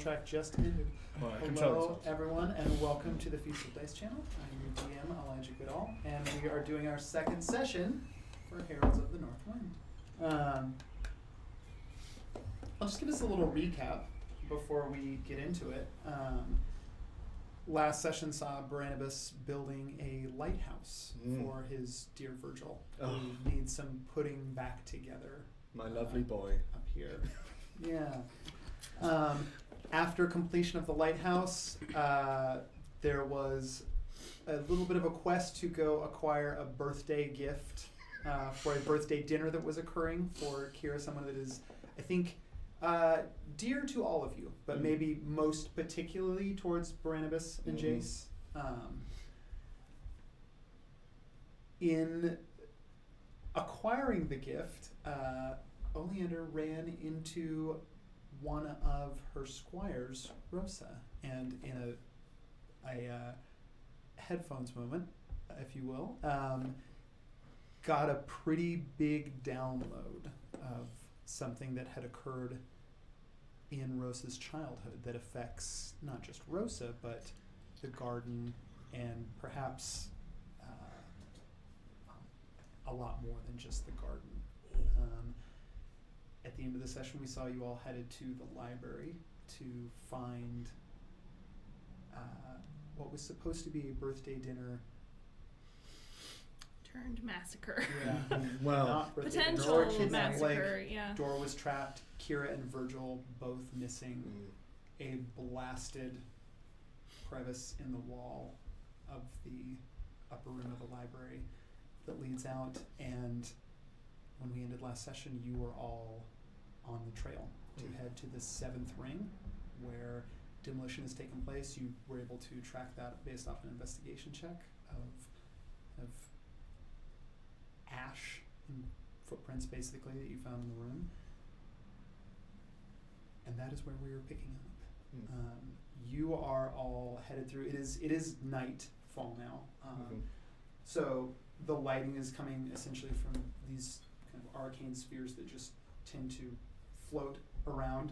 track just ended. Hello, everyone, and welcome to the Feast of Dice channel. I'm your DM, Elijah Goodall, and we are doing our second session for Heralds of the North Wind. I'll just give us a little recap before we get into it. Last session saw Barnabas building a lighthouse for his dear Virgil, who needs some putting back together. My lovely boy. Up here. Yeah. After completion of the lighthouse, there was a little bit of a quest to go acquire a birthday gift for a birthday dinner that was occurring for Kira, someone that is, I think, dear to all of you, but maybe most particularly towards Barnabas and Jace. In acquiring the gift, Oleander ran into one of her squires, Rosa, and in a headphones moment, if you will, got a pretty big download of something that had occurred in Rosa's childhood that affects not just Rosa, but the garden and perhaps a lot more than just the garden. At the end of the session, we saw you all headed to the library to find what was supposed to be a birthday dinner. Turned massacre. Yeah. Well, potential massacre, yeah. Dora was trapped, Kira and Virgil both missing, a blasted crevice in the wall of the upper room of the library that leads out, and when we ended last session, you were all on the trail to head to the 7th ring, where demolition has taken place. You were able to track that based off an investigation check of ash and footprints, basically, that you found in the room. And that is where we were picking up. You are all headed through. It is nightfall now. So the lighting is coming essentially from these kind of arcane spheres that just tend to float around.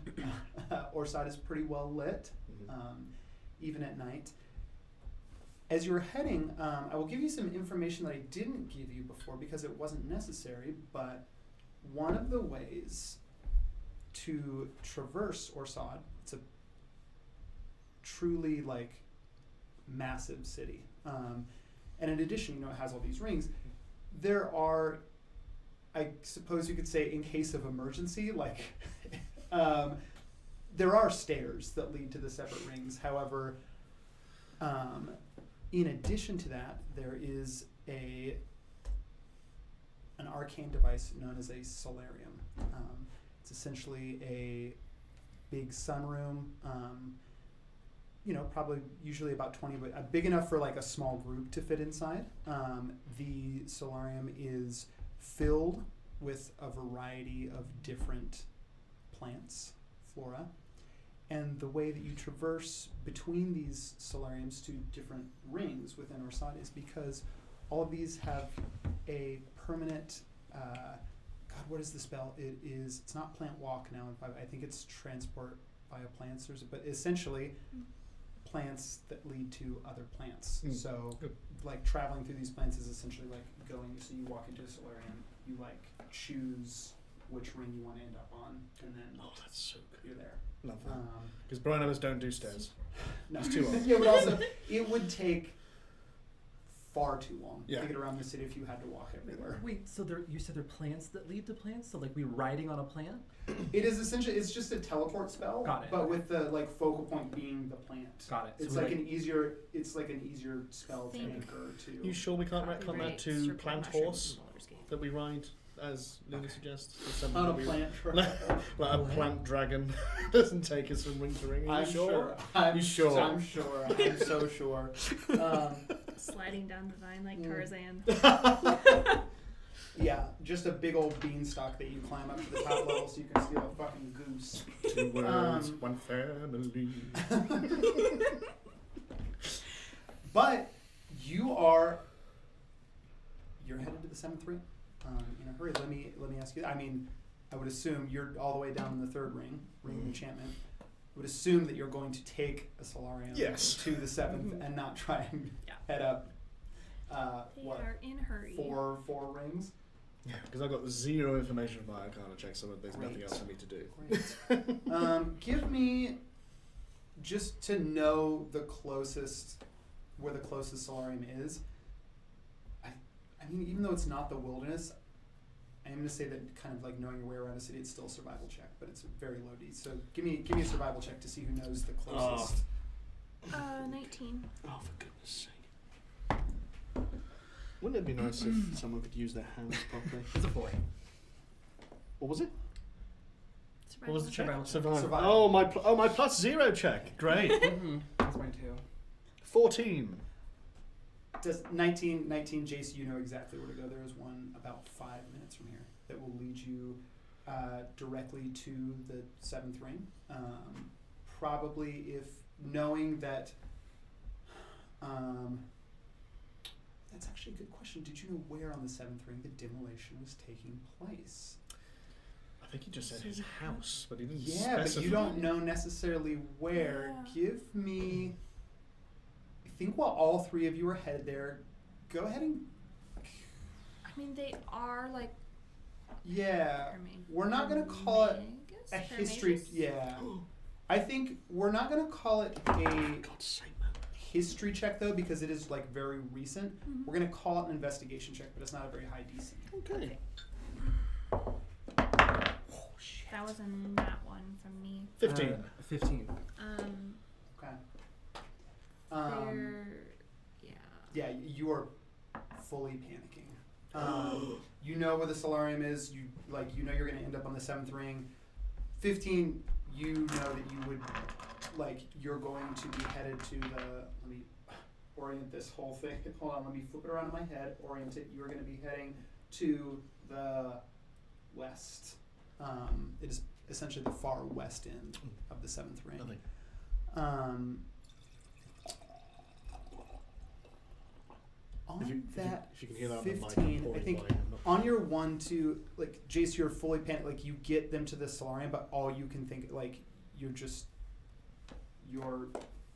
Orsad is pretty well lit, even at night. As you're heading, I will give you some information that I didn't give you before because it wasn't necessary, but one of the ways to traverse Orsad, it's a truly massive city. And in addition, it has all these rings. There are, I suppose you could say, in case of emergency, there are stairs that lead to the separate rings. However, in addition to that, there is an arcane device known as a solarium. It's essentially a big sunroom, probably usually about 20, but big enough for a small group to fit inside. The solarium is filled with a variety of different plants, flora, and the way that you traverse between these solariums to different rings within Orsad is because all of these have a permanent, what is the spell? It's not plant walk now, I think it's transport via plants, but essentially plants that lead to other plants. So traveling through these plants is essentially going, so you walk into a solarium, you choose which ring you want to end up on, and then that's so good. You're there. Love that. Because Barnabas don't do stairs. No. It's too long. Yeah, but also it would take far too long to get around the city if you had to walk everywhere. Wait, so you said there are plants that lead to plants? So we're riding on a plant? It is essentially, it's just a teleport spell. Got it. But with the focal point being the plant. Got it. It's so an easier spell to anchor to. You sure we can't retcon that to plant horse that we ride, as Luna suggests? On a plant a plant dragon doesn't take us from ring to ring. Are you sure? I'm sure. I'm so sure. Sliding down the vine like Tarzan. Yeah, just a big old beanstalk that you climb up to the top level so you can steal a fucking goose. 2 words, 1 family. But you're headed to the 7th ring in a hurry. Let me ask you. I would assume you're all the way down in the 3rd ring of enchantment. would assume that you're going to take a solarium Yes. to the 7th and not try and head up. They are in a hurry. Four rings. Yeah, because I've got 0 information via Arcana check, so there's nothing Great. else for me to do. Great. Give me, just to know where the closest solarium is. I mean, even though it's not the wilderness, I'm going to say that kind of like knowing your way around a city, it's still a survival check, but it's very low D. So give me a survival check to see who knows the closest. 19. Oh, for goodness sake. Wouldn't it be nice if someone could use their hands properly? It's a 4. What was it? Survival What was the check? Survival check. Survival. Oh, my +0 check. Great. That's mine too. 14. Does 19, Jace, you know exactly where to go. There is one about 5 minutes from here that will lead you directly to the 7th ring. Probably if knowing that, that's actually a good question. Did you know where on the 7th ring the demolition was taking place? I think he just said his house, but he didn't Yeah, specify. but you don't know necessarily where. Yeah. Give me, I think while all 3 of you are headed there, go ahead and, I mean, they are like. yeah, Hermagus? we're not going to call it a history, Hermagus? yeah. I think we're not going to call it a God's sake, man. history check though, because it is like very recent. Mhm. We're going to call it an investigation check, but it's not a very high DC. Okay. Oh, shit. That was a nat one from me. 15. 15. Okay. They're. Yeah. Yeah, you are fully panicking. You know where the solarium is. You know you're going to end up on the 7th ring. 15, you know that you would you're going to be headed to the. Let me orient this whole thing. Hold on, let me flip it around in my head. Orient it. You are going to be heading to the west. It is essentially the far west end of the 7th ring. Nothing. On If you can hear that on the mic, 15, I'm I pouring think wine, I'm not- on your 1, 2, Jace, you're fully panicked. You get them to the solarium, but all you can think, you're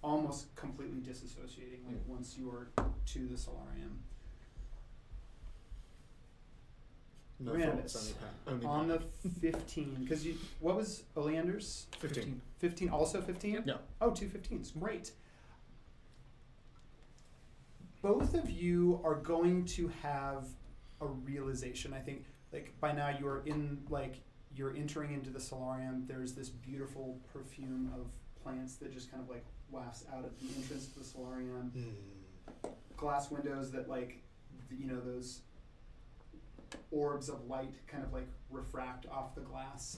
almost completely disassociating. Once you're to the solarium. No Randus, thoughts, only on the panic. 15, because what was Oleander's? 15. 15, also 15? Yeah. Oh, 2 15s, great. Both of you are going to have a realization. I think, by now you're you're entering into the solarium. There's this beautiful perfume of plants that just kind of wafts out at the entrance to the solarium. Glass windows that those orbs of light kind of refract off the glass.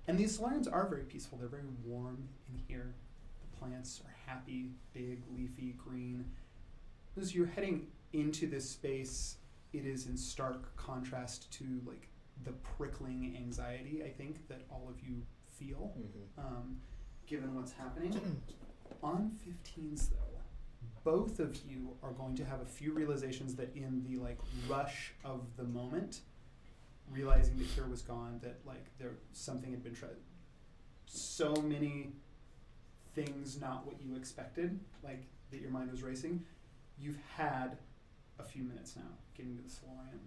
And these solariums are very peaceful. They're very warm in here. The plants are happy, big, leafy, green. As you're heading into this space, it is in stark contrast to the prickling anxiety, I think, that all of you feel, given what's happening. On 15s, though, both of you are going to have a few realizations that in the rush of the moment, realizing that Kira was gone, that something had been tried. So many things not what you expected, that your mind was racing. You've had a few minutes now getting to the solarium.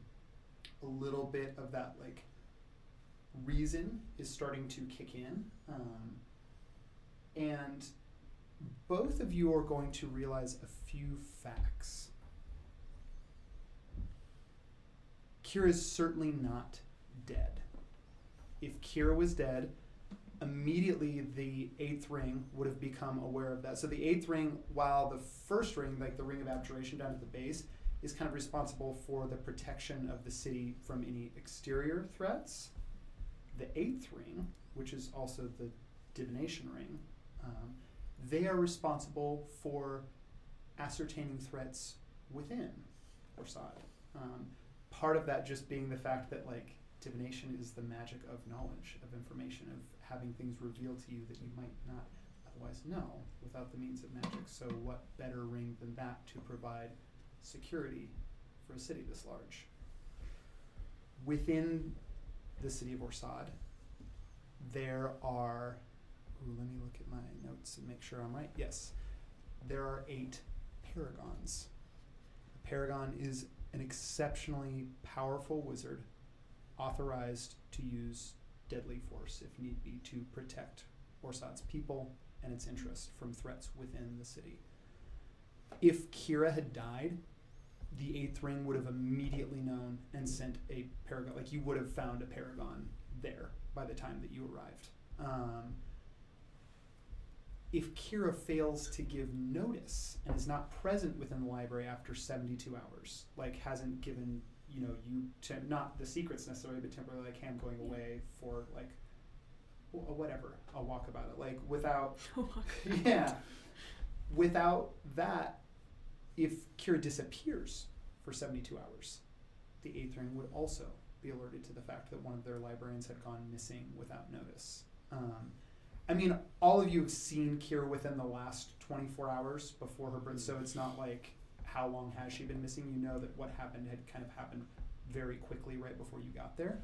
A little bit of that reason is starting to kick in, and both of you are going to realize a few facts. Kira's certainly not dead. If Kira was dead, immediately the 8th ring would have become aware of that. So the 8th ring, while the first ring, the ring of abjuration down at the base, is kind of responsible for the protection of the city from any exterior threats, the 8th ring, which is also the divination ring, they are responsible for ascertaining threats within Orsad. Part of that just being the fact that divination is the magic of knowledge, of information, of having things revealed to you that you might not otherwise know without the means of magic. So what better ring than that to provide security for a city this large? Within the city of Orsad, there are let me look at my notes and make sure I'm right. Yes, there are 8 paragons. A paragon is an exceptionally powerful wizard authorized to use deadly force if need be to protect Orsad's people and its interests from threats within the city. If Kira had died, the 8th ring would have immediately known and sent a paragon. Like, you would have found a paragon there by the time that you arrived. If Kira fails to give notice and is not present within the library after 72 hours, like hasn't given, you not the secrets necessarily, but temporarily, like, I'm going away for, like, whatever, I'll walk about it. Like, without, without that, if Kira disappears for 72 hours, the 8th ring would also be alerted to the fact that one of their librarians had gone missing without notice. I mean, all of you have seen Kira within the last 24 hours before her birth, so it's not like, how long has she been missing? You know that what happened had kind of happened very quickly right before you got there.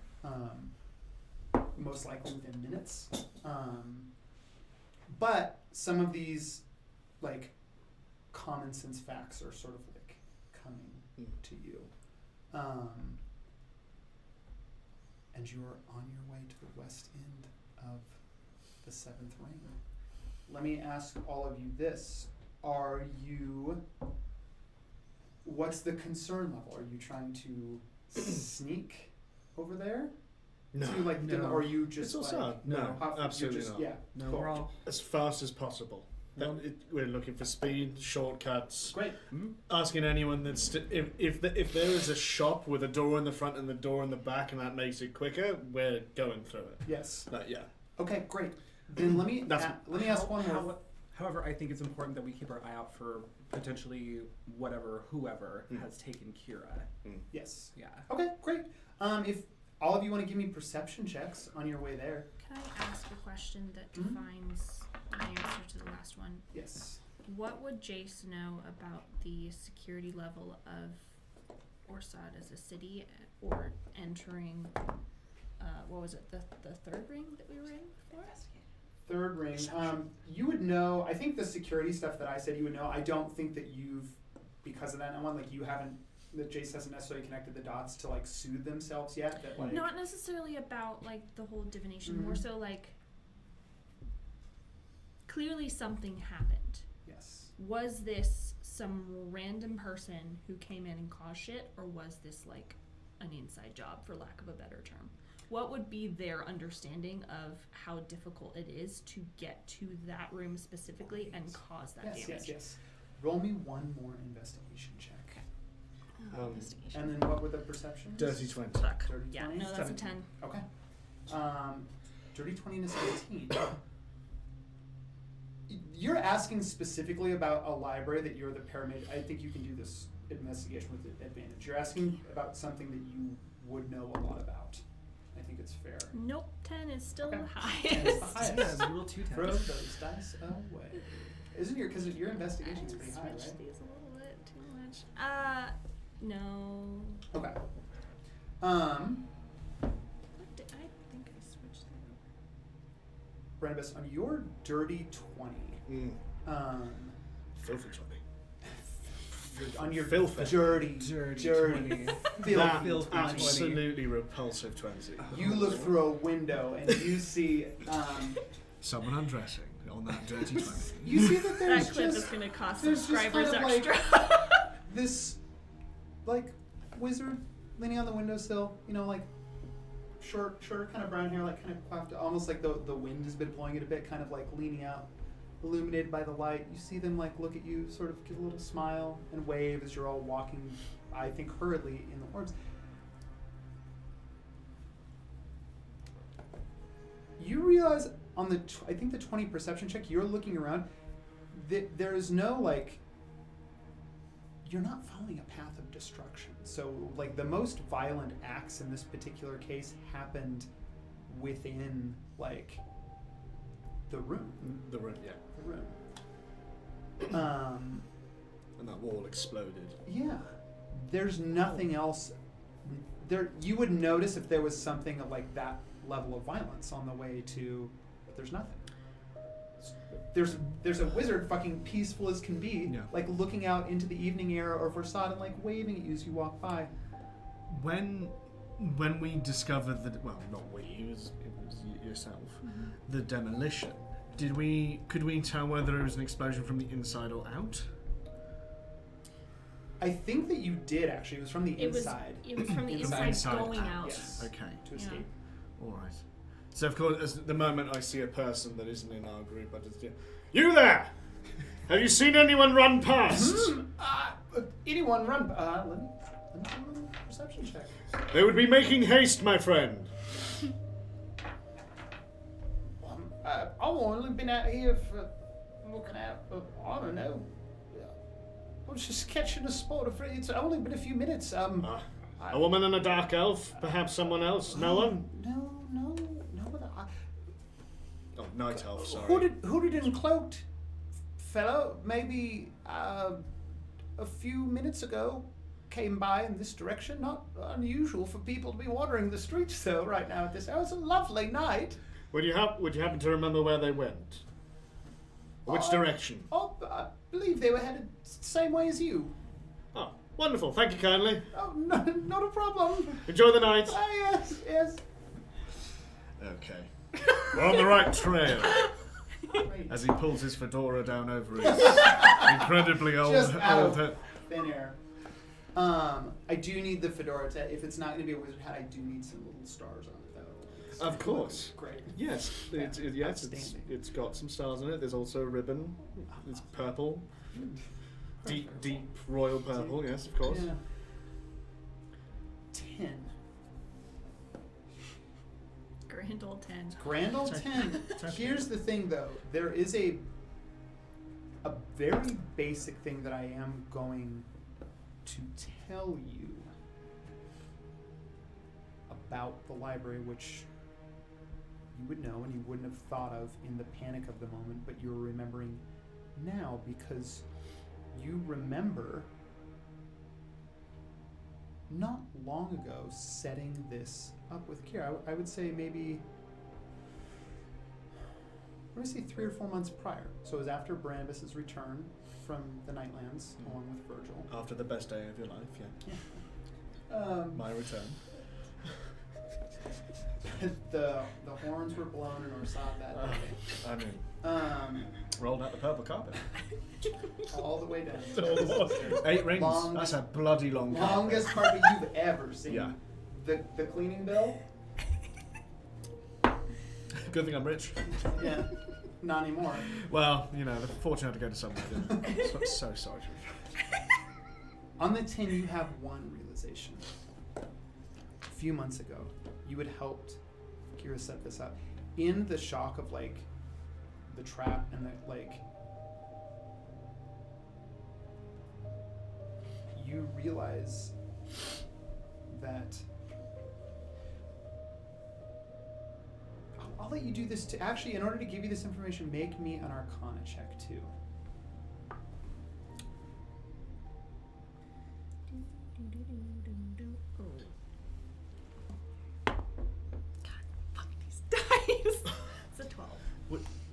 Most likely within minutes. But some of these, like, common sense facts are sort of like coming to you. And you are on your way to the west end of the 7th ring. Let me ask all of you this. What's the concern level? Are you trying to sneak over there? No. To, like, No. Or are you just It's all like, sad. No, absolutely just, not. Yeah. No, cool. we're all. As fast as possible. We're looking for speed, shortcuts. Great. Asking anyone that's if there is a shop with a door in the front and the door in the back, and that makes it quicker, we're going through it. Yes. But yeah. Okay, great. Then let me ask one more. However, I think it's important that we keep our eye out for potentially whoever has taken Kira. Yes. Yeah. Okay, great. If all of you want to give me perception checks on your way there. Can I ask a question that defines my answer to the last one? Yes. What would Jace know about the security level of Orsad as a city, or entering, what was it, the 3rd ring that we were in before? 3rd ring. You would know. I think the security stuff that I said you would know. I don't think that you've, because of that one, like, you haven't. That Jace hasn't necessarily connected the dots to, like, soothe themselves yet. That, like, Not necessarily about, like, the whole divination, more so like, clearly something happened. Yes. Was this some random person who came in and caused shit, or was this, like, an inside job, for lack of a better term? What would be their understanding of how difficult it is to get to that room specifically and cause that damage? Yes. Roll me one more investigation check. Investigation. And then what were the perceptions? Dirty 20. Fuck. Dirty Yeah, 20? no, that's a 10. Okay. Dirty 20 and a 17. You're asking specifically about a library that you're the paramedic. I think you can do this investigation with advantage. You're asking about something that you would know a lot about. I think it's fair. Nope, 10 is still Okay. the 10 is the highest. highest. Yeah, we rolled 2 Throw times. those dice away. Isn't because your investigation's pretty high, Switched right? these a little bit too much. No. Okay. What did I think I switched them? Barnabas, on your dirty 20, Filthy 20. on your Filthy. dirty 20. filthy That 20, absolutely repulsive 20. you look through a window and you see Someone undressing on that dirty 20. you see that there's That clip is just going to cost there's just subscribers kind of like- extra. this like wizard leaning on the windowsill, like shorter kind of brown hair, like kind of coiffed, almost like the wind has been blowing it a bit, kind of like leaning out, illuminated by the light. You see them like look at you, sort of give a little smile and wave as you're all walking, I think hurriedly in the orbs. You realize on the I think the 20 perception check, you're looking around, there is no like, you're not following a path of destruction. So like the most violent acts in this particular case happened within like the room. The room, yeah. The room. And that wall exploded. Yeah. There's nothing else there. You would notice if there was something of like that level of violence on the way to, but there's nothing. there's a wizard fucking peaceful as can be, Yeah. like looking out into the evening air or facade and like waving at you as you walk by. When we discovered that, well, not we, it was yourself, the demolition. Could we tell whether it was an explosion from the inside or out? I think that you did actually. It was from the It was inside. it was from the Inside. inside going out. Yes. Okay, To escape. all right. So of course, as the moment I see a person that isn't in our group, I just you there! Have you seen anyone run past? Anyone run? Let me do a perception check. They would be making haste, my friend. I've only been out here for looking out. I don't know. I was just catching a sport of. It's only been a few minutes. A woman and a dark elf, perhaps someone else. No one. No. Oh, night elf. Sorry. Hooded and cloaked fellow, maybe a few minutes ago, came by in this direction. Not unusual for people to be wandering the streets, though, right now at this hour. It's a lovely night. Would you happen to remember where they went? Which direction? Oh, I believe they were headed same way as you. Oh, wonderful. Thank you kindly. Oh, no, not a problem. Enjoy the night. Yes. Okay. We're on the right trail. Great. As he pulls his fedora down over his incredibly old Just out of head. thin air. I do need the fedora if it's not going to be a wizard hat, I do need some little stars on it, though. Of course. Great. Yes, it's got some stars in it. There's also a ribbon. It's purple. Deep royal purple, yes, of course. Yeah. 10. Grand old 10. Grand old 10. Here's the thing, though. There is a very basic thing that I am going to tell you about the library, which you would know and you wouldn't have thought of in the panic of the moment, but you're remembering now because you remember not long ago setting this up with Kira. I would say maybe, what do I say, 3 or 4 months prior. So it was after Barnabas's return from the Nightlands, along with Virgil. After the best day of your life, yeah. My return. the horns were blown in Orsad that day. I mean, rolled out the purple carpet. All the way down. 8 rings. Longest- That's a bloody long carpet. Longest carpet you've ever seen. Yeah. The cleaning bill? Good thing I'm rich. Yeah. Not anymore. Well, you know, the fortune had to go to someone. So sorry. On the 10, you have one realization. A few months ago, you had helped Kira set this up. In the shock of, like, the trap and the, like, you realize that I'll let you do this too. Actually, in order to give you this information, make me an Arcana check too. Fuck these dice. It's a 12.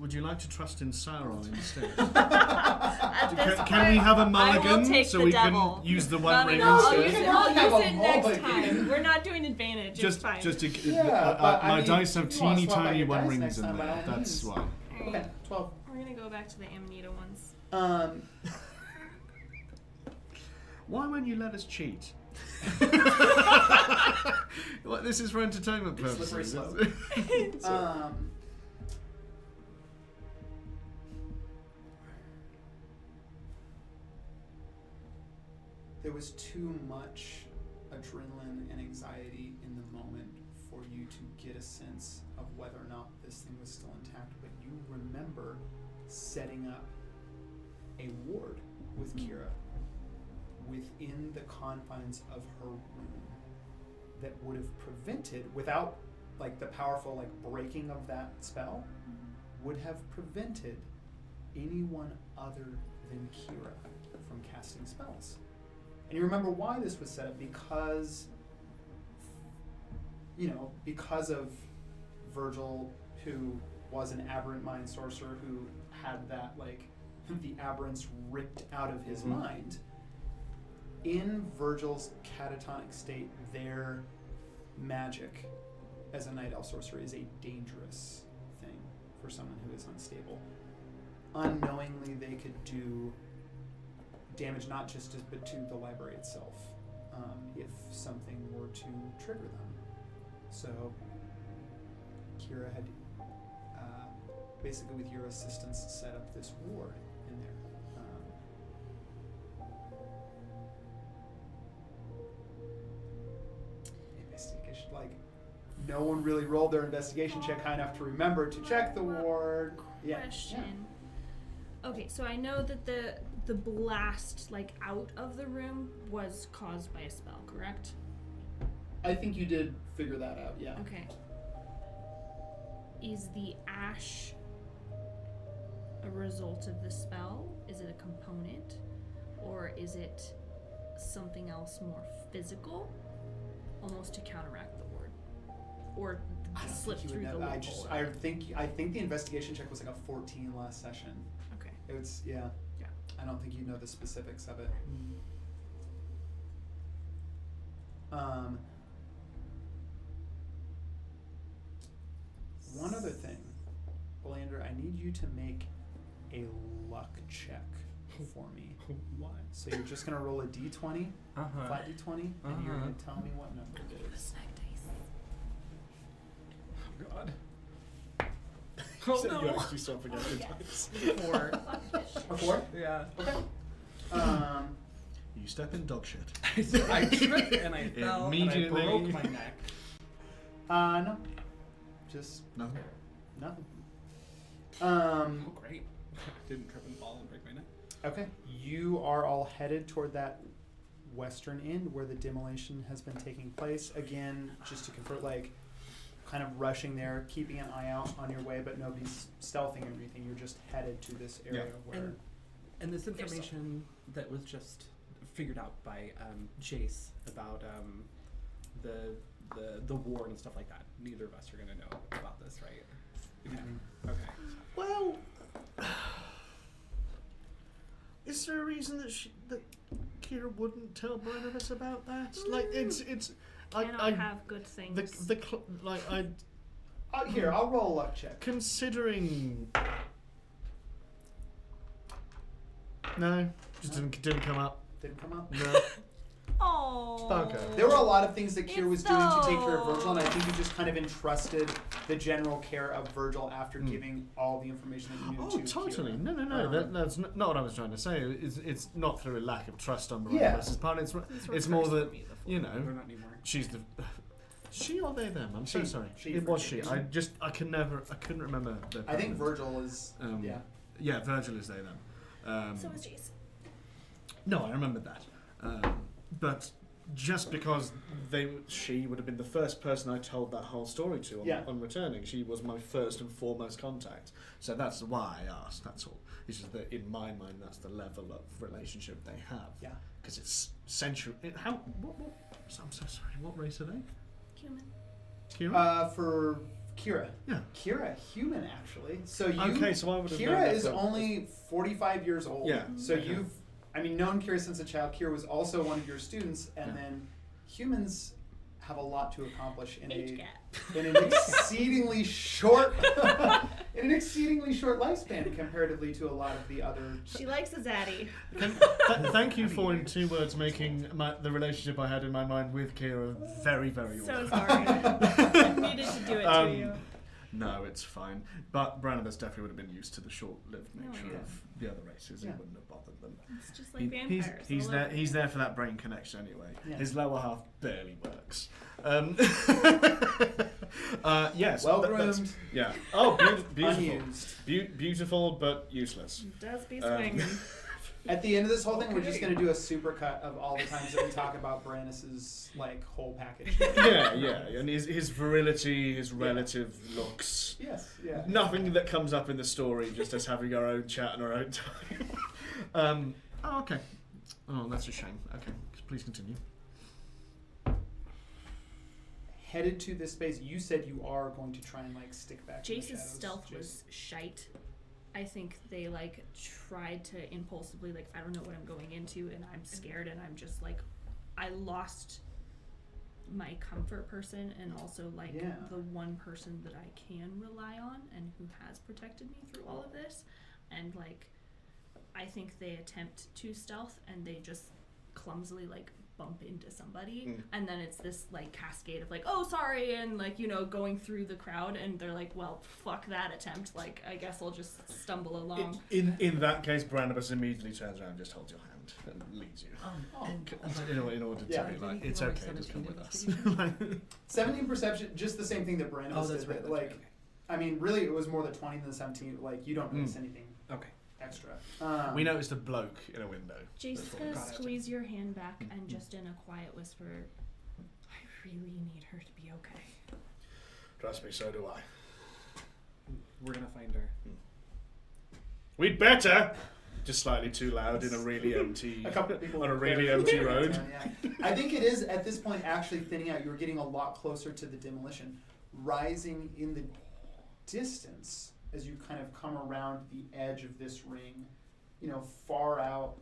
Would you like to trust in Sauron instead? At this Can we point, have a I will mulligan take so the we devil. can use the one ring I'll instead? use it, You I'll can have use a it next mulligan. time. We're not doing advantage. Just it's fine. to Yeah, but I my mean, dice have you wanna teeny swap out tiny your one dice rings next in time, by there. all That's means. why. Alright. Okay, 12. We're gonna go back to the Amanita ones. Why won't you let us cheat? Well, this is for entertainment Slippery purposes. slope. There was too much adrenaline and anxiety in the moment for you to get a sense of whether or not this thing was still intact, but you remember setting up a ward with Kira within the confines of her room that would have prevented, without like the powerful like breaking of that spell, would have prevented anyone other than Kira from casting spells. And you remember why this was set up, because because of Virgil, who was an aberrant mind sorcerer who had that, like, the aberrance ripped out of his mind. In Virgil's catatonic state, their magic as a night elf sorcerer is a dangerous thing for someone who is unstable. Unknowingly, they could do damage not just but to the library itself, if something were to trigger them. So Kira had basically, with your assistance, set up this ward in there. Investigation, like, no one really rolled their investigation check high enough to remember to check the ward. Question. Okay, so I know that the blast, like, out of the room was caused by a spell, correct? I think you did figure that out, yeah. Okay. Is the ash a result of the spell? Is it a component? Or is it something else more physical? Almost to counteract the ward? Or slip through the loophole? I think the investigation check was like a 14 last session. Okay. It's, yeah. Yeah. I don't think you know the specifics of it. One other thing, Belander, I need you to make a luck check for me. Why? So you're just gonna roll a d20, flat d20, and you're gonna tell me what number it is. Oh God. Oh, no. You actually stop forgetting dice. 4. A 4? Yeah. Okay. You step in dog shit. I tripped and I fell and I Immediately. broke my neck. No. Just Nothing. nothing. Oh, great. Didn't trip and fall and break my neck. Okay. You are all headed toward that western end where the demolition has been taking place. Again, just to confirm, like, kind of rushing there, keeping an eye out on your way, but nobody's stealthing or anything. You're just headed to this area where... And this information that was just figured out by Jace about the war and stuff like that. Neither of us are going to know about this, right? Okay. Okay. Well, is there a reason that Kira wouldn't tell Barnabas about that? Like, it's. Cannot have good things. Here, I'll roll a luck check. Considering. No, just didn't come up. Didn't come up? No. Oh. Okay. There were a lot of things that Kier was doing to take care of No. Virgil, and I think you just kind of entrusted the general care of Virgil after giving all the information that you knew to Totally. Kira. No. That's not what I was trying to say. It's not through a lack of trust on Barnabas' part. It's more that, you know, We're not anymore. she's the... She or they, them? I'm so She. sorry. She It for was sure. she. I couldn't remember the I think pronouns. Virgil is, yeah. Yeah, Virgil is they, them. So is Jace. No, I remembered that. But just because she would have been the first person I told that whole story to on returning. She was my first and foremost contact. So that's why I asked, that's all. It's just that in my mind, that's the level of relationship they have. Yeah. Because it's central. I'm so sorry, what race are they? Human. Kira? For Kira. Yeah. Kira, human, actually. So you... Okay, so I would have known Kira that is from- only 45 years old. Yeah. So Okay. you've, known Kira since a child. Kira was also one of your students, and then humans have a lot to accomplish in an exceedingly short lifespan comparatively to a lot of the other. She likes a zaddy. Thank you for, in 2 words, making the relationship I had in my mind with Kira very, very So awful. sorry. I needed to do it to you. No, it's fine. But Barnabas definitely would have been used to the short-lived nature yeah. of the other races. Yeah. He wouldn't have bothered them. It's just like vampires. He's there for that brain connection anyway. Yeah. His lower half barely works. Yes. Well that's- groomed. Yeah. Oh, beautiful. Unused. Beautiful, but useless. Does be swinging. At the end of this whole thing, we're just going to do a supercut of all the times that we talk about Brandis's whole package. Yeah, and his virility, his relative looks. Yes, yeah. Nothing that comes up in the story, just us having our own chat and our own time. Okay. Oh, that's a shame. Okay, please continue. headed to this space. You said you are going to try and like stick back. In the Jace's shadows. stealth was shite. I think they like tried to impulsively like I don't know what I'm going into and I'm scared and I'm just like I lost my comfort person and also like the one person that I can rely on and who has protected me through all of this, and like I think they attempt to stealth and they just clumsily like bump into somebody and then it's this like cascade of like oh sorry and like you know going through the crowd and they're like well fuck that attempt, like I guess I'll just stumble along. In that case, Barnabas immediately turns around and just holds your hand and leads you in order to be like it's okay, just come with us. 17 perception, just the same thing that Barnabas did. That's right. Like Okay. I mean really it was more the 20 than the 17. Like you don't notice anything Okay. extra. We noticed a bloke in a window. Jason's That's gonna what we got. squeeze your hand back and just in a quiet whisper, I really need her to be okay. Trust me, so do I. We're gonna find her. We'd better. Just slightly too loud in a really empty, A couple of people on a were really very empty close road. down, yeah. I think it is at this point actually thinning out. You're getting a lot closer to the demolition, rising in the distance as you kind of come around the edge of this ring. You know, far out.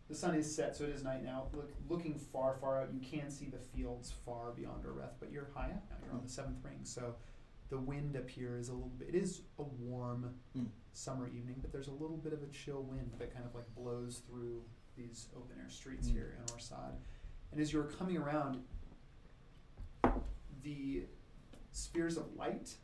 The sun is set, so it is night now. Looking far, far out, you can see the fields far beyond Oreth, but you're high up now. You're on the 7th ring, so the wind up here is a little bit. It is a warm summer evening, but there's a little bit of a chill wind that kind of like blows through these open air streets here in Orsad. And as you're coming around, the spheres of light,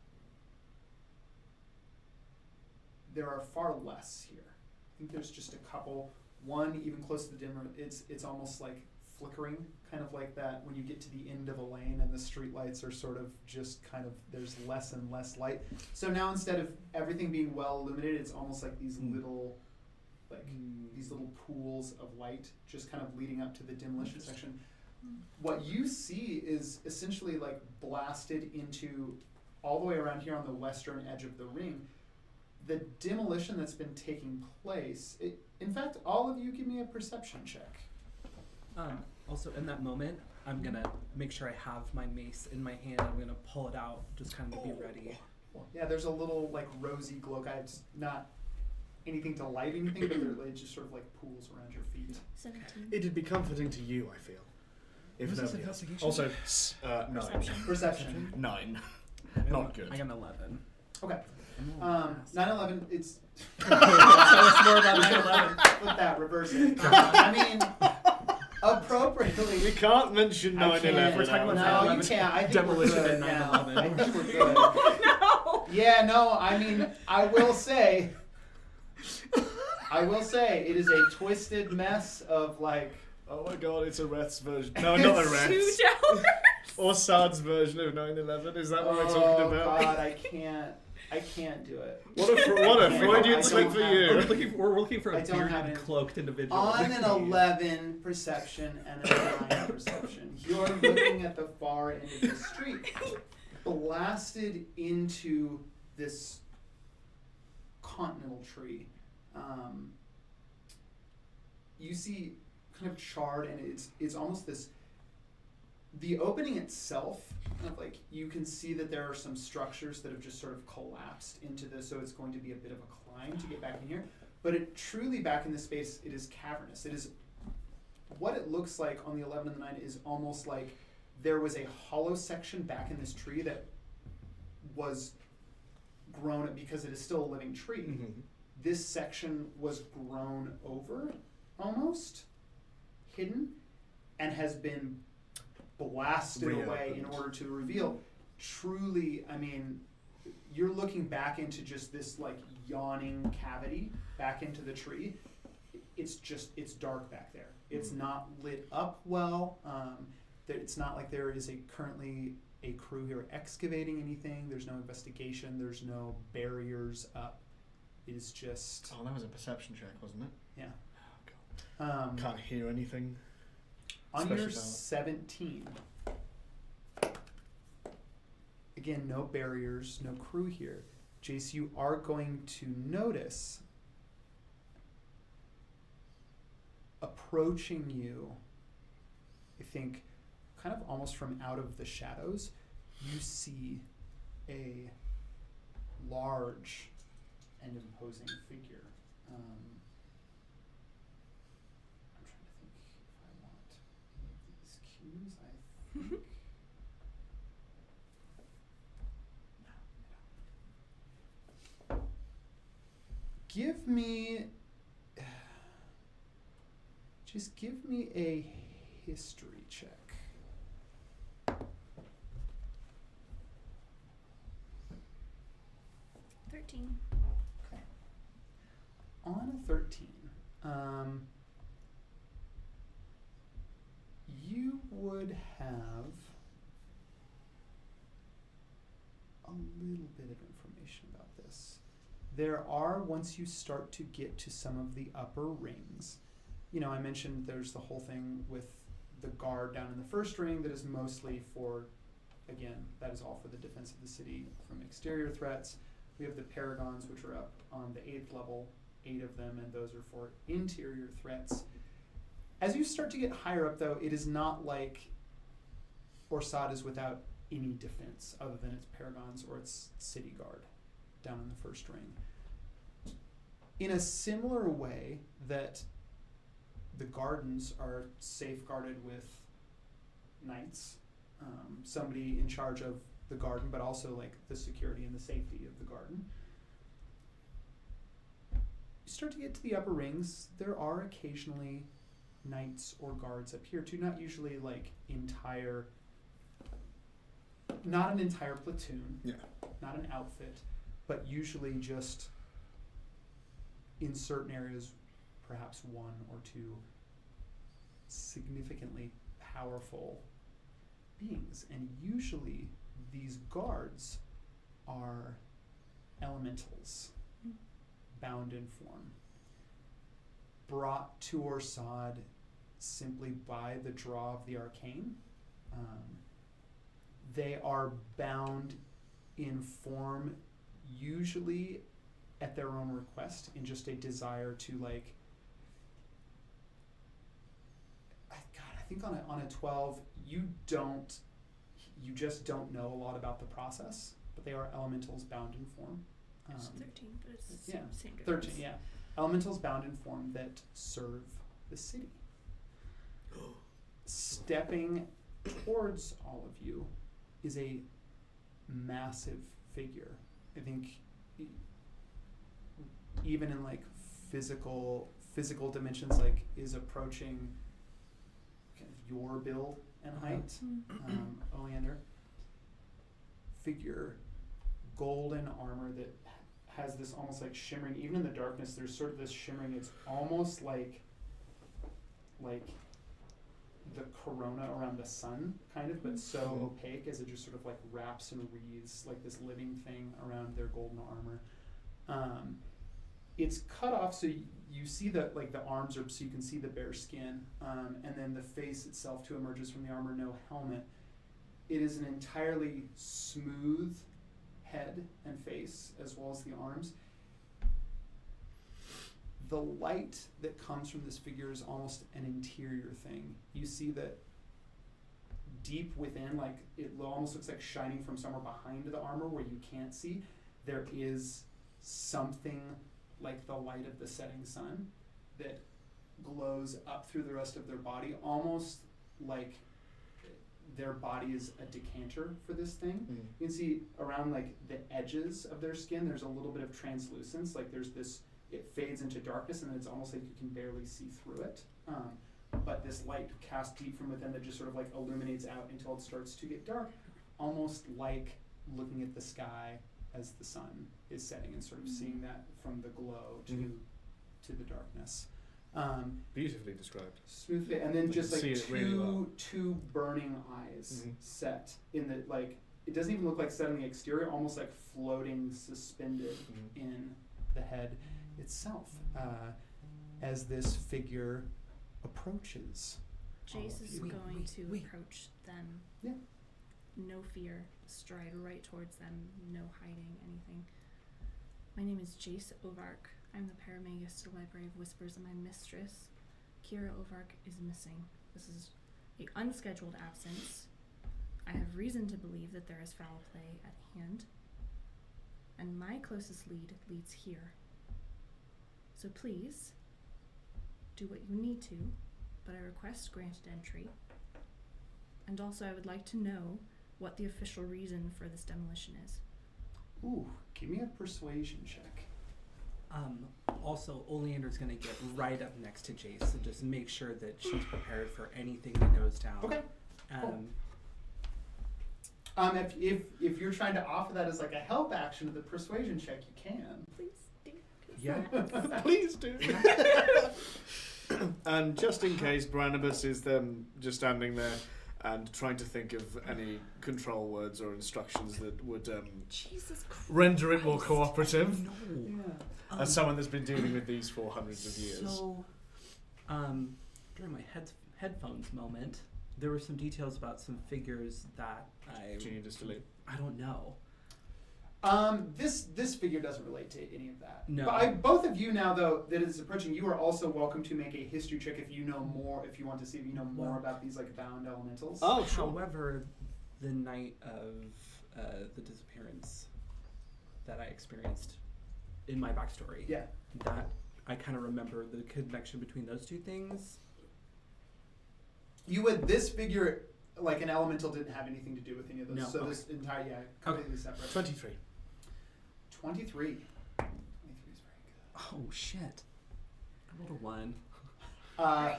there are far less here. I think there's just a couple. One even close to the dimmer, it's almost like flickering, kind of like that when you get to the end of a lane and the street lights are sort of just kind of, there's less and less light. So now instead of everything being well illuminated, it's almost like these little, these little pools of light just kind of leading up to the demolition section. What you see is essentially like blasted into all the way around here on the western edge of the ring. The demolition that's been taking place, in fact, all of you give me a perception check. Also, in that moment, I'm gonna make sure I have my mace in my hand. I'm gonna pull it out, just kind of to be ready. Yeah, there's a little like rosy glow. It's not anything to light anything, but it just sort of like pools around your feet. 17. It'd be comforting to you, I feel. If Was this nobody else. investigation? Also, 9. Perception. Perception. 9. I Not good. I got an 11. Okay. Oh, 9/11. It's. Tell us more about 9/11. Flip that. Reverse it. I mean, appropriately. We can't mention I can't. 9/11. We're talking No, about you 9/11. can't. I think Demolition we're good at now. 9/11. I think we're good. Oh Yeah, no, I mean, I will say it is a twisted mess of like. Oh my god, it's a Reth's version. No, not a no! 2 Reth's. towers! Or Sad's version of 9/11. Is that what we're talking about? Oh god, I can't do it. What a Freudian I slip don't for have- you. We're looking for I a don't have bearded, it. cloaked individual. On an 11 perception and a 9 perception, you're looking at the far end of the street, blasted into this continental tree. You see kind of charred, and it's almost this. The opening itself, kind of like you can see that there are some structures that have just sort of collapsed into this, so it's going to be a bit of a climb to get back in here. But it truly back in this space, it is cavernous. It is what it looks like on the 11 and the 9 is almost like there was a hollow section back in this tree that was grown because it is still a living tree. Mm-hmm. This section was grown over, almost hidden, and has been blasted away in order to reveal. Truly, I mean, you're looking back into just this like yawning cavity back into the tree. It's dark back there. It's not lit up well. It's not like there is currently a crew here excavating anything. There's no investigation. There's no barriers up. It is just. Oh, that was a perception check, wasn't it? Yeah. Oh, God. Can't hear anything. On your Especially now. 17, again, no barriers, no crew here. Jace, you are going to notice approaching you, I think, kind of almost from out of the shadows, you see a large and imposing figure. I'm trying to think if I want any of these cues. I think. No, I don't. Give me. Just give me a history check. 13. Okay. On a 13, you would have a little bit of information about this. There are, once you start to get to some of the upper rings, you know, I mentioned there's the whole thing with the guard down in the first ring that is mostly for, again, that is all for the defense of the city from exterior threats. We have the paragons, which are up on the 8th level, 8 of them, and those are for interior threats. As you start to get higher up, though, it is not like Orsad is without any defense other than its paragons or its city guard down in the first ring. In a similar way that the gardens are safeguarded with knights, somebody in charge of the garden, but also like the security and the safety of the garden. You start to get to the upper rings, there are occasionally knights or guards up here too, not usually like not an entire platoon, not an outfit, but usually just in certain areas, perhaps one or two significantly powerful beings. And usually these guards are elementals, bound in form, brought to Orsad simply by the draw of the arcane. They are bound in form, usually at their own request, in just a desire to like. I think on a 12, you just don't know a lot about the process, but they are elementals bound in form. It's 13, but it's yeah, same difference. 13, yeah. Elementals bound in form that serve the city. Stepping towards all of you is a massive figure. I think even in like physical dimensions, like is approaching kind of your build and height. Oleander. Figure, golden armor that has this almost like shimmering, even in the darkness there's sort of this shimmering, it's almost like the corona around the sun, kind of, but so opaque as it just sort of like wraps and wreathes like this living thing around their golden armor. It's cut off so you see that like the arms are, so you can see the bare skin, and then the face itself too emerges from the armor, no helmet. It is an entirely smooth head and face as well as the arms. The light that comes from this figure is almost an interior thing. You see that deep within, like it almost looks like shining from somewhere behind the armor where you can't see, there is something like the light of the setting sun that glows up through the rest of their body, almost like their body is a decanter for this thing. You can see around like the edges of their skin, there's a little bit of translucence, like there's this, it fades into darkness and it's almost like you can barely see through it. But this light cast deep from within that just sort of like illuminates out until it starts to get dark, almost like looking at the sky as the sun is setting and sort of seeing that from the glow to the darkness. Beautifully described. Smoothly, and then just like see it really well. two burning eyes set in the, like, it doesn't even look like set on the exterior, almost like floating, suspended in the head itself, as this figure approaches. Jace is going to wait. approach them. Yeah. No fear, stride right towards them, no hiding anything. My name is Jace Ovark. I'm the Paramagus to Library of Whispers, and my mistress, Kira Ovark, is missing. This is a unscheduled absence. I have reason to believe that there is foul play at hand. And my closest lead leads here. So please, do what you need to, but I request granted entry. And also I would like to know what the official reason for this demolition is. Ooh, give me a persuasion check. Also, Oleander's gonna get right up next to Jace and just make sure that she's prepared for anything that goes down. Okay. Um, If you're trying to offer that as like a help action to the persuasion check, you can. Please do. Yeah. Please do. And just in case, Barnabas is them just standing there and trying to think of any control words or instructions that would Jesus Christ. render it more cooperative. No. Yeah. As someone that's been dealing with these for hundreds of years. So, during my headphones moment, there were some details about some figures that Do you need us to leave? I don't know. This figure doesn't relate to any of that. No. But both of you now, though, that is approaching, you are also welcome to make a history check if you know more, if you want to see if you know more Well- about these like bound elementals. Oh, sure. However, the night of the disappearance that I experienced in my backstory, Yeah. that I kind of remember the connection between those two things. You would, this figure, like an elemental didn't have anything to do with any of those. No, So okay. this entire, completely separate. 23. 23. 23 is very good. Oh shit! I rolled a 1. Right.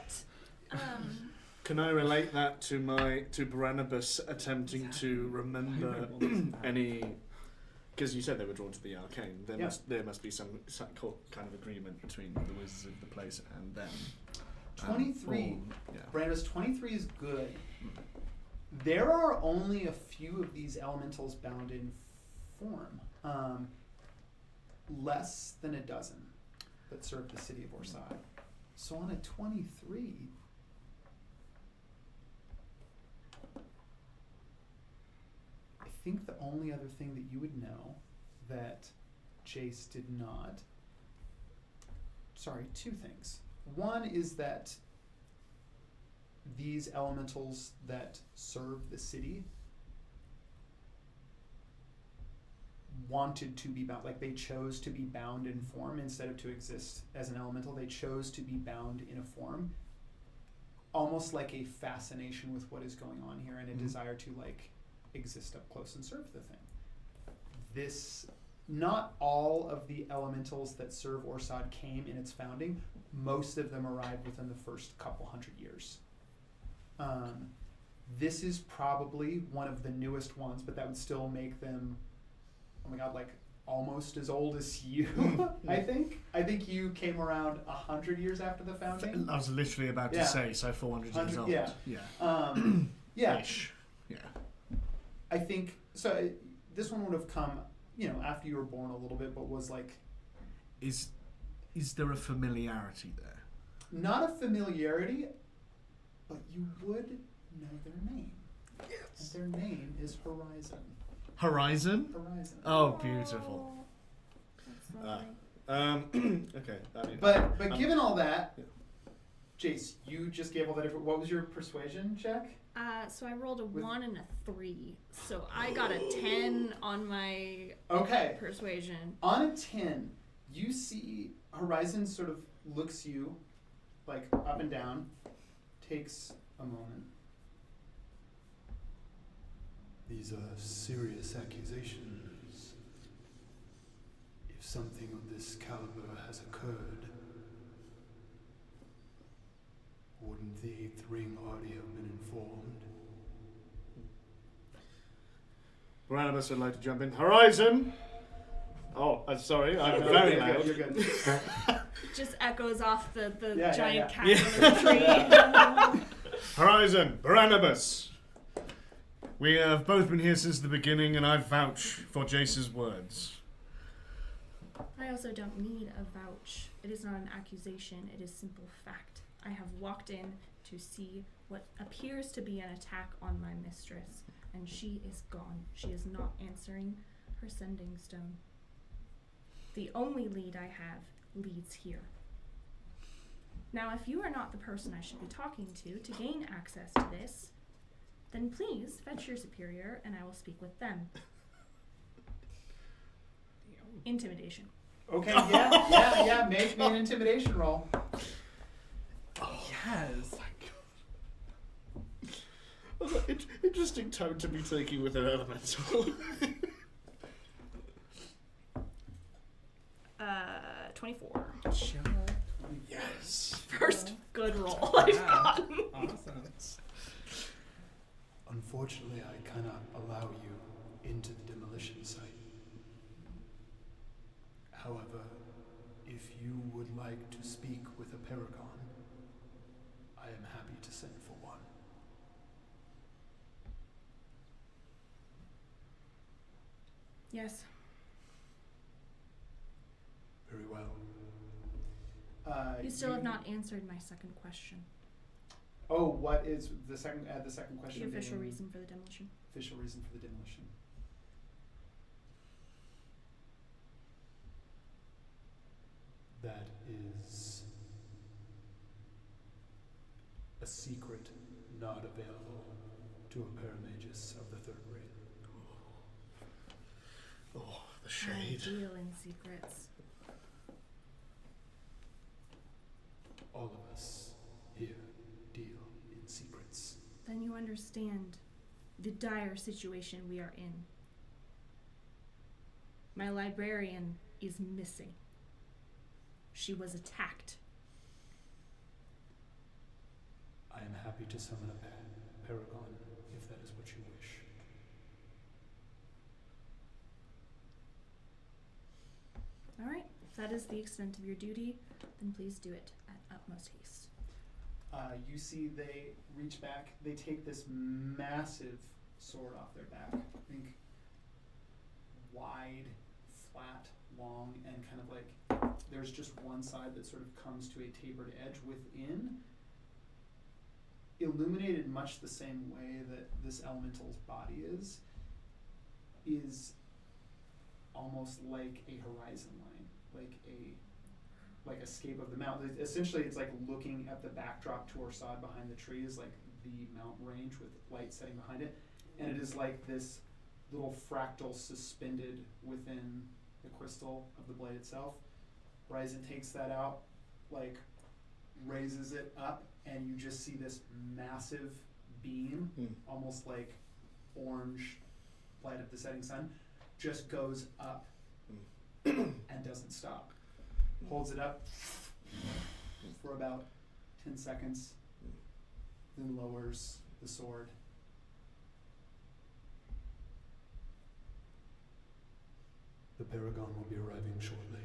Can I relate that to Barnabas attempting to remember any? Because you said they were drawn to the arcane. There must be some kind of agreement between the wizards of the place and them. 23. Yeah. Brandis, 23 is good. There are only a few of these elementals bound in form. Less than a dozen that serve the city of Orsai. So on a 23, I think the only other thing that you would know that Jace did not, two things. One is that these elementals that serve the city wanted to be bound, like they chose to be bound in form instead of to exist as an elemental. They chose to be bound in a form, almost like a fascination with what is going on here and a desire to like exist up close and serve the thing. Not all of the elementals that serve Orsad came in its founding. Most of them arrived within the first couple hundred years. This is probably one of the newest ones, but that would still make them, oh my god, like almost as old as you, I think. I think you came around 100 years after the founding. I was literally about to say, so 400 years old. Yeah. Yeah. Ish. Yeah. I think, so this one would have come, after you were born a little bit, but was like... Is there a familiarity there? Not a familiarity, but you would know their name. Yes. And their name is Horizon. Horizon? Horizon. Oh, beautiful. That's lovely. Okay. But given all that, Jace, you just gave all that different... What was your persuasion check? So I rolled a 1 and a 3. So I got a 10 on my persuasion. On a 10, you see Horizon sort of looks you like up and down, takes a moment. These are serious accusations. If something of this caliber has occurred, wouldn't the 8th ring already have been informed? Barnabas would like to jump in. Horizon! Oh, sorry, I'm very loud. You're good. Just echoes off the Yeah, giant yeah. cat on the tree. Horizon, Barnabas! We have both been here since the beginning, and I vouch for Jace's words. I also don't need a vouch. It is not an accusation, it is simple fact. I have walked in to see what appears to be an attack on my mistress, and she is gone. She is not answering her sending stone. The only lead I have leads here. Now, if you are not the person I should be talking to gain access to this, then please fetch your superior and I will speak with them. Intimidation. Okay, yeah. Make me an intimidation roll. Yes. Interesting tone to be taking with an elemental. 24. Chill. Yes. First good roll I've Yeah. gotten. Awesome. Unfortunately, I cannot allow you into the demolition site. However, if you would like to speak with a paragon, I am happy to send for one. Yes. Very well. You still have not answered my second question. Oh, what is the second? The second question. The official being reason for the demolition. Official reason for the demolition. That is a secret not available to a paramagus of the third grade. Oh, the I shade. deal in secrets. All of us here deal in secrets. Then you understand the dire situation we are in. My librarian is missing. She was attacked. I am happy to summon a paragon if that is what you wish. All right. If that is the extent of your duty, then please do it at utmost haste. You see they reach back, they take this massive sword off their back. I think wide, flat, long, and kind of like there's just one side that sort of comes to a tapered edge within, illuminated much the same way that this elemental's body is almost like a horizon line, like escape of the mountain. Essentially, it's like looking at the backdrop to our side behind the trees, like the mountain range with light setting behind it, and it is like this little fractal suspended within the crystal of the blade itself. Ryzen takes that out, like raises it up, and you just see this massive beam, almost like orange light of the setting sun, just goes up and doesn't stop. Holds it up for about 10 seconds, then lowers the sword. The paragon will be arriving shortly.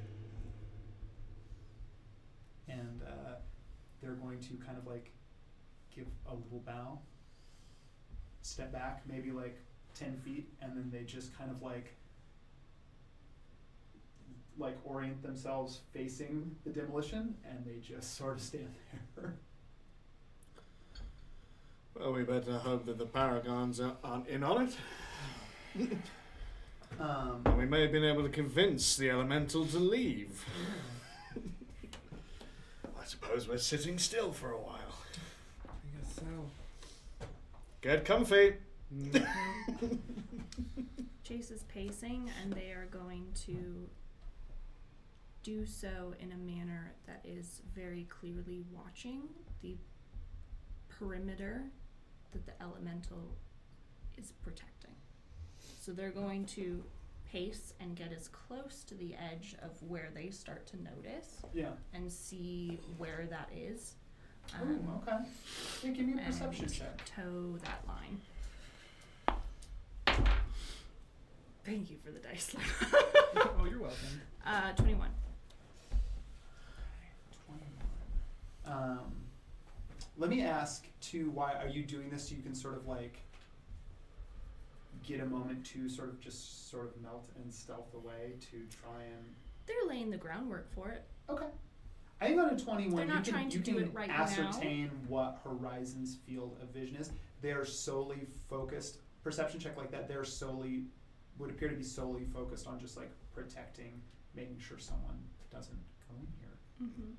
And they're going to kind of like give a little bow, step back maybe like 10 feet, and then they just kind of like orient themselves facing the demolition, and they just sort of stand there. Well, we better hope that the paragons aren't in on it. And we may have been able to convince the elemental to leave. I suppose we're sitting still for a while. I guess so. Get comfy. Chase is pacing, and they are going to do so in a manner that is very clearly watching the perimeter that the elemental is protecting. So they're going to pace and get as close to the edge of where they start to notice Yeah. and see where that is. Oh, okay. Yeah, give me a and perception check. toe that line. Thank you for the dice. Oh, you're welcome. 21. 21. Let me ask too, why are you doing this so you can sort of like get a moment to sort of melt and stealth away to try and... They're laying the groundwork for it. Okay. I think on a 21 They're not trying to you do can it right ascertain what Horizon's field of vision is. They are solely focused, perception check like that, would appear to be solely focused on just like protecting, making sure someone doesn't go in here. Mm-hmm.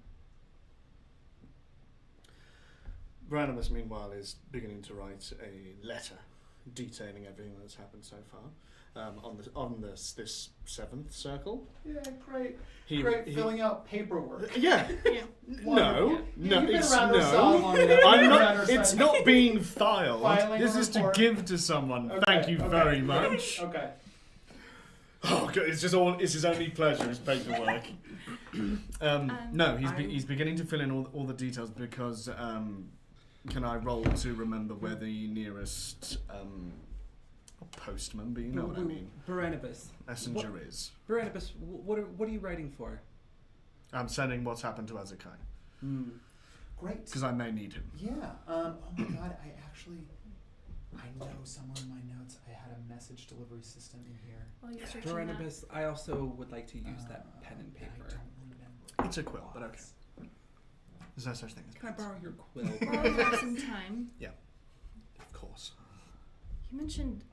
Branimus, meanwhile, is beginning to write a letter detailing everything that's happened so far. On this seventh circle. Yeah, great. He, Filling out paperwork. Yeah. Yeah. No, Yeah, you've been it's around our side long enough. I'm You've been around not. our It's side. not being filed. Filing This a is to report. give to someone. Okay, Thank you okay. very much. Okay. Oh, God, it's his only pleasure is paperwork. No, he's beginning to fill in all the details because can I roll to remember where the nearest postman, but you know what I mean, Baranibus. messenger is. Baranibus, what are you writing for? I'm sending what's happened to Azakai Great. because I may need him. Yeah. Oh my God. I know somewhere in my notes I had a message delivery system in here. While you're searching that. Baranibus, I also would like to use that pen and I paper. don't remember. It's a quill, but okay. There's no such thing as Can I pens. borrow your quill? While you have some time, Of course. you mentioned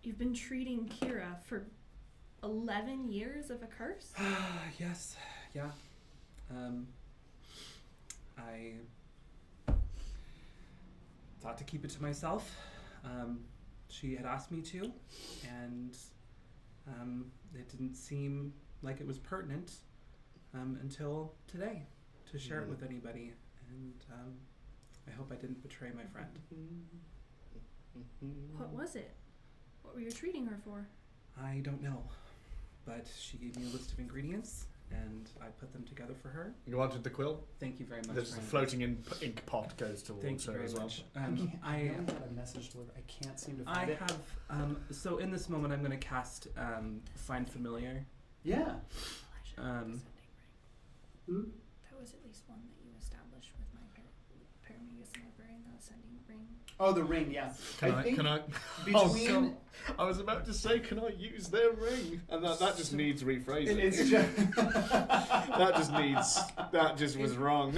you've been treating Kira for 11 years of a curse? Yes. Yeah. I thought to keep it to myself. She had asked me to, and it didn't seem like it was pertinent until today to share it with anybody. And I hope I didn't betray my friend. What was it? What were you treating her for? I don't know, but she gave me a list of ingredients, and I put them together for her. You wanted the quill? Thank you very much. There's the Baranibus. floating ink pot goes Thank towards you her very as well. much. I really had a message delivered. I can't seem to I find it. have, so in this moment I'm going to cast Find Familiar. Yeah. Elijah, Um, that was at least one that you established with my Paramegus librarian, the ascending ring. Oh, the ring. Yeah. Can I? Between Oh, so I was about to say, can I use their ring? And that just needs rephrasing. it's just that just was wrong.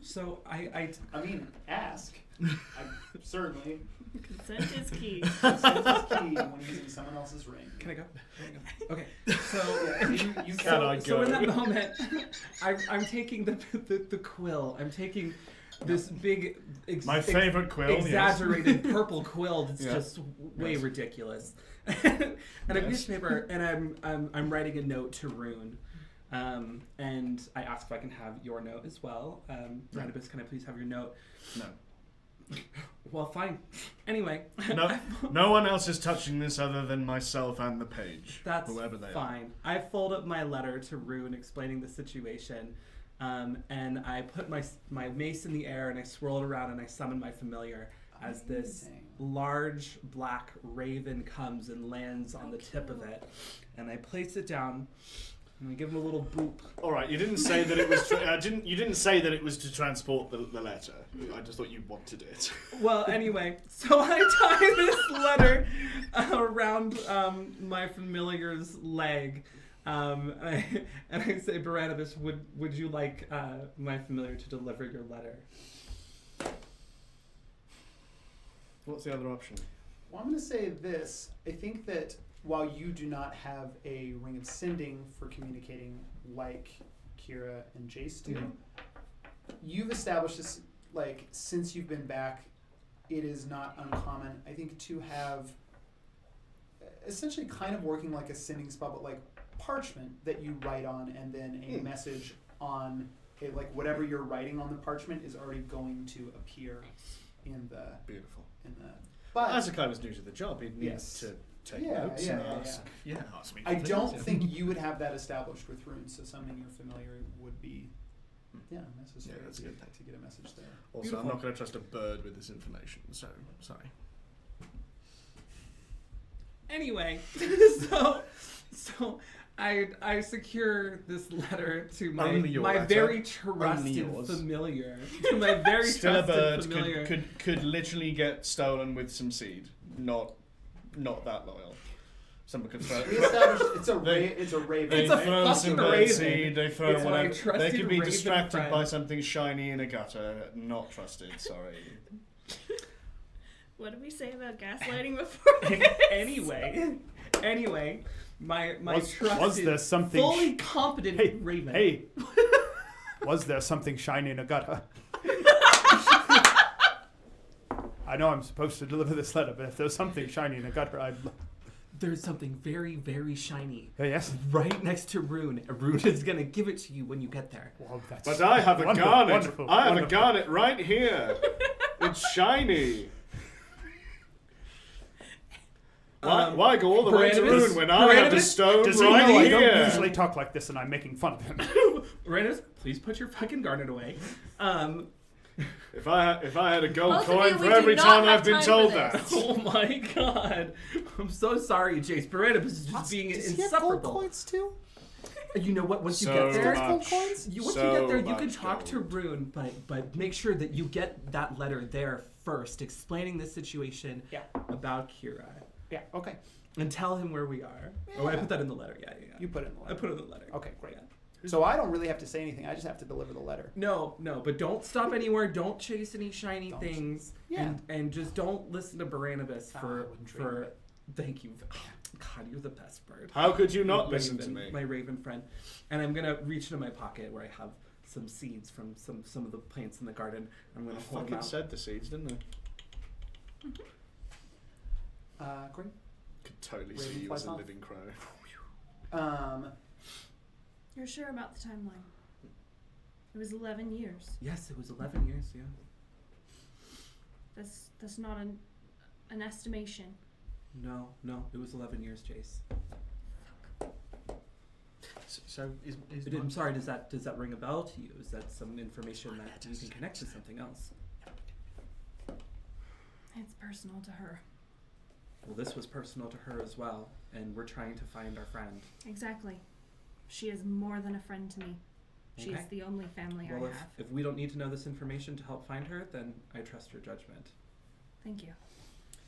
So I I mean, ask. Certainly. Consent is key. Consent is key when using someone else's ring. can I go? Okay. So You Can I so in go? that moment, I'm taking the quill. I'm taking this big, My favorite quill. yes. exaggerated purple quill that's Yeah. just way Yes. ridiculous, and a Yes. piece of paper, and I'm writing a note to Rune, and I ask if I can have your note as well. Baranibus, can I please have your note? No. Well, fine. Anyway, No one else is touching this other than myself and the page. that's whoever they are. fine. I fold up my letter to Rune explaining the situation, and I put my mace in the air and I swirl it around and I summon my familiar as this Amazing. large black raven comes and lands on the tip of it, and I place it down and I give him a little boop. All right, you didn't say that it was. You didn't say that it was to transport the letter. I just thought you wanted it. Well, anyway, so I tie this letter around my familiar's leg, and I say, Baranibus, would you like my familiar to deliver your letter? What's the other option? Well, I'm going to say this. I think that while you do not have a ring of sending for communicating like Kira and Jace do, you've established this, like, since you've been back, it is not uncommon, I think, to have essentially kind of working like a sending spell, but like parchment that you write on, and then a message on it, like whatever you're writing on the parchment is already going to appear in the Beautiful. But Azakai was new to the job. He'd need Yes. to take Yeah, notes yeah, and yeah, ask. Yeah, ask me. I for don't things, yeah. think you would have that established with runes, so summoning your familiar would be necessary Yeah, that's a good thing. to get a message there. Also, Beautiful. I'm not going to trust a bird with this information, so sorry. Anyway, so I secure this letter to Only your my letter. very Only trusted yours. familiar. To my very Still a trusted bird familiar. could literally get stolen with some seed. Not that loyal. Someone could throw. We established it's a They- it's a raven. They It's a right? throw fucking some bird raven. seed. They throw It's my whatever. They trusted could be raven distracted friend. by something shiny in a gutter. Not trusted. Sorry. What did we say about gaslighting before? Anyway, my Was trusted, there something fully competent Hey, raven. Hey, Was there something shiny in a gutter? I know I'm supposed to deliver this letter, but if there's something shiny in a gutter, I'd... There's something very, very shiny Yes? right next to Rune. Rune is going to give it to you when you get there. Well, that's But I have a wonderful, garnet. wonderful, I have a wonderful. garnet right here. It's shiny. Why go all the way to Barnabas? Rune when I have a Barnabas? stone Does he right know I here? don't usually talk like this and I'm making fun of him? Randus, please put your fucking garnet away. If I had a gold Both of coin you, for we do every not time have I've been time told for that. this. Oh my god. I'm so sorry, Jace. Barnabas is just being insufferable. too? You know what? Once you So get there, much. once you So get there, you much can talk to gold. Rune, but make sure that you get that letter there first, explaining the situation Yeah. about Kira, Yeah, okay. and tell him where we are. Oh, I put that in the letter. Yeah. You put it in the I letter. put it in the letter. Okay, great. Yeah. So I don't really have to say anything. I just have to deliver the letter. No, but don't stop anywhere. Don't chase any shiny Don't. things. Yeah. And just don't listen to Barnabas I for wouldn't dream of it. Thank you. Oh, God, you're the best bird. How could you not My listen to raven- me? My raven friend. And I'm gonna reach into my pocket where I have some seeds from some of the plants in the garden. I'm gonna I hold them fucking out. said the seeds, didn't I? Great. Could totally Raven see you flies as a off. living crow. You're sure about the timeline? It was 11 years. Yes, it was 11 years. Yeah. That's not an estimation. No, it was 11 years, Jace. So is I'm sorry. Does that ring a bell to you? Is that some information that you can connect to something else? It's personal to her. Well, this was personal to her as well, and we're trying to find our friend. Exactly. She is more than a friend to me. She is Okay. the only family Well, I have. if we don't need to know this information to help find her, then I trust your judgment. Thank you.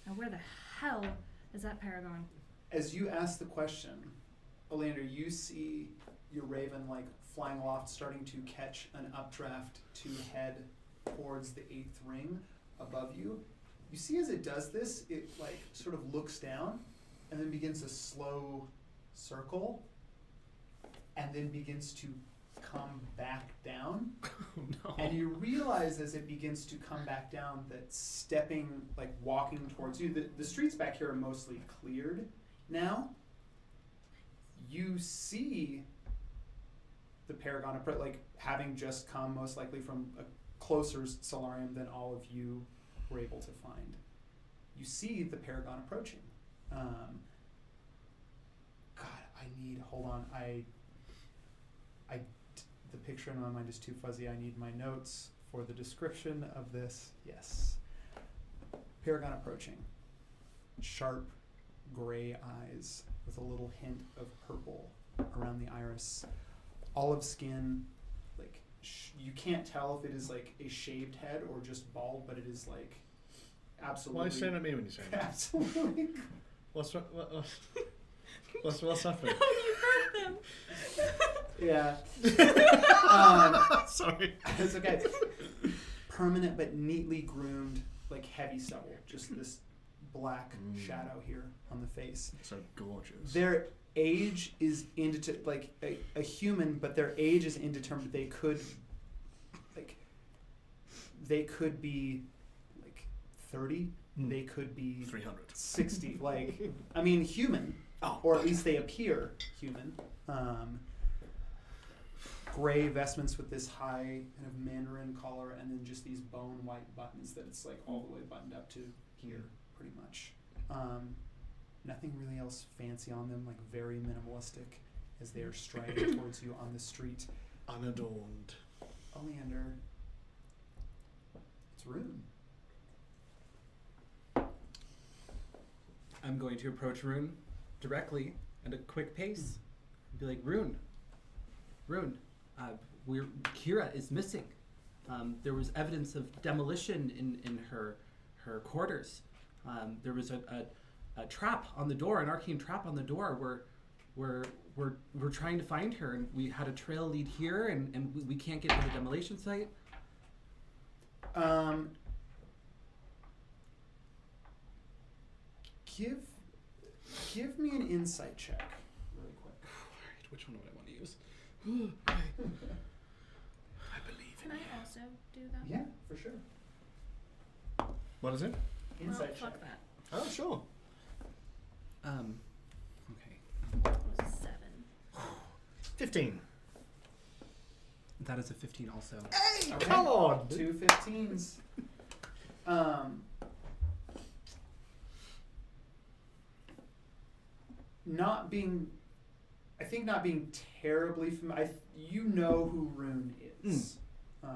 Now where the hell is that paragon? As you ask the question, Oleander, you see your raven like flying aloft, starting to catch an updraft to head towards the 8th ring above you. You see as it does this, it like sort of looks down and then begins a slow circle and then begins to come back down. Oh no. And you realize as it begins to come back down that stepping, like walking towards you, the streets back here are mostly cleared now. You see the Paragon, like having just come most likely from a closer solarium than all of you were able to find. You see the Paragon approaching. Hold on, the picture in my mind is too fuzzy. I need my notes for the description of this. Yes. Paragon approaching. Sharp gray eyes with a little hint of purple around the iris. Olive skin, like you can't tell if it is like a shaved head or just bald, but it is like absolutely. Why are you staring at me when you say that? Absolutely. What's happening? You hurt them. Yeah. Sorry. It's okay. Permanent but neatly groomed, like heavy stubble. Just this black shadow here on the face. So gorgeous. Their age is indeterminate, like a human, but their age is indeterminate. They could be like 30. They could be 300. 60. Like, I mean, human. Or at least they appear human. Gray vestments with this high kind of mandarin collar, and then just these bone white buttons that it's like all the way buttoned up to here, pretty much. Nothing really else fancy on them, like very minimalistic as they are striding towards you on the street. Unadorned. Oleander, it's Rune. I'm going to approach Rune directly at a quick pace and be like, Rune, Kira is missing. There was evidence of demolition in her quarters. There was a trap on the door, an arcane trap on the door where we're trying to find her, and we had a trail lead here, and we can't get to the demolition site. Give me an insight check, really quick. Alright, which one do I want to use? Can I also do that? Yeah, for sure. What is it? Inside Well, fuck check. that. Oh, sure. Okay. It was a 7. 15. That is a 15 also. Hey, Okay. come on! 2 15s. Not being terribly familiar. You know who Rune is. I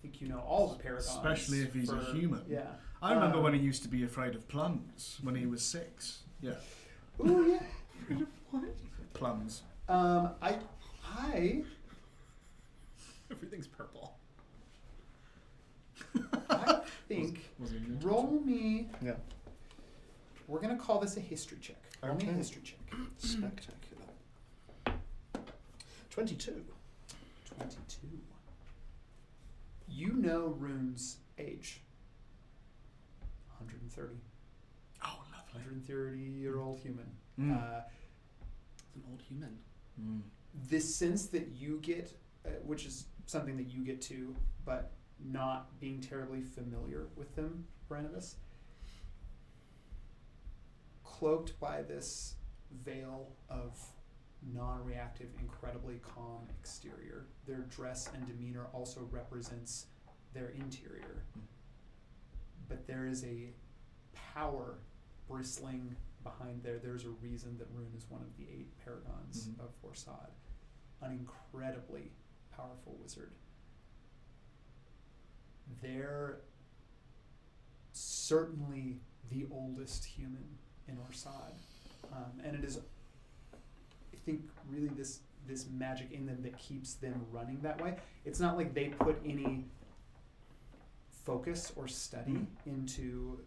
think you know all the paragons. Especially if he's a human. Yeah. I remember when he used to be afraid of plums when he was 6. Yeah. Ooh, yeah. Plums. I Everything's purple. think Was he new to roll me. Yeah. We're gonna call this a history check. Roll me a Okay. history check. Spectacular. 22. 22. You know Rune's age. 130. Oh, lovely. 130-year-old human. It's an old human. This sense that you get, which is something that you get too, but not being terribly familiar with them, Barnabas, cloaked by this veil of non-reactive, incredibly calm exterior. Their dress and demeanor also represents their interior. But there is a power bristling behind there. There's a reason that Rune is one of the 8 paragons of Forsad. An incredibly powerful wizard. They're certainly the oldest human in Orsad. And it is, I think, really this magic in them that keeps them running that way. It's not like they put any focus or study into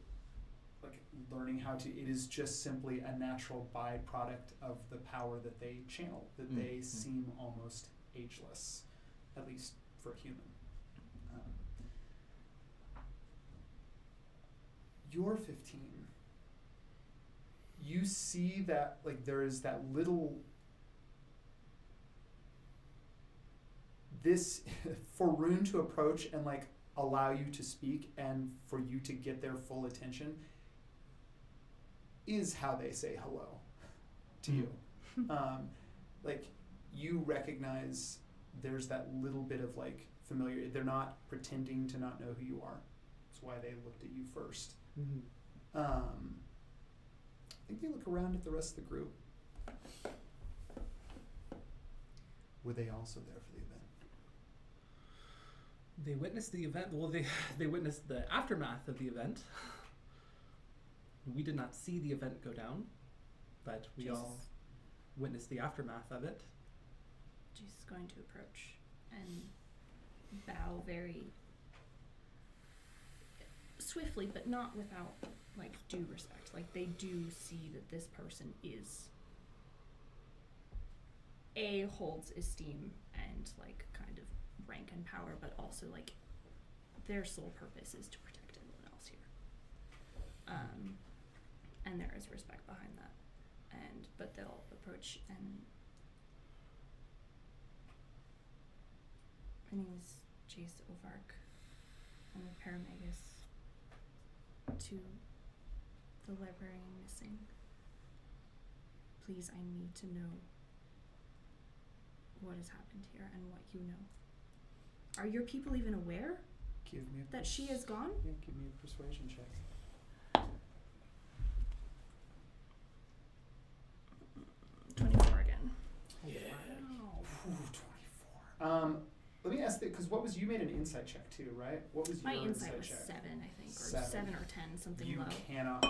like learning how to. It is just simply a natural byproduct of the power that they channel, that they seem almost ageless, at least for a human. You're 15. You see that like there is that little this for Rune to approach and like allow you to speak and for you to get their full attention is how they say hello to you. Like you recognize there's that little bit of like familiar. They're not pretending to not know who you are. That's why they looked at you first. I think they look around at the rest of the group. Were they also there for the event? They witnessed the event. Well, they witnessed the aftermath of the event. We did not see the event go down, but we all witnessed the aftermath of it. She's going to approach and bow very swiftly, but not without like due respect. Like they do see that this person is holds esteem and like kind of rank and power, but also like their sole purpose is to protect everyone else here. And there is respect behind that. But they'll approach and my name is Jace Ovark. I'm a paramagus to the librarian missing. Please, I need to know what has happened here and what you know. Are your people even aware Give me a that she is gone? Yeah, give me a persuasion check. 24 again. Yeah. Ooh, 24. Let me ask that because what was you made an insight check too, right? What was your My insight was check? 7, I think, or 7. 7 or 10, something You low. cannot,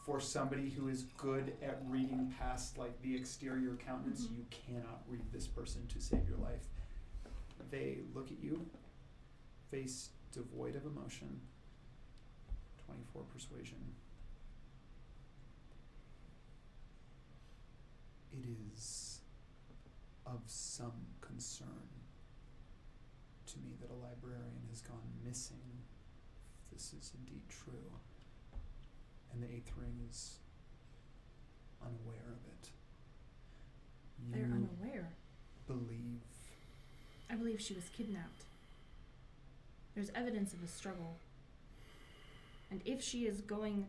for somebody who is good at reading past like the exterior countenance, you cannot read this person to save your life. They look at you, face devoid of emotion. 24 persuasion. It is of some concern to me that a librarian has gone missing, if this is indeed true, and the 8th ring is unaware of it. They're unaware. Believe I believe she was kidnapped. There's evidence of a struggle. And if she is going...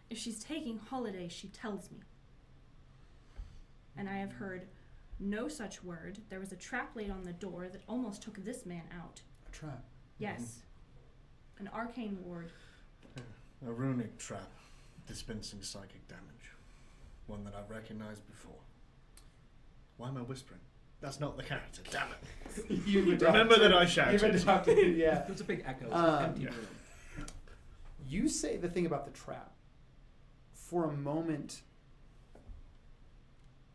if she's taking holiday, she tells me. And I have heard no such word. There was a trap laid on the door that almost took this man out. A trap. Yes. An arcane ward. A runic trap dispensing psychic damage. One that I've recognized before. Why am I whispering? That's not the character, damn it. Remember that I shouted. You've adopted, yeah. There's a big echo. It's an empty yeah. room. You say the thing about the trap. For a moment,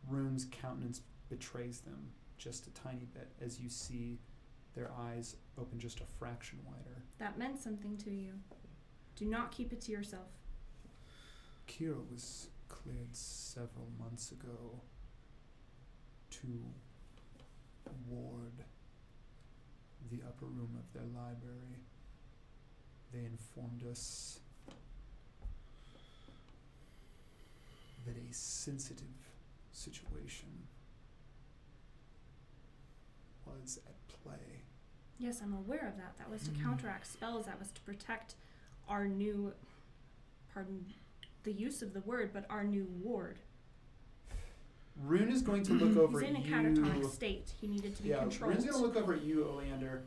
Rune's countenance betrays them just a tiny bit as you see their eyes open just a fraction wider. That meant something to you. Do not keep it to yourself. Kira was cleared several months ago to ward the upper room of their library. They informed us that a sensitive situation was at play. Yes, I'm aware of that. That was to counteract spells. That was to protect our new, pardon the use of the word, but our new ward. Rune is going to look over He's in a you. catatonic state. He needed to be controlled. Rune's going to look over at you, Oleander.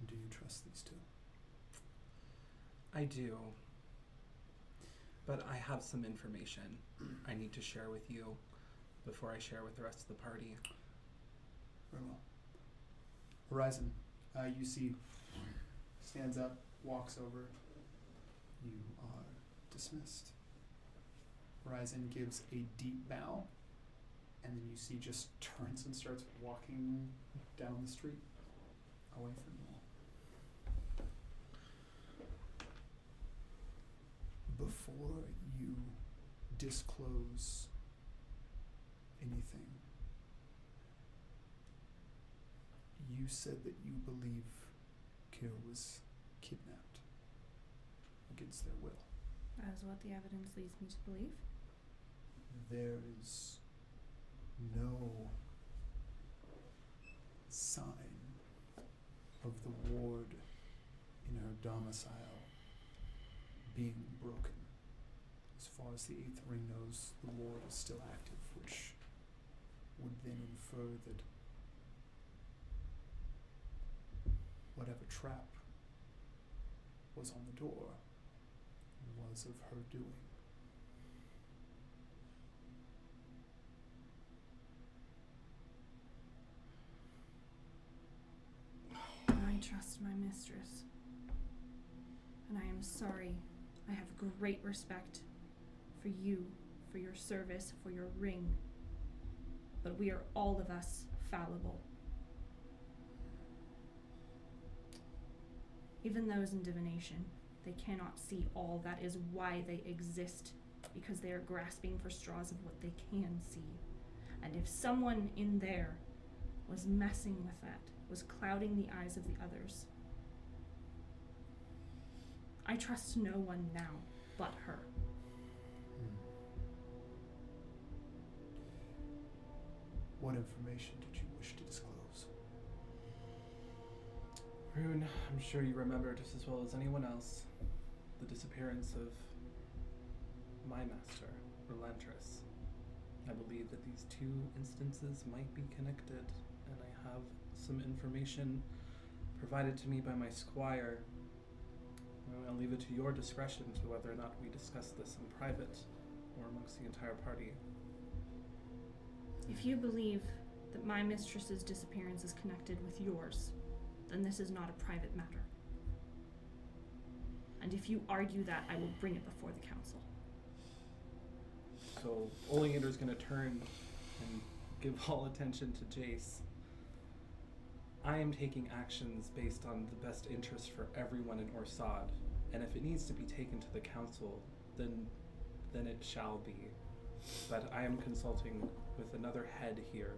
Do you trust these two? I do. But I have some information I need to share with you before I share with the rest of the party. Very well. Horizon, you see, stands up, walks over. You are dismissed. Horizon gives a deep bow, and then you see just turns and starts walking down the street away from you all. Before you disclose anything, you said that you believe Kira was kidnapped against their will. That is what the evidence leads me to believe. There is no sign of the ward in her domicile being broken. As far as the Eighth Ring knows, the ward is still active, which would then infer that whatever trap was on the door was of her doing. I trust my mistress. And I am sorry. I have great respect for you, for your service, for your ring. But we are all of us fallible. Even those in divination, they cannot see all. That is why they exist, because they are grasping for straws of what they can see. And if someone in there was messing with that, was clouding the eyes of the others, I trust no one now but her. What information did you wish to disclose? Rune, I'm sure you remember just as well as anyone else the disappearance of my master, Elantris. I believe that these two instances might be connected, and I have some information provided to me by my squire. I'll leave it to your discretion to whether or not we discuss this in private or amongst the entire party. If you believe that my mistress's disappearance is connected with yours, then this is not a private matter. And if you argue that, I will bring it before the council. So Oleander's going to turn and give all attention to Jace. I am taking actions based on the best interest for everyone in Orsad, and if it needs to be taken to the council, then it shall be. But I am consulting with another head here.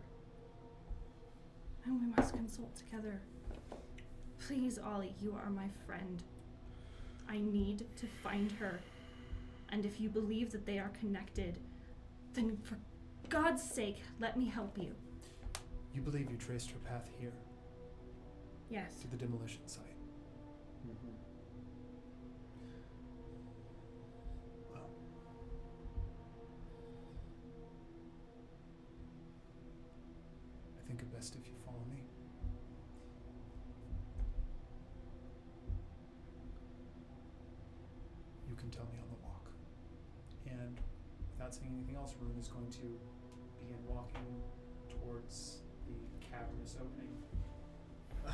And we must consult together. Please, Ollie, you are my friend. I need to find her. And if you believe that they are connected, then for God's sake, let me help you. You believe you traced her path here? Yes. to the demolition site. Well, I think it best if you follow me. You can tell me on the walk. And without saying anything else, Rune is going to begin walking towards the cavernous opening.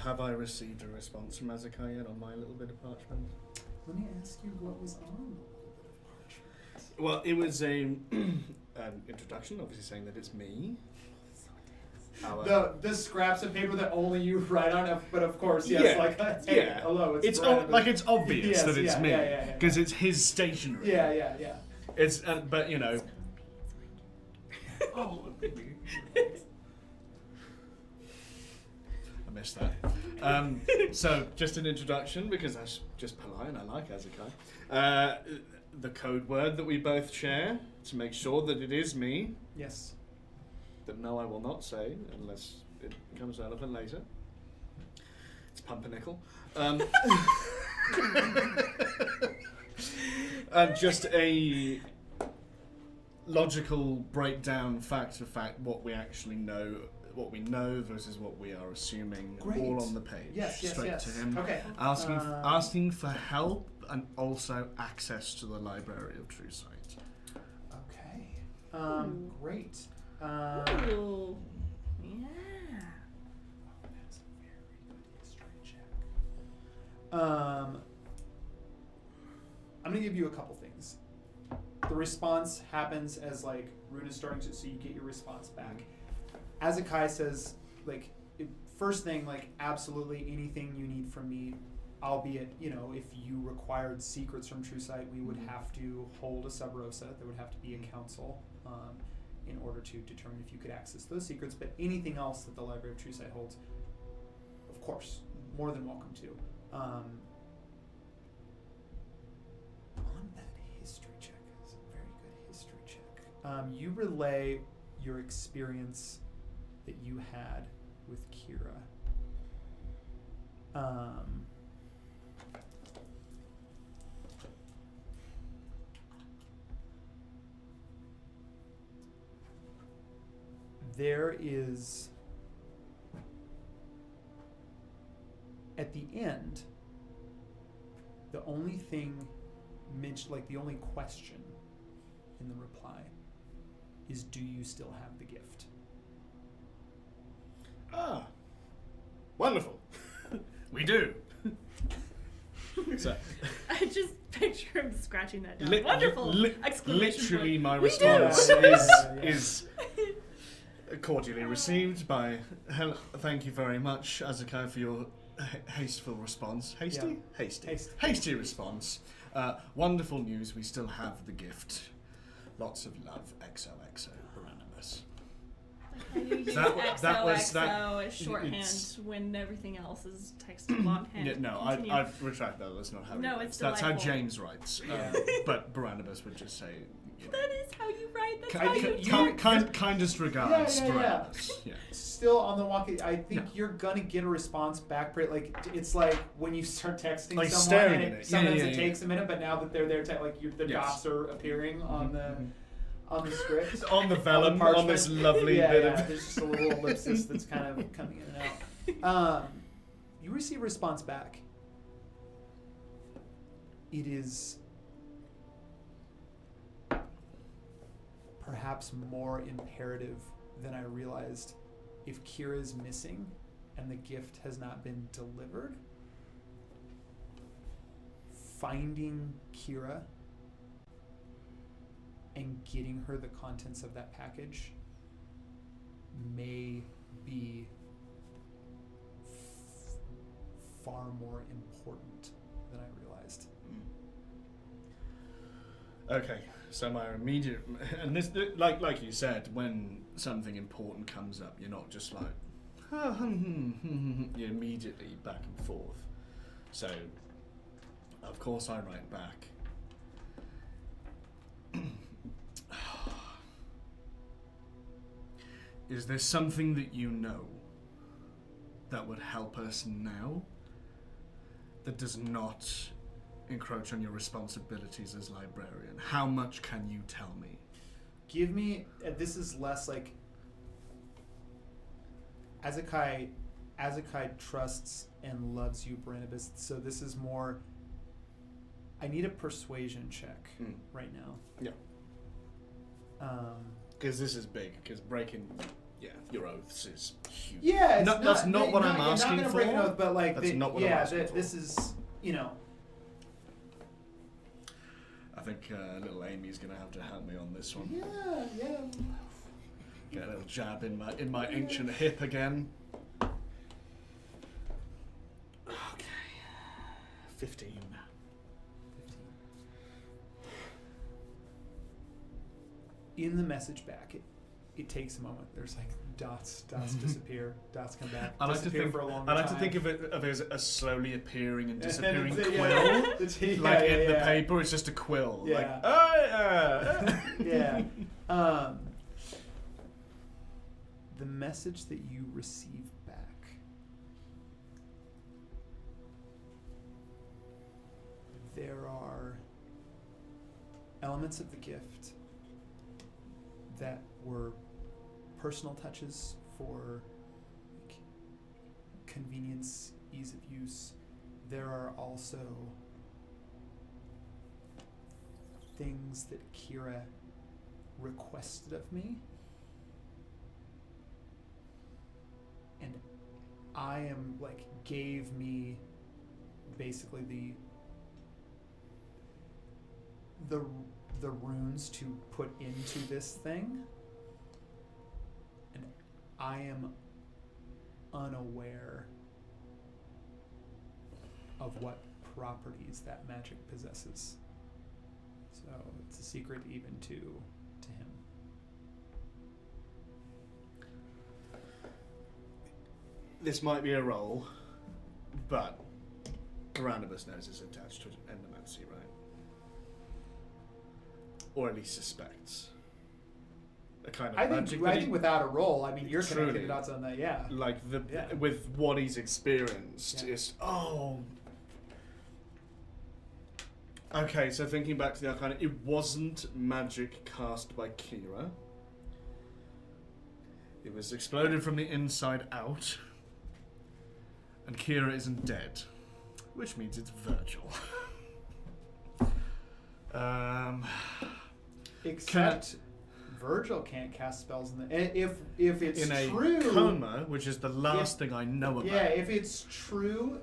Have I received a response from Azakai yet on my little bit of parchment? Let me ask you what was on the little bit of parchment. Well, it was an introduction, obviously saying that it's me. The scraps of paper that only you write on, but of course, yes, Yeah. like, hey, Yeah. hello, It's Barnabas. like it's obvious Yes, that it's yeah, me yeah, because it's his stationery. Yeah. It's but you know. Oh, baby. I missed that. So, just an introduction, because that's just polite and I like Azakai. The code word that we both share to make sure that it is me, Yes. that no, I will not say unless it becomes relevant later. It's pumpernickel. And just a logical breakdown, fact to fact, what we actually know. What we know versus what we are assuming, Great. all on the page. Yes. straight to him. Okay. Asking for help and also access to the Library of True Sight. Okay. Great. Ooh. Yeah. That's a very good history check. I'm gonna give you a couple things. The response happens as like Rune is starting to, so you get your response back. Azakai says, like, first thing, like, absolutely anything you need from me, albeit, you know, if you required secrets from True Sight, we would have to hold a sub rosa. There would have to be a council in order to determine if you could access those secrets. But anything else that the Library of True Sight holds, of course, more than welcome to. On that history check, it's a very good history check. You relay your experience that you had with Kira. There is, at the end, the only thing mentioned, like the only question in the reply is, do you still have the gift? Ah, wonderful. We do. So, I just picture him scratching that down. Li- Wonderful! li- Exclamation literally, point. my We do! response Yeah. is cordially received by. Thank you very much, Azakai, for your hasteful response. Hasty? Yeah. Hasty. Hasty. Hasty response. Wonderful news. We still have the gift. Lots of love. XOXO. Barnabas. How you use that was XOXO as shorthand it's- when everything else is texted longhand. Yeah, no, Continue. I retract that. That's not how. No, he it's writes. That's how delightful. James writes. Yeah. But Barnabas would just say. You know, That is how you write. That's ki- how you ki- talk. kindest regards, Yeah. Barnabas. Yeah. Still on the walk, I think No. you're gonna get a response back. Like, it's like when you start texting Like someone, staring and at it. sometimes Yeah, it yeah. takes a minute, but now that they're there, like the Yes. dots are appearing on the script. On the vellum, on this parchment. lovely yeah, bit yeah. of. There's just a little ellipsis that's kind of coming in and out. You receive a response back. It is perhaps more imperative than I realized. If Kira is missing and the gift has not been delivered, finding Kira and getting her the contents of that package may be far more important than I realized. Okay, so my immediate and this, like you said, when something important comes up, you're not just like, you're immediately back and forth. So, of course, I write back. Is there something that you know that would help us now, that does not encroach on your responsibilities as librarian? How much can you tell me? Give me. This is less like. Azakai trusts and loves you, Barnabas. So this is more. I need a persuasion check right now. Yeah. Because this is big. Because breaking, your oaths is huge. Yeah, it's that's not what I'm asking You're not for. gonna break an oath, but like, That's not what I'm asking for. This is, I think little Amy's gonna have to help me on this one. Yeah. Get a little jab in my ancient hip again. Okay. 15. In the message back, it takes a moment. There's like dots disappear, dots come back, I like to disappear think. for a long I like time. to think of it as a slowly appearing and disappearing Yeah, quill. Like in the yeah. paper, it's just a quill. Yeah. Like, oh Yeah. The message that you receive back. There are elements of the gift that were personal touches for like, convenience, ease of use. There are also things that Kira requested of me, and I am like gave me basically the runes to put into this thing, and I am unaware of what properties that magic possesses. So it's a secret even to him. This might be a roll, but Barnabas knows it's attached to endomancy, right? Or at least suspects. A kind of magic. I think without a roll, I mean, you're Truly. connecting the dots on that, yeah. Like Yeah. with what he's experienced, Yeah. is Okay, so thinking back to the Arcana, it wasn't magic cast by Kira. It was exploded from the inside out. And Kira isn't dead. Which means it's Virgil. Except Virgil can't cast spells in the... If it's in a true... coma, which is the last thing I know about. Yeah, if it's true...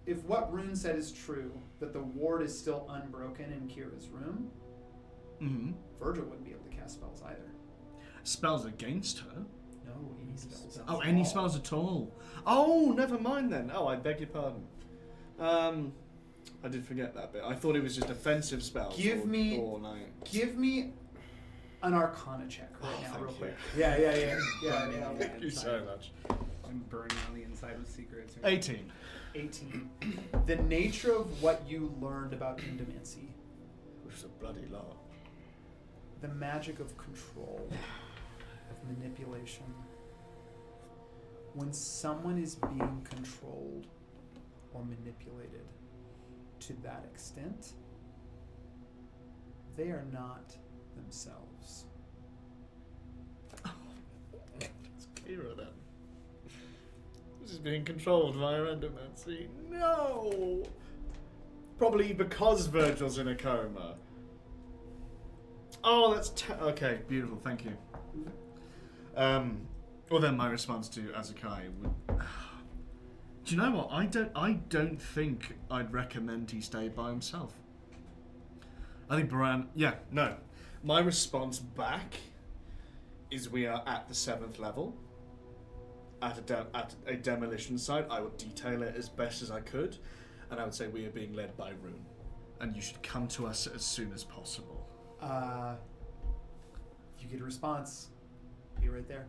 If what Rune said is true, that the ward is still unbroken in Kira's room, Mm-hmm. Virgil wouldn't be able to cast spells either. Spells against her? No, any spells. Oh, any spells at all? Oh, never mind then. Oh, I beg your pardon. I did forget that bit. I thought it was just offensive spells. Give me an Arcana check right now, thank real you. quick. Yeah. Thank you so much. I'm burning on the inside with secrets. 18. 18. The nature of what you learned about endomancy, Which is a bloody lot. the magic of control, of manipulation. When someone is being controlled or manipulated to that extent, they are not themselves. It's Kira then. This is being controlled via endomancy. No! Probably because Virgil's in a coma. Oh, that's okay. Beautiful. Thank you. Well, then my response to Azakai would. Do you know what? I don't think I'd recommend he stay by himself. I think Baran. Yeah, no. My response back is we are at the 7th level. At a demolition site. I would detail it as best as I could, and I would say we are being led by Rune, and you should come to us as soon as possible. You get a response, be right there.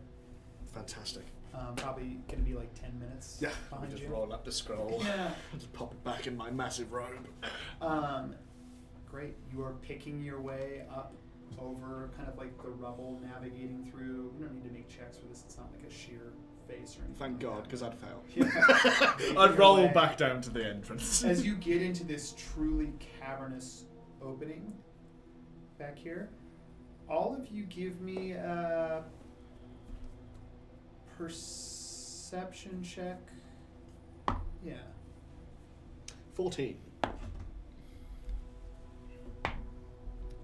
Fantastic. Probably gonna be like 10 minutes. Yeah, behind just you. roll up the scroll. Yeah. Just pop it back in my massive robe. Great. You are picking your way up over kind of like the rubble, navigating through. You don't need to make checks for this. It's not like a sheer face or anything. Thank like God, that. because I'd fail. Yeah. Making I'd your roll way. back down to the entrance. As you get into this truly cavernous opening back here, all of you give me a perception check. Yeah. 14.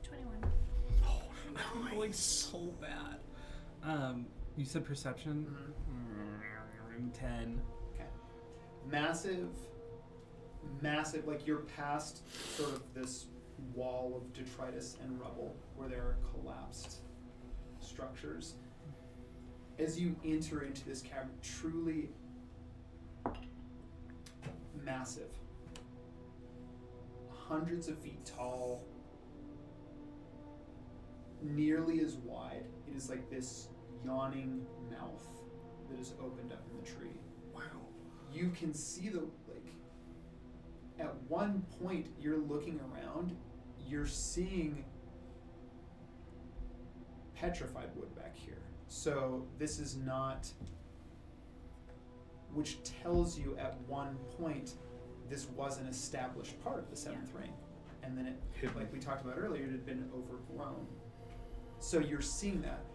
21. I'm rolling so bad. You said perception. 10. Okay. Massive, like you're past sort of this wall of detritus and rubble where there are collapsed structures. As you enter into this cavern, truly massive, hundreds of feet tall, nearly as wide. It is like this yawning mouth that is opened up in the tree. Wow. You can see at one point you're looking around, you're seeing petrified wood back here. So this is not, which tells you at one point this was an established part of the seventh ring. And then it, like we talked about earlier, it had been overgrown. So you're seeing that.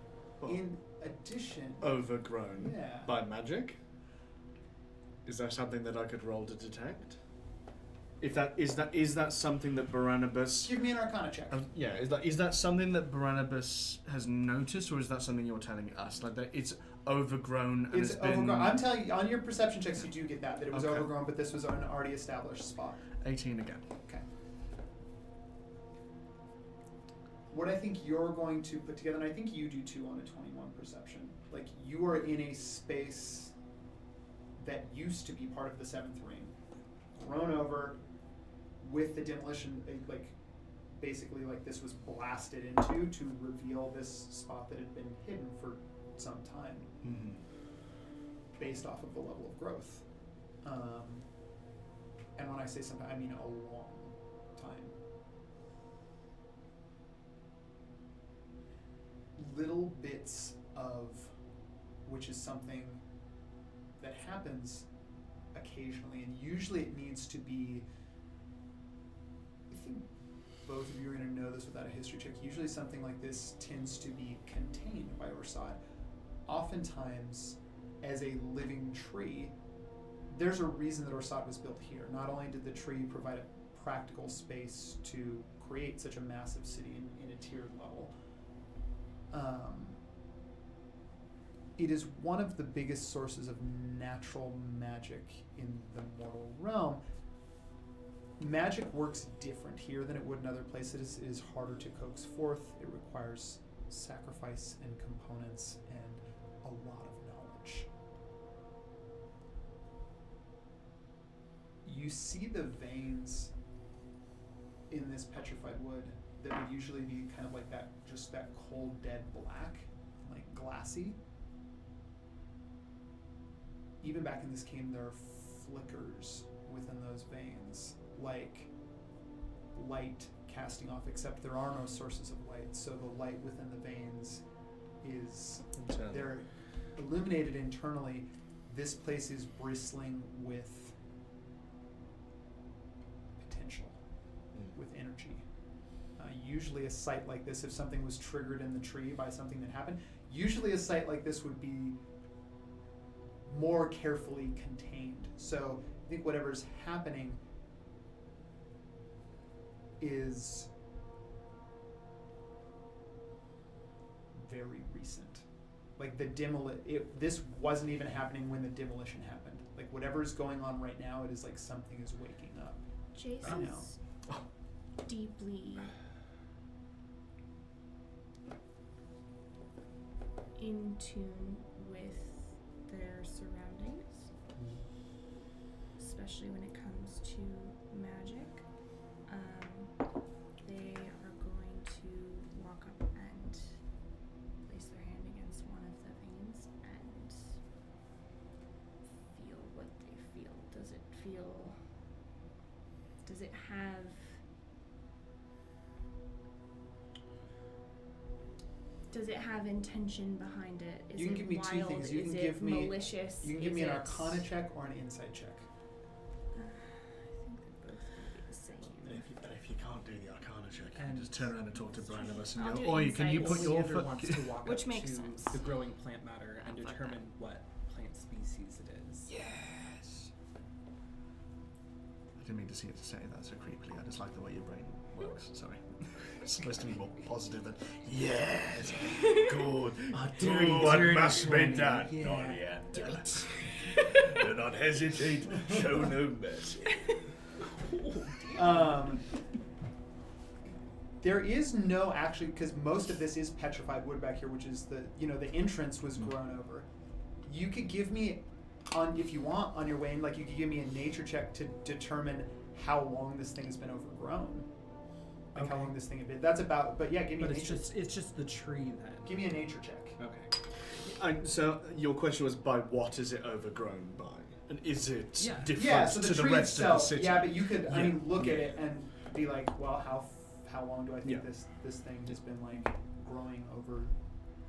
Oh. In addition, Overgrown yeah. by magic? Is there something that I could roll to detect? If that is that something that Barnabas? Give me an Arcana check. Yeah, is that something that Barnabas has noticed, or is that something you're telling us? Like that it's overgrown and It's been overgrown. I'm telling you, on your perception checks, you do get that it was Okay. overgrown, but this was an already established spot. 18 again. Okay. What I think you're going to put together, and I think you do too on a 21 perception, like you are in a space that used to be part of the seventh ring, thrown over with the demolition, like basically like this was blasted into to reveal this spot that had been hidden for some time. Mm-hmm. Based off of the level of growth. And when I say some time, I mean a long time. Little bits of, which is something that happens occasionally, and usually it needs to be, I think both of you are going to know this without a history check, usually something like this tends to be contained by Orsad. Oftentimes, as a living tree, there's a reason that Orsad was built here. Not only did the tree provide a practical space to create such a massive city in a tiered level, it is one of the biggest sources of natural magic in the mortal realm. Magic works different here than it would in other places. It is harder to coax forth. It requires sacrifice and components and a lot of knowledge. You see the veins in this petrified wood that would usually be kind of like that, just that cold, dead black, like glassy. Even back in this game, there are flickers within those veins, like light casting off, except there are no sources of light, so the light within the veins is, they're illuminated internally. This place is bristling with potential, with energy. Usually a site like this, if something was triggered in the tree by something that happened, usually a site like this would be more carefully contained. So I think whatever's happening is very recent. Like the this wasn't even happening when the demolition happened. Like whatever's going on right now, it is like something is waking up. Jason's deeply in tune with their surroundings, especially when it comes to magic. They are going to walk up and place their hand against one of the veins and feel what they feel. Does it have Does it have intention behind it? Is You can it give me two wild? things. You Is can it give me- malicious? You can give Is me an it- Arcana check or an Insight check. I think they're both going to be the same. And if you can't do the Arcana check, you And- can just turn around and talk to Brian of us and I'll go, do "Oi, can you insight. put your Oleander foot?" wants to walk Which up makes to sense. the growing plant matter and Fuck that. determine what plant species it is. Yes. I didn't mean to see it to say that so creepily. I just like the way your brain works. Sorry. It's supposed to be more positive than yes. Good. dirty, Do what dirty must be Tony. done, Yeah. Orienta. Do not hesitate. Show no mercy. There is no actually, because most of this is petrified wood back here, which is the the entrance was grown over. You could give me, if you want, on your way in, like you could give me a nature check to determine how long this thing has been overgrown, like how Okay. long this thing had been. That's about. But yeah, give me But a it's nature. just the tree then. Give me a nature check. Okay. So your question was by what is it overgrown by, and is it Yeah. different Yeah, so the to the tree rest itself. of the city? Yeah, but you could, I Yeah. mean, look at Yeah. it and be like, well, how long do I think Yeah. this thing has been like growing over?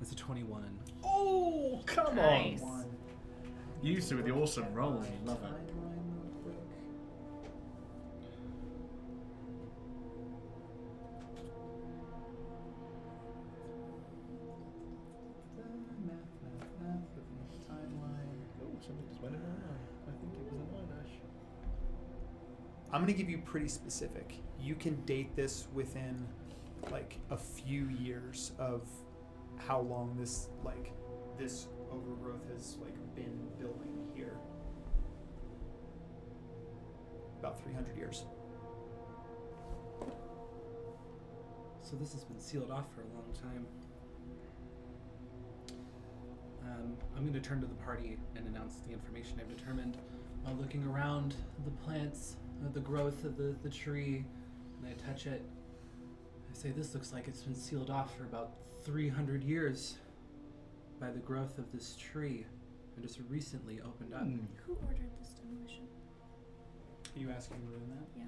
It's a 21. Oh, come Nice. on! One. You used to with the awesome rolls. My Love it. timeline real quick. Timeline. Oh, something just went in my eye. I think it was an eyelash. I'm gonna give you pretty specific. You can date this within like a few years of how long this overgrowth has been building here. About 300 years. So this has been sealed off for a long time. I'm going to turn to the party and announce the information I've determined while looking around the plants, the growth of the tree, and I touch it. I say, this looks like it's been sealed off for about 300 years by the growth of this tree and just recently opened up. Who ordered this demolition? Are you asking Ruin that? Yeah.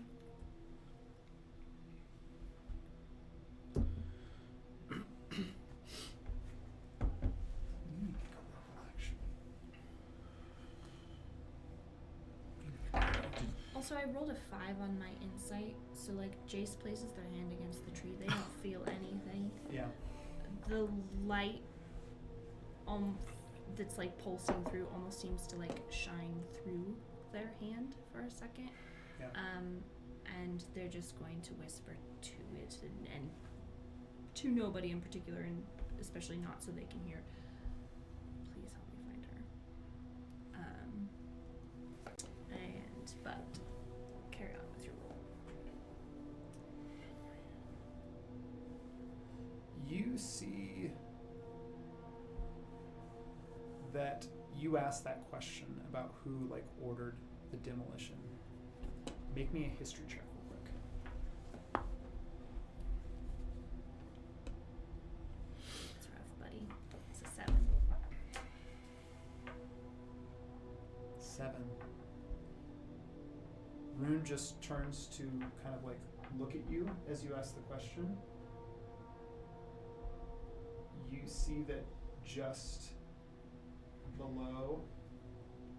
Also, I rolled a 5 on my insight, so Jace places their hand against the tree. They don't feel anything. Yeah. The light that's pulsing through almost seems to shine through their hand for a second. Yeah. And they're just going to whisper to it and to nobody in particular, and especially not so they can hear. Please help me find her. But carry on with your roll. You see that you asked that question about who ordered the demolition. Make me a history check real quick. It's rough, buddy. It's a 7. 7. Rune just turns to kind of look at you as you ask the question. You see that just below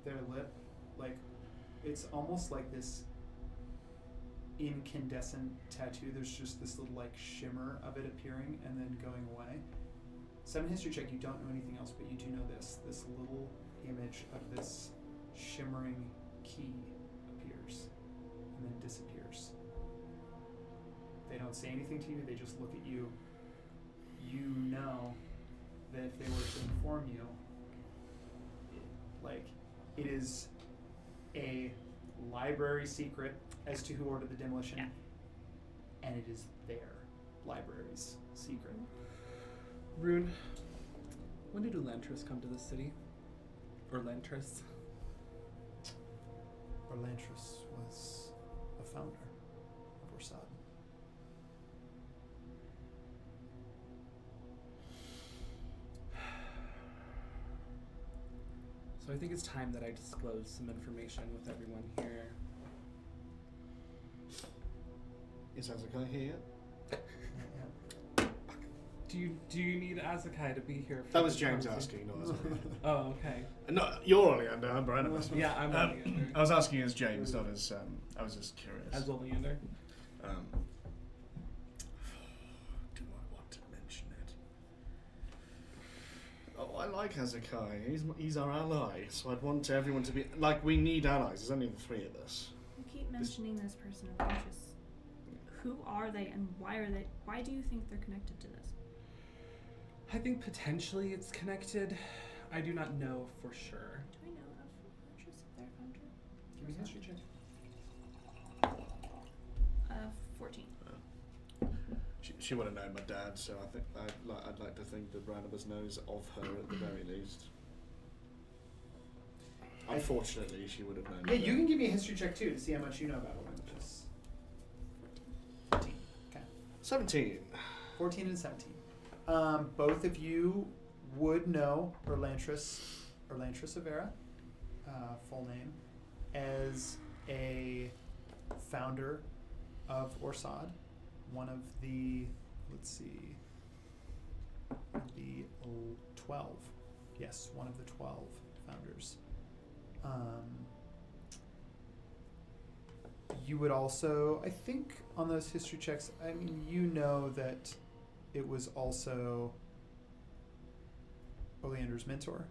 their lip, it's almost like this incandescent tattoo. There's just this little shimmer of it appearing and then going away. 7 history check, you don't know anything else, but you do know this little image of this shimmering key appears and then disappears. They don't say anything to you, they just look at you. You know that if they were to inform you, it is a library secret as to who ordered the demolition, Yeah. and it is their library's secret. Rune, when did Elantris come to this city? Or Lantris? Orlantris was a founder of Orsad. So I think it's time that I disclose some information with everyone here. Is Hezekiah here yet? Do you need Azakai to be here? For That was this James conversation? asking, not us. Oh, okay. No, you're Oleander, I'm Barnabas. Yeah, I'm Oleander. I was asking as James, not as, I was just curious. As Oleander. Do I want to mention it? Oh, I like Azakai. He's our ally, so I'd want everyone to be... Like, we need allies. There's only the three of us. You keep mentioning this person of interest. Who are they and why are they? Why do you think they're connected to this? I think potentially it's connected. I do not know for sure. Do we know of interest if they're a founder? Give me a history check. 14. She would have known my dad, so I think I'd like to think that Barnabas knows of her at the very least. Unfortunately, she would have known. Yeah, you can give me a history check too to see how much you know about Olympus. 14. Okay. 17. 14 and 17. Both of you would know Erlantris Avera, full name, as a founder of Orsad, one of the, the 12. Yes, one of the 12 founders. You would also, I think, on those history checks, I mean, you know that it was also Oleander's mentor,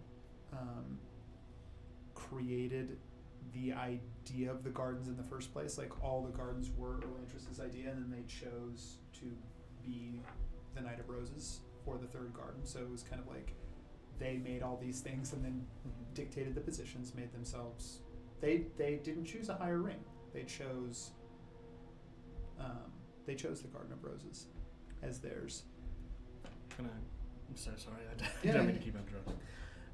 created the idea of the gardens in the first place. Like, all the gardens were Oleander's idea, and then they chose to be the Knight of Roses for the third garden. So it was kind of like they made all these things and then dictated the positions, made themselves. They didn't choose a higher ring. They chose the Garden of Roses as theirs. I'm so sorry, I Yeah, don't mean yeah. to keep interrupting.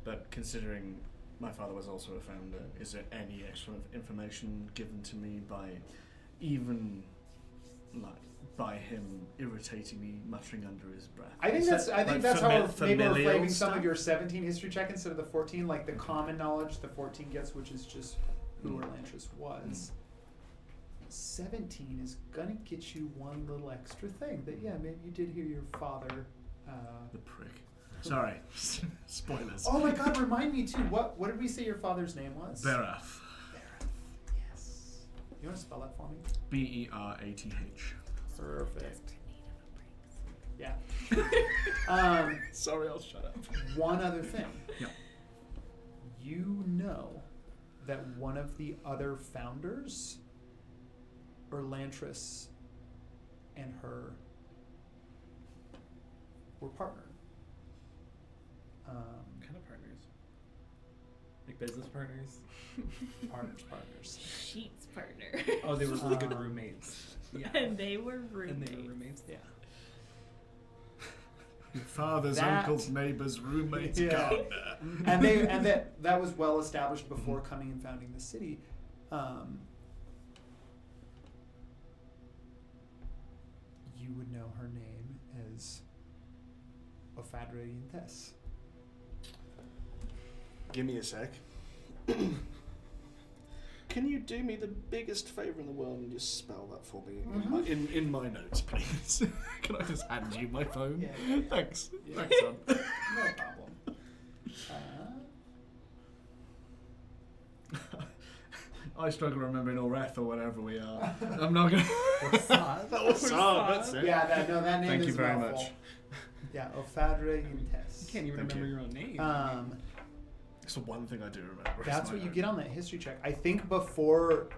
But considering my father was also a founder, is there any extra information given to me by even by him irritating me, muttering under his breath? I think Is that's that, I think like, that's how maybe we're familial flaving some stuff? of your 17 history check instead of the 14, like the common knowledge the 14 gets, which is just who Erlantris was. 17 is gonna get you one little extra thing that maybe you did hear your father. The prick. Sorry, spoilers. Oh my God! Remind me too. What did we say your father's name was? Berath. Yes. You want to spell that for me? Berath. Perfect. Yeah. Sorry, I'll shut up. One other thing. Yeah. You know that one of the other founders, Erlantris, and her were partnered. What kind of partners? Like business partners? Partners. Sheets partner. Oh, they were really good roommates. Yeah. And they were roommates. And they were roommates. Yeah. Your father's That- uncle's neighbor's roommate's Yeah. gardener. And that was well established before coming and founding the city. You would know her name as Ofadra Yintes. Give me a sec. Can you do me the biggest favour in the world and just spell that for me in my notes, please? Can I just hand you my phone? Yeah. Thanks. Yeah. Thanks, son. No problem. I struggle remembering Oreth or whatever we are. I'm not gonna. Orsad. Orsad, that's it. Yeah, that name Thank is you very a mouthful. much. Yeah, Ofadra Yintes. You can't even Thank remember you. your own name. It's the one thing I do remember. That's what you get on that history check. I think before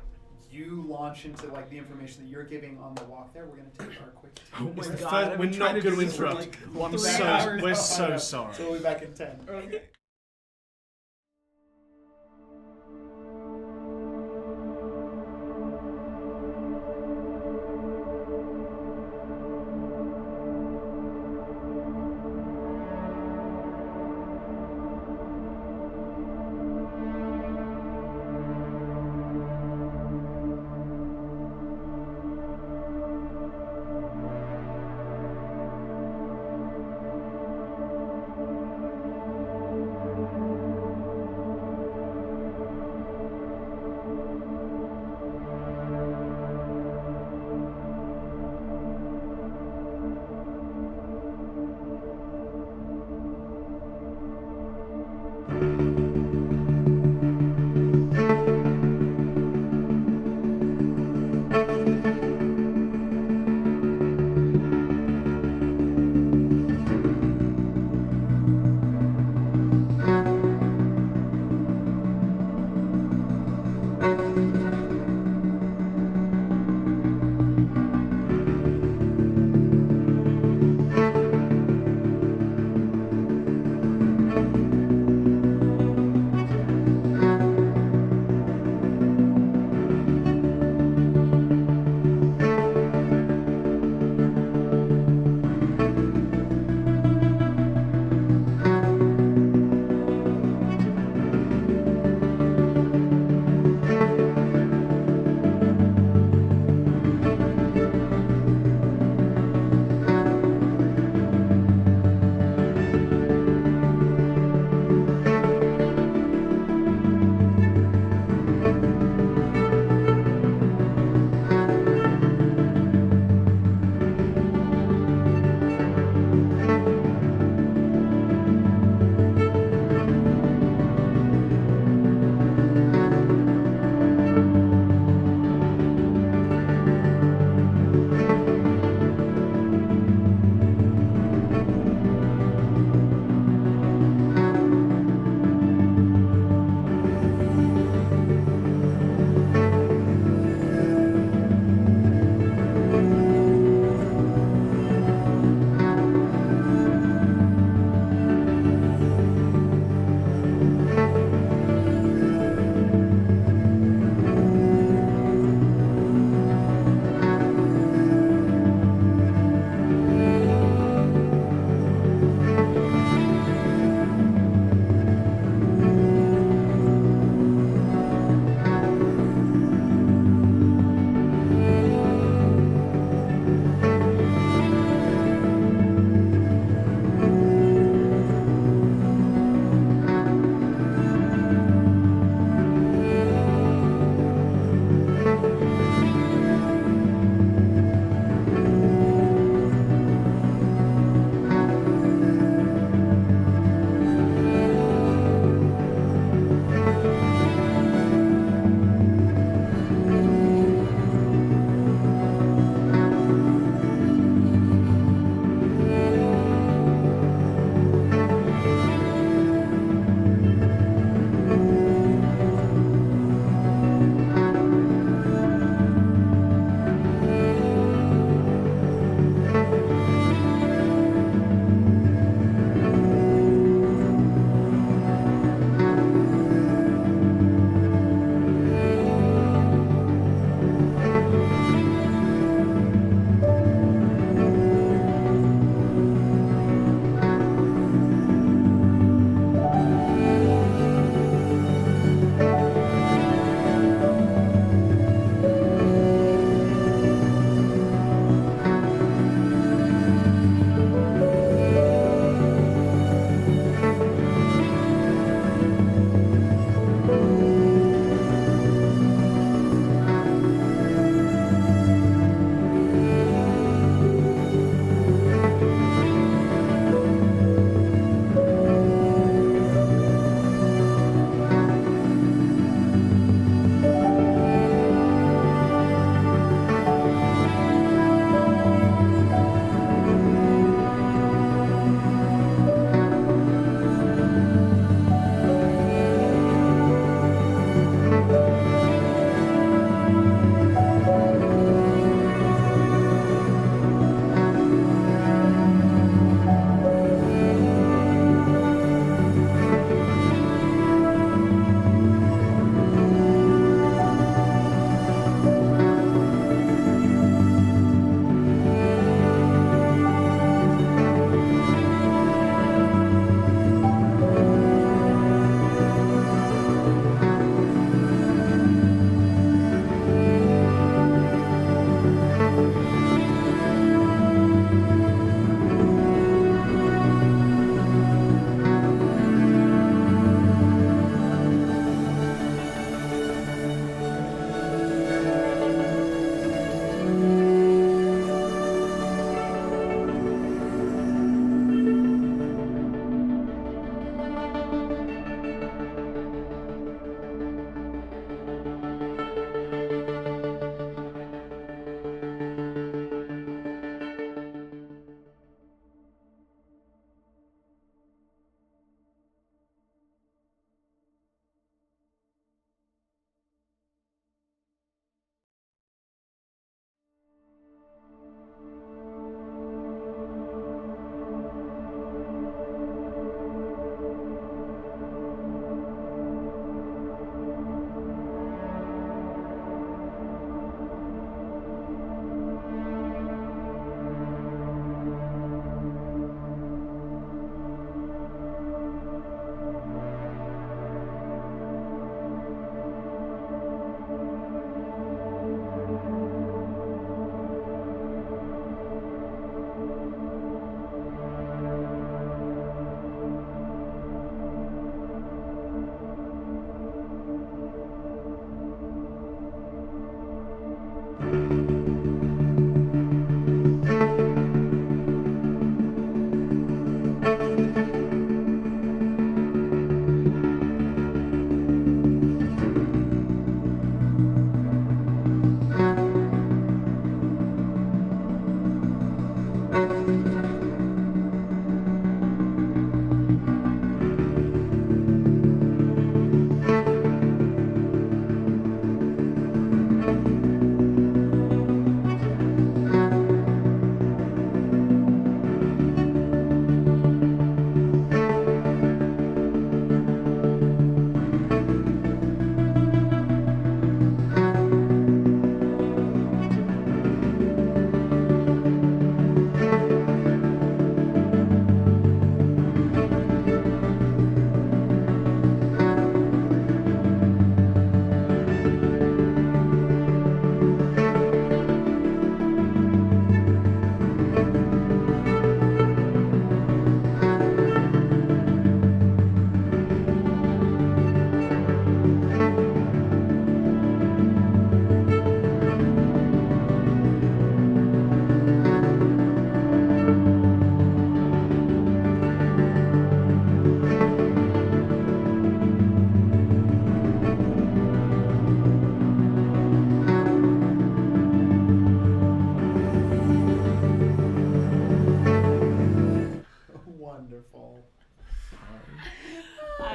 you launch into like the information that you're giving on the walk there, we're gonna take our quick. Oh my It's the God, first- I've we're been trying not to going to do this for, interrupt. like, I'm 3 so, hours. we're I so know. sorry. So we'll be back in 10. Okay.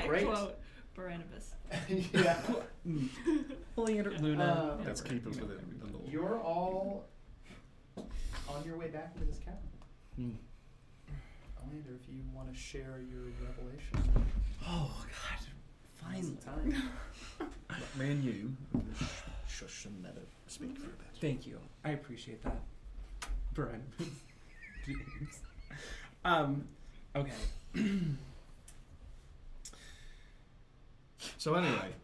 Great. Quote Barnabas. Yeah. Oleander, Luna. Let's keep it within the law. You're all on your way back into this cabin. Oleander, if you want to share your revelation. Oh God! Finally. Time. Me and you shush and let it speak for a bit. Thank you. I appreciate that. Brian. Okay. So anyway,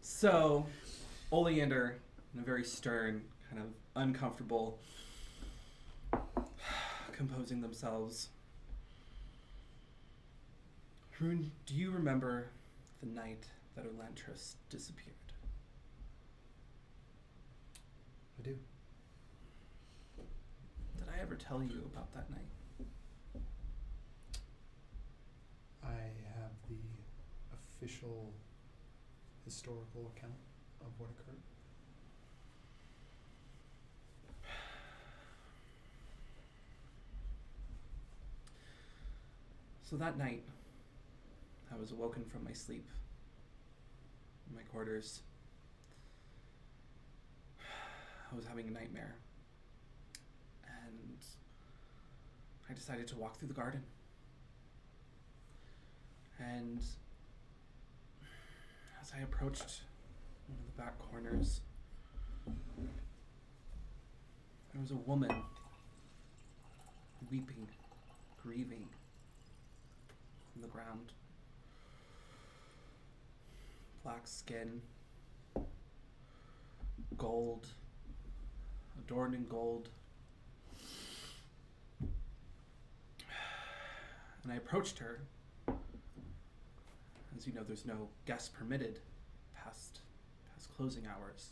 so Oleander, in a very stern, kind of uncomfortable, composing themselves. Rune, do you remember the night that Elantris disappeared? I do. Did I ever tell you about that night? I have the official historical account of what occurred. So that night, I was awoken from my sleep in my quarters. I was having a nightmare, and I decided to walk through the garden. And as I approached one of the back corners, there was a woman weeping, grieving on the ground. Black skin, gold, adorned in gold. And I approached her. As you know, there's no guests permitted past closing hours.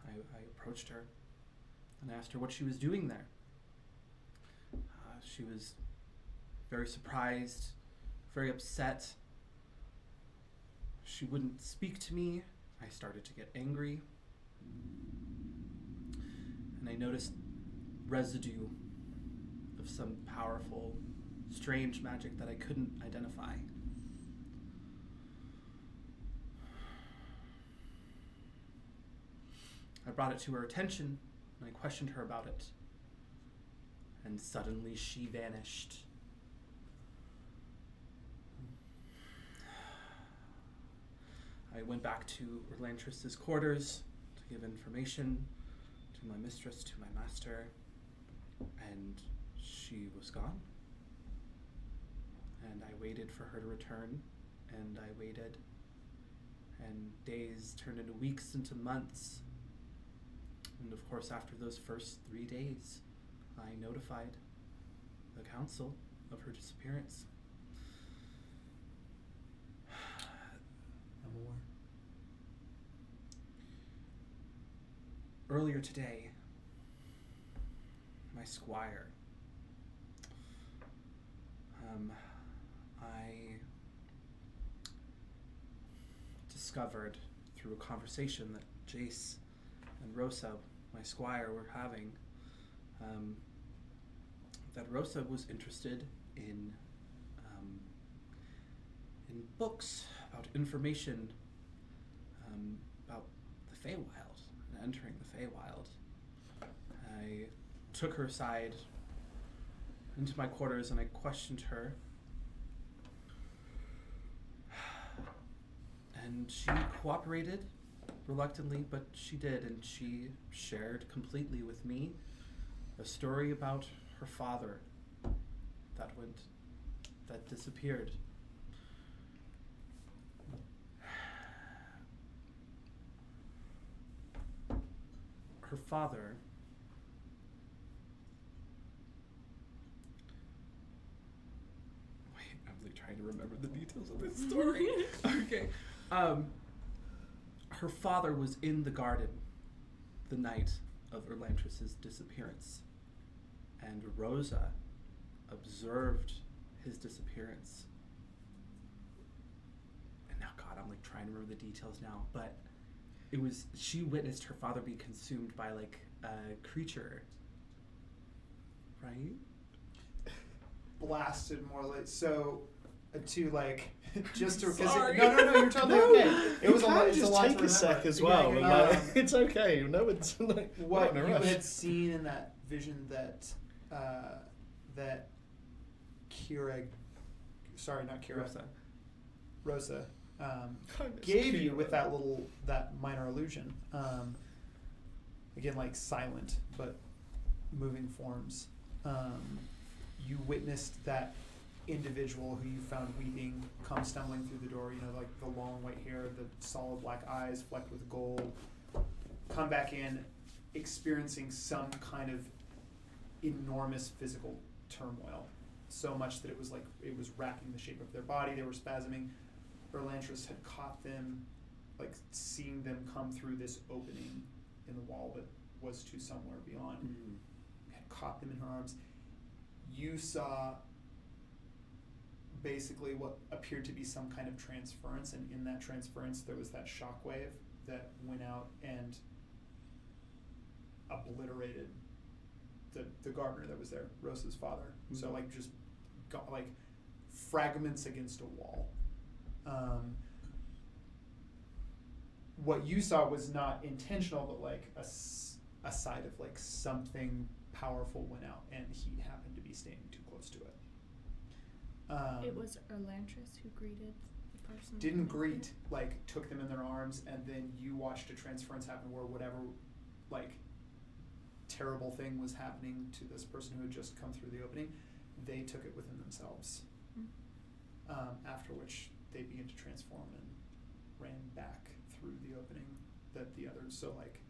I approached her and asked her what she was doing there. She was very surprised, very upset. She wouldn't speak to me. I started to get angry. And I noticed residue of some powerful, strange magic that I couldn't identify. I brought it to her attention, and I questioned her about it. And suddenly she vanished. I went back to Elantris' quarters to give information to my mistress, to my master, and she was gone. And I waited for her to return, and I waited, and days turned into weeks, into months. And of course, after those first 3 days, I notified the council of her disappearance. I'm aware. Earlier today, my squire, I discovered through a conversation that Jace and Rosa, my squire, were having, that Rosa was interested in books about information about the Feywild and entering the Feywild. I took her aside into my quarters and I questioned her. And she cooperated reluctantly, but she did, and she shared completely with me a story about her father that disappeared. Her father I'm like trying to remember the details of this story. Okay. Her father was in the garden the night of Elantris' disappearance, and Rosa observed his disappearance. And now, God, I'm like trying to remember the details now, but she witnessed her father be consumed by like a creature, right? blasted more like so. To like, just to Sorry. no, you're totally No, okay. It was a can lot. It's just a lot take to a sec remember. as well. Yeah, and, yeah, like, it's okay. No, it's like what not in you a rush. had seen in that vision that that Kira, sorry, not Kira, Rosa gave you with that minor illusion. Again, like silent but moving forms. You witnessed that individual who you found weeping come stumbling through the door, you know, like the long white hair, the solid black eyes flecked with gold, come back in experiencing some kind of enormous physical turmoil, so much that it was racking the shape of their body. They were spasming. Erlantris had caught them, like seeing them come through this opening in the wall that was to somewhere beyond, had caught them in her arms. You saw basically what appeared to be some kind of transference, and in that transference there was that shockwave that went out and obliterated the gardener that was there, Rosa's father. So like just got like fragments against a wall. What you saw was not intentional, but like a side of like something powerful went out, and he happened to be standing too close to it. It was Erlantris who greeted the person. Didn't greet, like took them in their arms, and then you watched a transference happen where whatever like terrible thing was happening to this person who had just come through the opening, they took it within themselves. After which they began to transform and ran back through the opening that the others, so like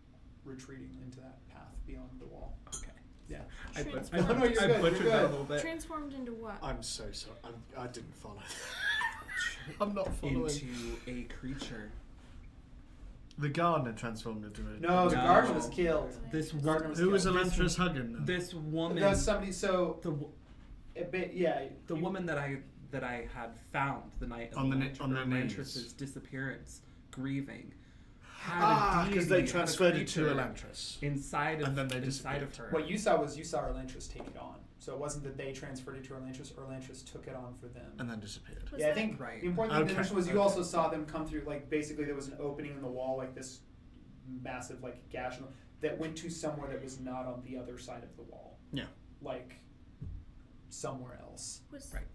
retreating into that path beyond the wall. Okay. Yeah. I Transformed. No, you're good, you're butchered that a good. little bit. Transformed into what? I'm so sorry. I didn't follow. I'm not following. Into a creature. The gardener transformed into it. No, the No. gardener was killed. This Gardener woman. Who was killed. Elantris hugging? Then? This woman. That was somebody. So The w- a bit, yeah. the you- woman that I had found the night of On their knees. Elantris' disappearance, grieving. Had a Because deity, they had a transferred it to creature Elantris. inside of And then they inside of disappeared. her. What you saw was Elantris take it on. So it wasn't that they transferred it to Elantris. Elantris took it on for them. And then disappeared. Was Yeah, I that- think Right. the important thing to Okay, mention was you okay. also saw them come through. Like basically, there was an opening in the wall, like this massive like gash that went to somewhere that was not on the other side of the wall. Yeah. Like somewhere else. Was Right.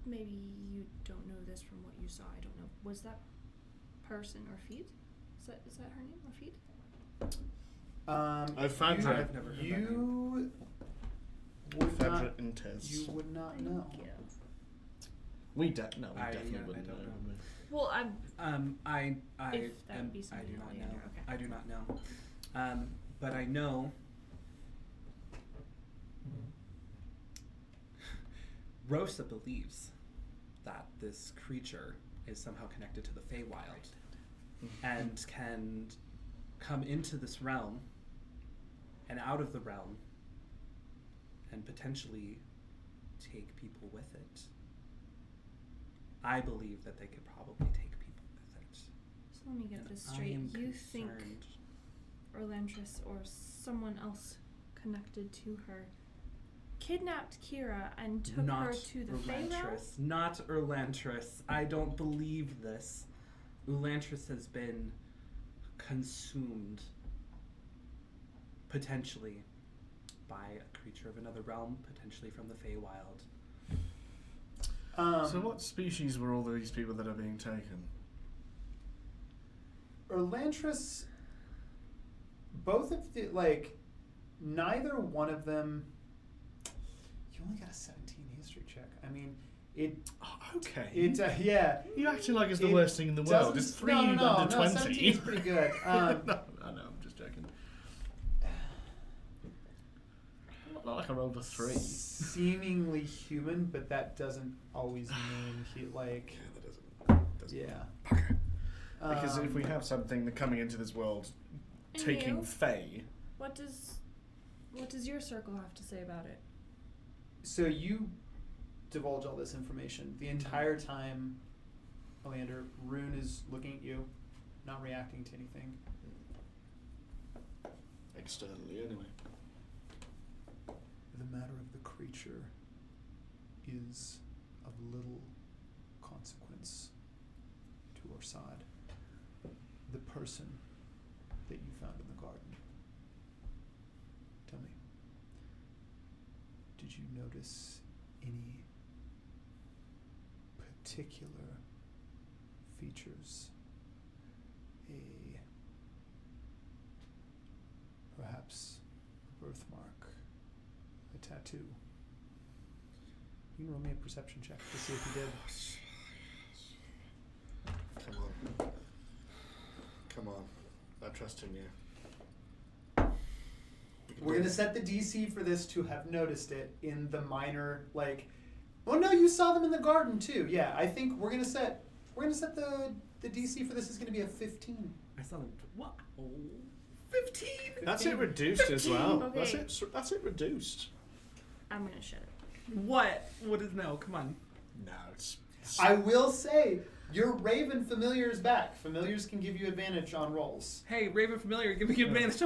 Maybe you don't know this from what you saw. I don't know. Was that person Orfid? Is that her name, Orfid? I found her. I've never heard that You would not. Fedra Intes. You would not know. Thank you. We I definitely don't wouldn't know. know. would we? Well, I'm. I If that would be I something do not Oleander, know. okay. I do not know. But I know Rosa believes that this creature is somehow connected to the Feywild and can come into this realm and out of the realm and potentially take people with it. I believe that they could probably take people with it. So let me get this I straight. am You think concerned. Erlantris or someone else connected to her kidnapped Kira and took Not her to the Feyrealm? Elantris. Not Erlantris. I don't believe this. Elantris has been consumed, potentially, by a creature of another realm, potentially from the Feywild. So what species were all these people that are being taken? Erlantris, both of the, like, neither one of them, you only got a 17 history check. I mean, it, Okay. yeah. You acting like it's the It worst thing in the world. doesn't- It's 3 no, under 20. 17 is pretty good. No, I'm just joking. Not like I rolled a 3. Seemingly human, but that doesn't always mean he, like, That doesn't. yeah. Okay. Because if we Um, have something that coming into this world And taking you? Fae, What does your circle have to say about it? So you divulge all this information. The entire time, Oleander, Rune is looking at you, not reacting to anything. externally anyway. The matter of the creature is of little consequence to Orsad. The person that you found in the garden. Tell me, did you notice any particular features? Perhaps a birthmark, a tattoo. You can roll me a perception check to see if you did. Come on. I trust in you. We're going to set the DC for this to have noticed it in the minor, like, well, no, you saw them in the garden too. Yeah, I think we're going to set the DC for this is going to be a 15. I saw them. What? Oh, 15. That's it reduced as well. Okay. That's it reduced. I'm gonna shut it. What? What is no? Come on. No, it's I will say, your Raven familiar is back. Familiars can give you advantage on rolls. Hey, Raven Familiar, give me advantage.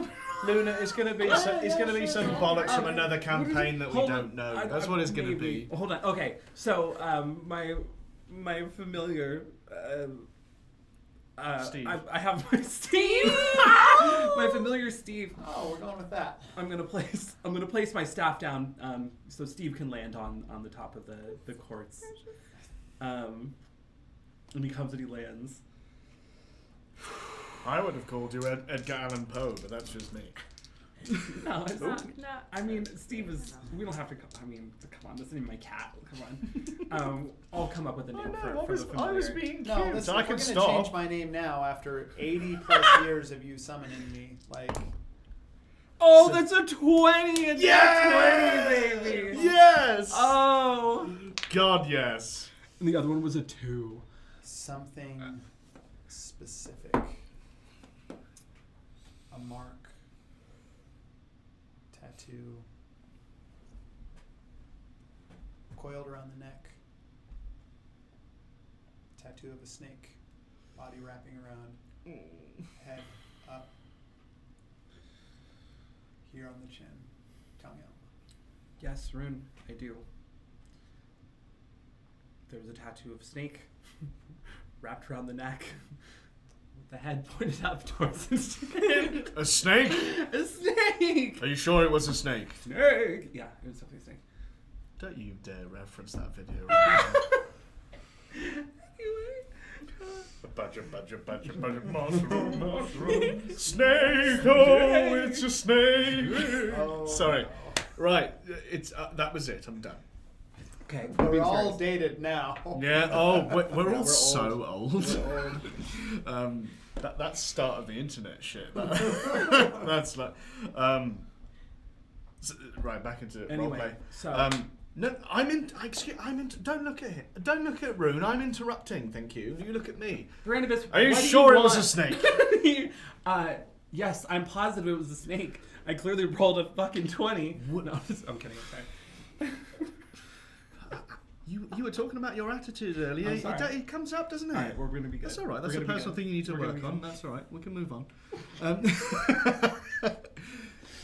Luna. It's gonna be some bollocks from another campaign that we Hold don't on. know. That's what it's gonna Maybe. be. Hold on. Okay, so my familiar. Steve. I have my Steve. My familiar Steve. Oh, we're going with that. I'm gonna place my staff down so Steve can land on the top of the quartz. And he comes and he lands. I would have called you Edgar Allan Poe, but that's just me. No, it's not. Not. I mean, Steve is. We don't have to. I mean, come on. This isn't my cat. Come on. I'll come up with a name for the familiar. I was being cute. No, listen, so I we're can going to stop. change my name now after 80 plus years of you summoning me. Like, Oh, So- that's a 20! It's Yes! a 20, baby! Yes. Oh! God, yes. And the other one was a 2. something specific. A mark. Tattoo. Coiled around the neck. Tattoo of a snake. Body wrapping around. Head up. Here on the chin. Tongue out. Yes, Rune, I do. There was a tattoo of a snake wrapped around the neck with the head pointed up towards the skin. A snake? A snake! Are you sure it was a snake? Snake! Yeah, it was definitely a snake. Don't you dare reference that video. Badger, mushroom. Snake, oh, it's a snake. Oh, Sorry. no. Right, it's that was it. I'm done. Okay, We're all dated now. Yeah. Oh, we're all old. so old. We're old. That's start of the internet shit. That's like. Right, back into Anyway, roleplay. so No, I'm in. Don't look at it. Don't look at Rune. I'm interrupting. Thank you. You look at me. Brandibus, Are you what do sure it want? was a snake? Yes, I'm positive it was a snake. I clearly rolled a fucking 20. What? No, I'm kidding. I'm sorry. You were talking about your attitude earlier. I'm sorry. It comes up, doesn't it? All right, we're gonna be good. That's all right. That's We're a gonna be personal good. thing you need to We're gonna work be on. good. That's all right. We can move on.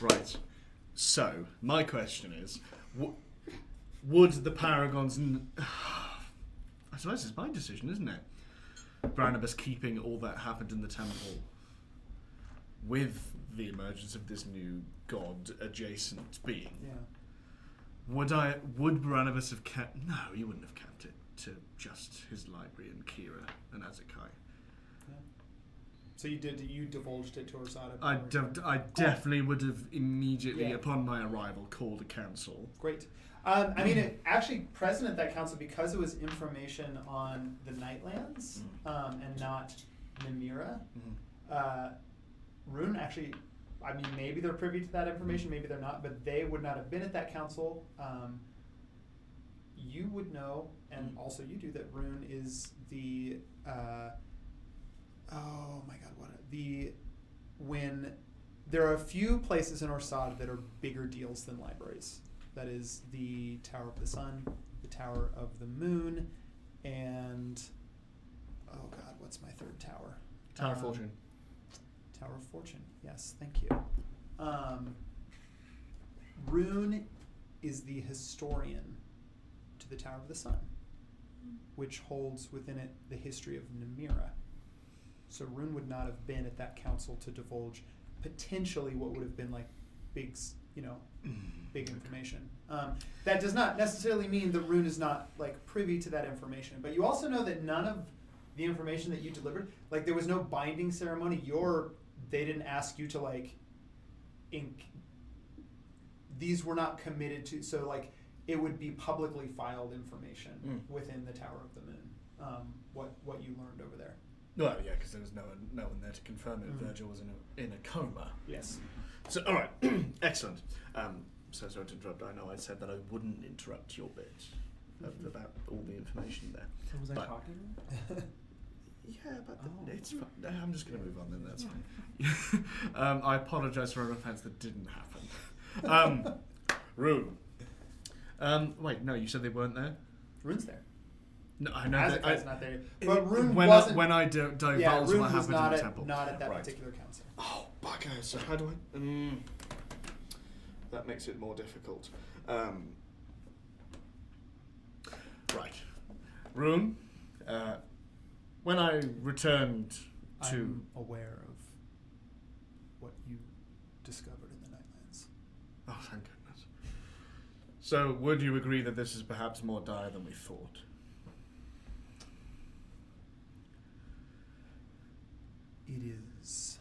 Right. So, my question is, would the Paragons... I suppose it's my decision, isn't it? Barnabas keeping all that happened in the temple with the emergence of this new god-adjacent being. Yeah. Would Barnabas have kept... No, he wouldn't have kept it to just his library and Kira and Azakai. So you divulged it to Orsada? I definitely would have immediately, Yeah. upon my arrival, called a council. Great. I mean, it actually present at that council because it was information on the Nightlands and not Namira. Rune actually, I mean, maybe they're privy to that information, maybe they're not, but they would not have been at that council. You would know, and also you do, that Rune is the, oh my god, when there are a few places in Orsad that are bigger deals than libraries. That is the Tower of the Sun, the Tower of the Moon, and oh god, what's my third tower? Tower of Fortune. Tower of Fortune. Yes, thank you. Rune is the historian to the Tower of the Sun, which holds within it the history of Namira. So Rune would not have been at that council to divulge potentially what would have been like big, big information. That does not necessarily mean that Rune is not like privy to that information. But you also know that none of the information that you delivered, like there was no binding ceremony. They didn't ask you to like these were not committed to. So like it would be publicly filed information within the Tower of the Moon. What you learned over there. Well, yeah, because there was no one there to confirm it. Virgil was in a coma. Yes. So, all right, excellent. So sorry to interrupt. I know I said that I wouldn't interrupt your bit about all the information there. So was I But- talking? Yeah, but it's fine. I'm just going to move on then. That's fine. I apologise for an offence that didn't happen. Rune. Wait, no, you said they weren't there. Rune's there. No, I know Azekai's not there. But Rune when wasn't. when I divulged yeah, Rune what was happened not in the at, temple. not at that Right. particular council. Oh, bugger. So how do I... that makes it more difficult. Right. Rune, when I returned to... I'm aware of what you discovered in the Nightlands. Oh, thank goodness. So, would you agree that this is perhaps more dire than we thought? It is.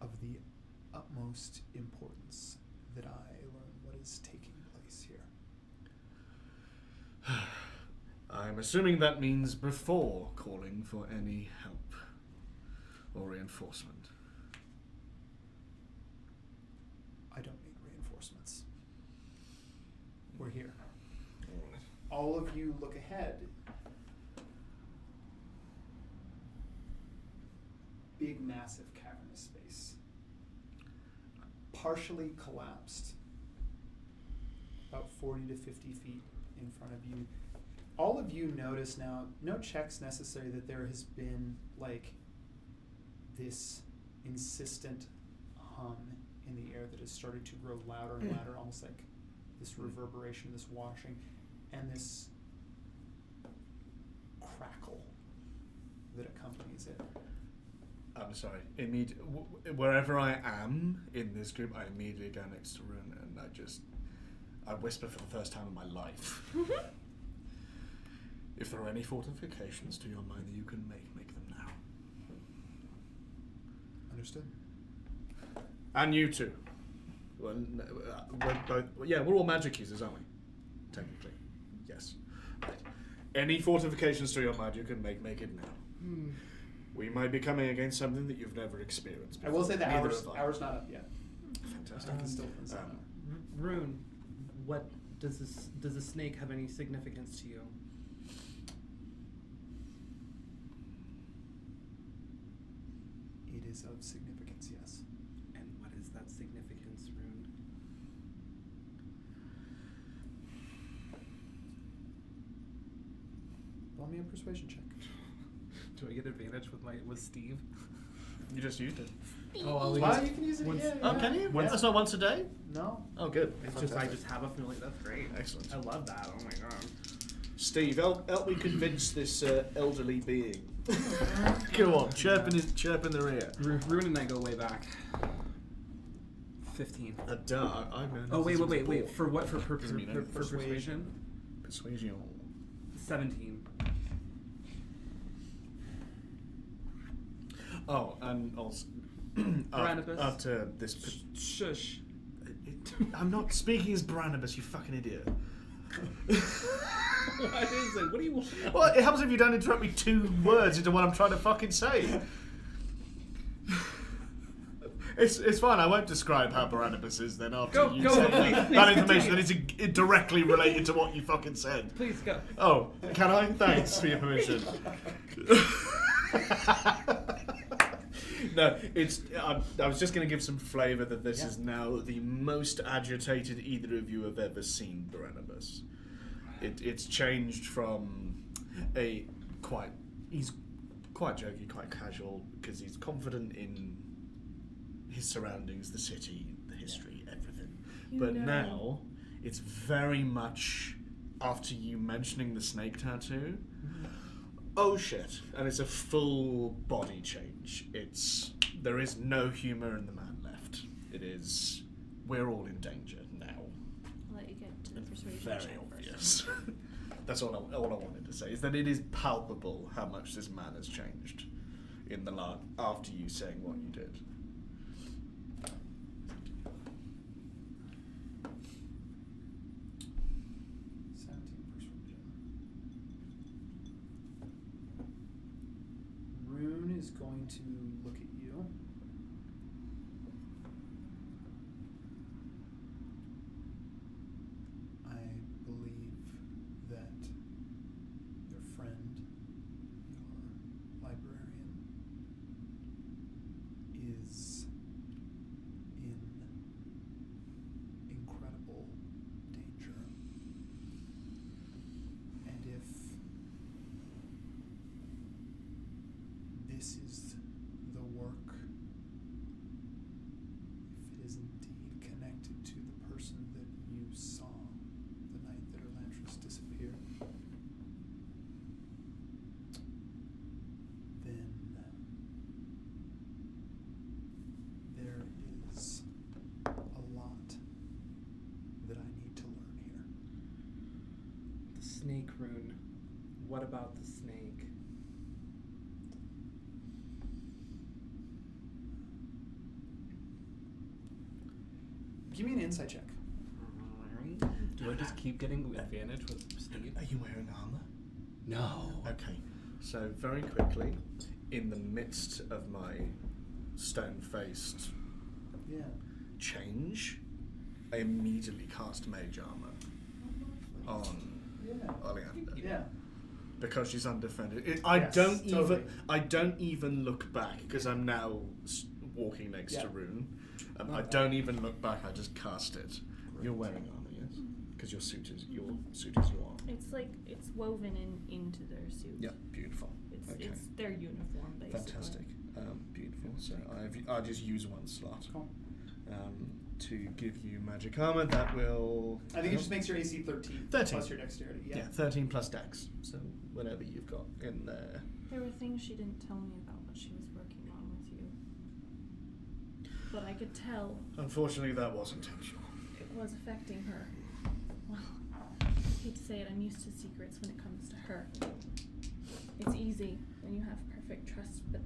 Of the utmost importance that I learn what is taking place here. I'm assuming that means before calling for any help or reinforcement. I don't need reinforcements. We're here. All of you look ahead. Big, massive cavernous space. Partially collapsed. About 40 to 50 feet in front of you. All of you notice now, no checks necessary, that there has been like this insistent hum in the air that has started to grow louder and louder, almost like this reverberation, this washing, and this crackle that accompanies it. I'm sorry. Wherever I am in this group, I immediately go next to Rune and I whisper for the first time in my life. If there are any fortifications to your mind that you can make them now. Understood. And you too. Well, we're both. Yeah, we're all magic users, aren't we? Technically, yes. Right. Any fortifications to your mind you can make it now. We might be coming against something that you've never experienced I before. will say the Neither hour's have I. not up yet. Fantastic. I can still put some up. Rune, what does the snake have any significance to you? It is of significance, yes. And what is that significance, Rune? Roll me a persuasion check. Do I get advantage with Steve? You just used it. Oh, I'll Wow, you can use it. once- Yeah, Oh, yeah. can you? Yeah. That's not once a day? No. Oh, good. It's just I Fantastic. just have a feeling. That's great. Excellent. I love that. Oh my god. Steve, help me convince this elderly being. Go on, chirp in their ear. Rune and I go way back. 15. I've known. Oh wait. since For what? For Doesn't mean anything. persuasion? Persuasion. 17. Oh, and also Barnabas. after this. Shush. I'm not speaking as Barnabas, you fucking idiot. What is it? What do you want? Well, it helps if you don't interrupt me 2 words into what I'm trying to fucking say. It's fine. I won't describe how Barnabas is then after you say that information that is directly related to what you fucking said. Please go. Oh, can I? Thanks for your permission. No, I was just going to give some flavour that this is now the most agitated either of you have ever seen Barnabas. It's changed from he's quite jokey, quite casual, because he's confident in his surroundings, the city, the history, everything. You But know. now, it's very much, after you mentioning the snake tattoo, oh shit, and it's a full body change. There is no humour in the man left. It is, we're all in danger now. I'll let you get to the persuasion Very check obvious. first. That's all I wanted to say, is that it is palpable how much this man has changed in the after you saying what you did. 17 persuasion. Rune is going to look at you. I believe that your friend, your librarian, is in incredible danger. And if this is the work, if it is indeed connected to the person that you saw the night that Elantris disappeared, then there is a lot that I need to learn here. The snake rune. What about the snake? Give me an insight check. Do I just keep getting advantage with Steve? Are you wearing armour? No. Okay, so very quickly, in the midst of my stone-faced Yeah. change, I immediately cast Mage Armour on Yeah. Oleander. Yeah. Because she's undefended. Yes, I totally. don't even look back because I'm now walking next Yeah. to Rune. No, I don't even look back. I just cast it. You're wearing armor, yes? Because your suit is your armor. It's like it's woven into their suit. Yeah, beautiful. It's Okay. it's their uniform basically. Fantastic. Beautiful. So I'll just use one slot Cool. to give you magic armor. That will. I think it just makes your AC 13, 13. plus your dexterity. Yeah, Yeah. 13 plus dex. So whatever you've got in there. There were things she didn't tell me about what she was working on with you. But I could tell Unfortunately, that was intentional. it was affecting her. Well, I hate to say it, I'm used to secrets when it comes to her. It's easy when you have perfect trust, but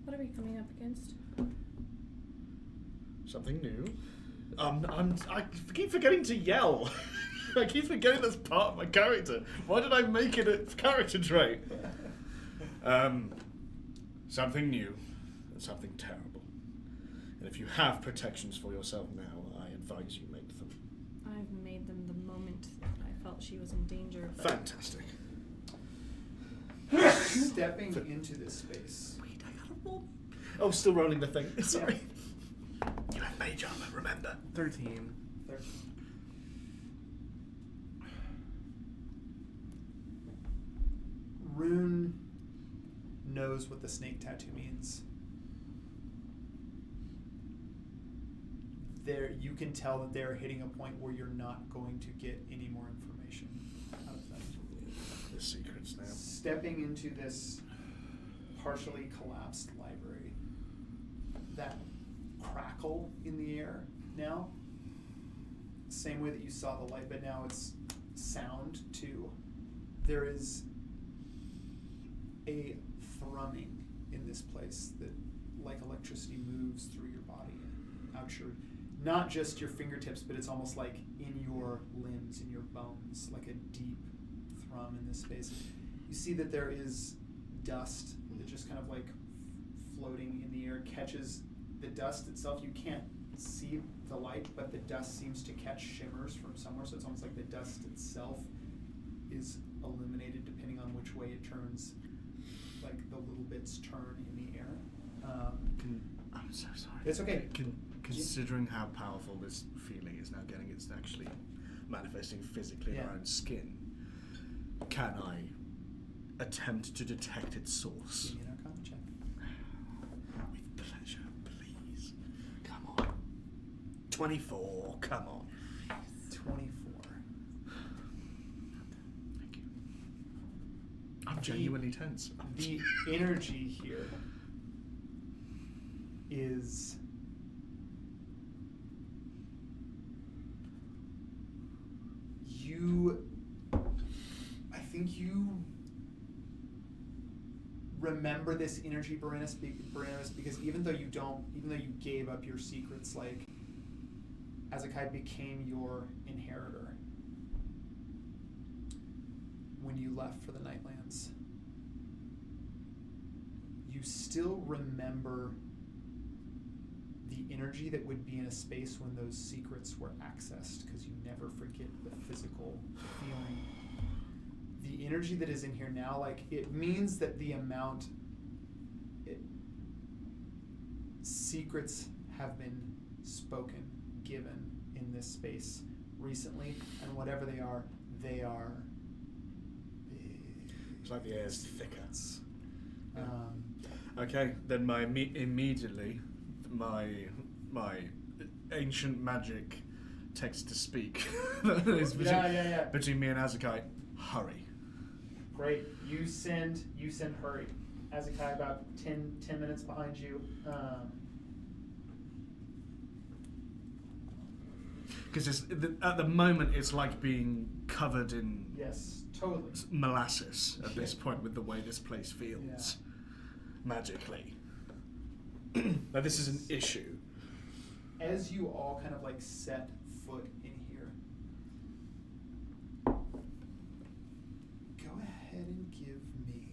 what are we coming up against? Something new. I keep forgetting to yell. I keep forgetting that's part of my character. Why did I make it a character trait? Something new and something terrible. And if you have protections for yourself now, I advise you make them. I've made them the moment I felt she was in danger. But Fantastic. Stepping into this space. Wait, I gotta roll. Oh, still rolling the thing. Sorry. You have mage armor, remember? 13. 13. Rune knows what the snake tattoo means. There, you can tell that they're hitting a point where you're not going to get any more information out of them. The secrets now. Stepping into this partially collapsed library, that crackle in the air now, same way that you saw the light, but now it's sound too. There is a thrumming in this place that, like electricity, moves through your body and out your, not just your fingertips, but it's almost like in your limbs, in your bones, like a deep thrum in this space. You see that there is dust that just kind of like floating in the air, catches the dust itself. You can't see the light, but the dust seems to catch shimmers from somewhere, so it's almost like the dust itself is illuminated depending on which way it turns, like the little bits turn in the air. I'm so sorry. It's okay. Considering how powerful this feeling is now getting, it's actually manifesting physically in our own skin. Can I attempt to detect its source? Give me an Arcana check. 24. Come on. 24. Thank you. I'm genuinely tense. The energy here is I think you remember this energy, Barinus, because even though you gave up your secrets, like Azakai became your inheritor when you left for the Nightlands. You still remember the energy that would be in a space when those secrets were accessed, because you never forget the physical feeling. The energy that is in here now, like, it means that the amount secrets have been spoken, given in this space recently, and whatever they are big. It's like the air's thicker. Yeah. Okay, then immediately my ancient magic text to speak that is between me and Azakai. Hurry. Great. You send hurry. Azakai about 10 minutes behind you. Because at the moment it's like being covered in Yes, totally. molasses at this point with the way this place feels magically. Now this is an issue. As you all kind of like set foot in here, go ahead and give me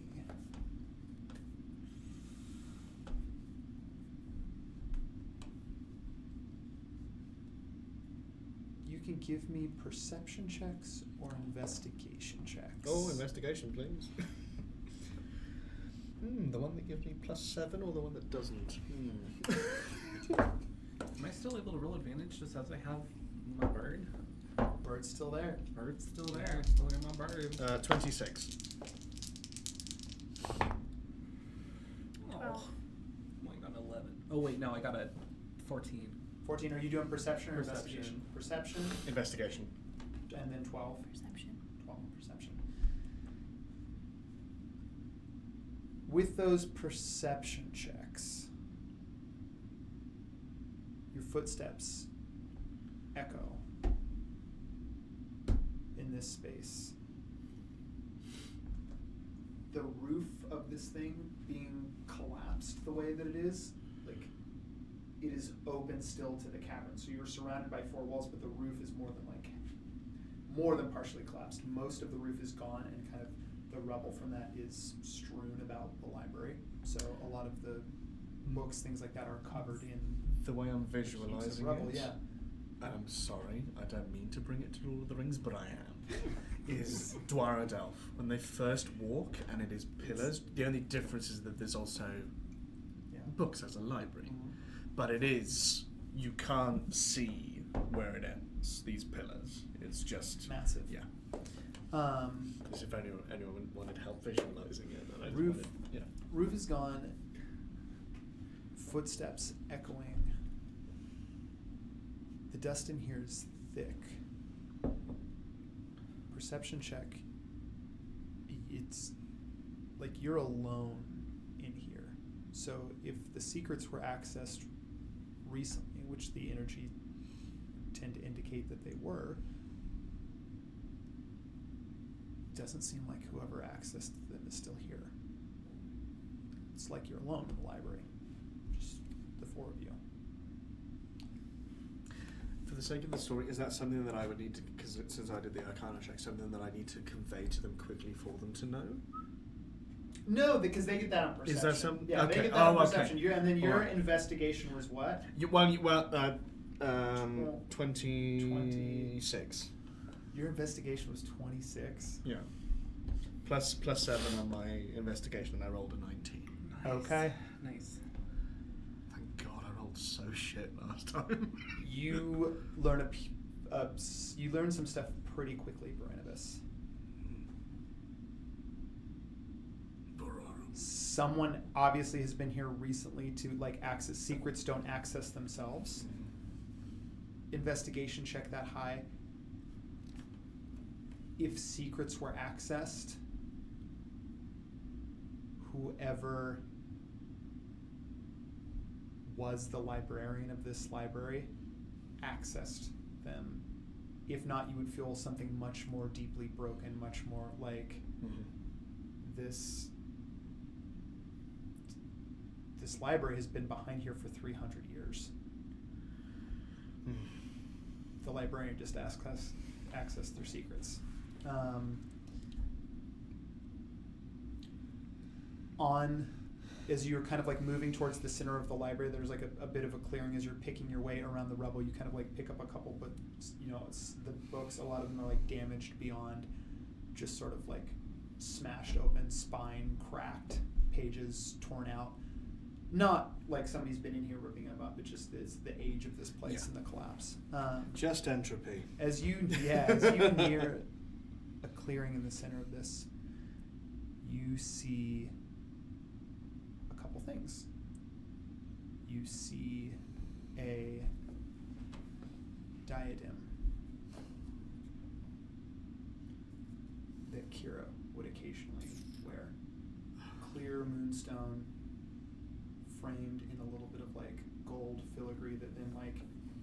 you can give me perception checks or investigation checks. Oh, investigation, please. The one that gives me +7 or the one that doesn't? Am I still able to roll advantage just as I have my bird? Bird's still there. Bird's still there. Still got my bird. 26. Oh, I got an 11. Oh wait, no, I got a 14. 14. Are you doing perception or Perception. investigation? Perception, Investigation. and then 12. Perception. 12 perception. With those perception checks, your footsteps echo in this space. The roof of this thing being collapsed the way that it is, like, it is open still to the cavern. So you're surrounded by four walls, but the roof is more than partially collapsed. Most of the roof is gone, and kind of the rubble from that is strewn about the library. So a lot of the books, things like that, are covered in The way I'm heaps visualizing of rubble. it, Yeah. and I'm sorry, I don't mean to bring it to Lord of the Rings, but I am, is Dwara Delph. When they first walk and it is pillars, the only difference is that there's also Yeah. books as a library. Mhm. But it is, you can't see where it ends, these pillars. It's just Massive. Yeah. As if anyone wanted help visualizing it. And I just Roof. wanted, Roof is gone. Footsteps echoing. The dust in here is thick. Perception check. It's like you're alone in here. So if the secrets were accessed recently, which the energy tend to indicate that they were, doesn't seem like whoever accessed them is still here. It's like you're alone in the library, just the four of you. For the sake of the story, is that something that I would need to, because since I did the Arcana check, something that I need to convey to them quickly for them to know? No, because they get that on perception. Is that some? Yeah, okay. they get that on okay. perception. And then your Alright. investigation was what? 26. Your investigation was 26. Yeah. Plus 7 on my investigation, and I rolled a 19. Nice. Okay. Nice. Thank God I rolled so shit last time. You learn you learn some stuff pretty quickly, Barnabas. Someone obviously has been here recently to like access secrets. Don't access themselves. investigation check that high, if secrets were accessed, whoever was the librarian of this library accessed them. If not, you would feel something much more deeply broken, much more like this library has been behind here for 300 years. The librarian just access their secrets. As you're kind of like moving towards the center of the library, there's like a bit of a clearing. As you're picking your way around the rubble, you kind of like pick up a couple, but you know, the books, a lot of them are like damaged beyond just sort of like smashed open, spine cracked, pages torn out. Not like somebody's been in here ripping them up, but just it's the age of this place and the collapse. Just entropy. As you near a clearing in the center of this, you see a couple things. You see a diadem that Kira would occasionally wear. Clear moonstone, framed in a little bit of like gold filigree that then like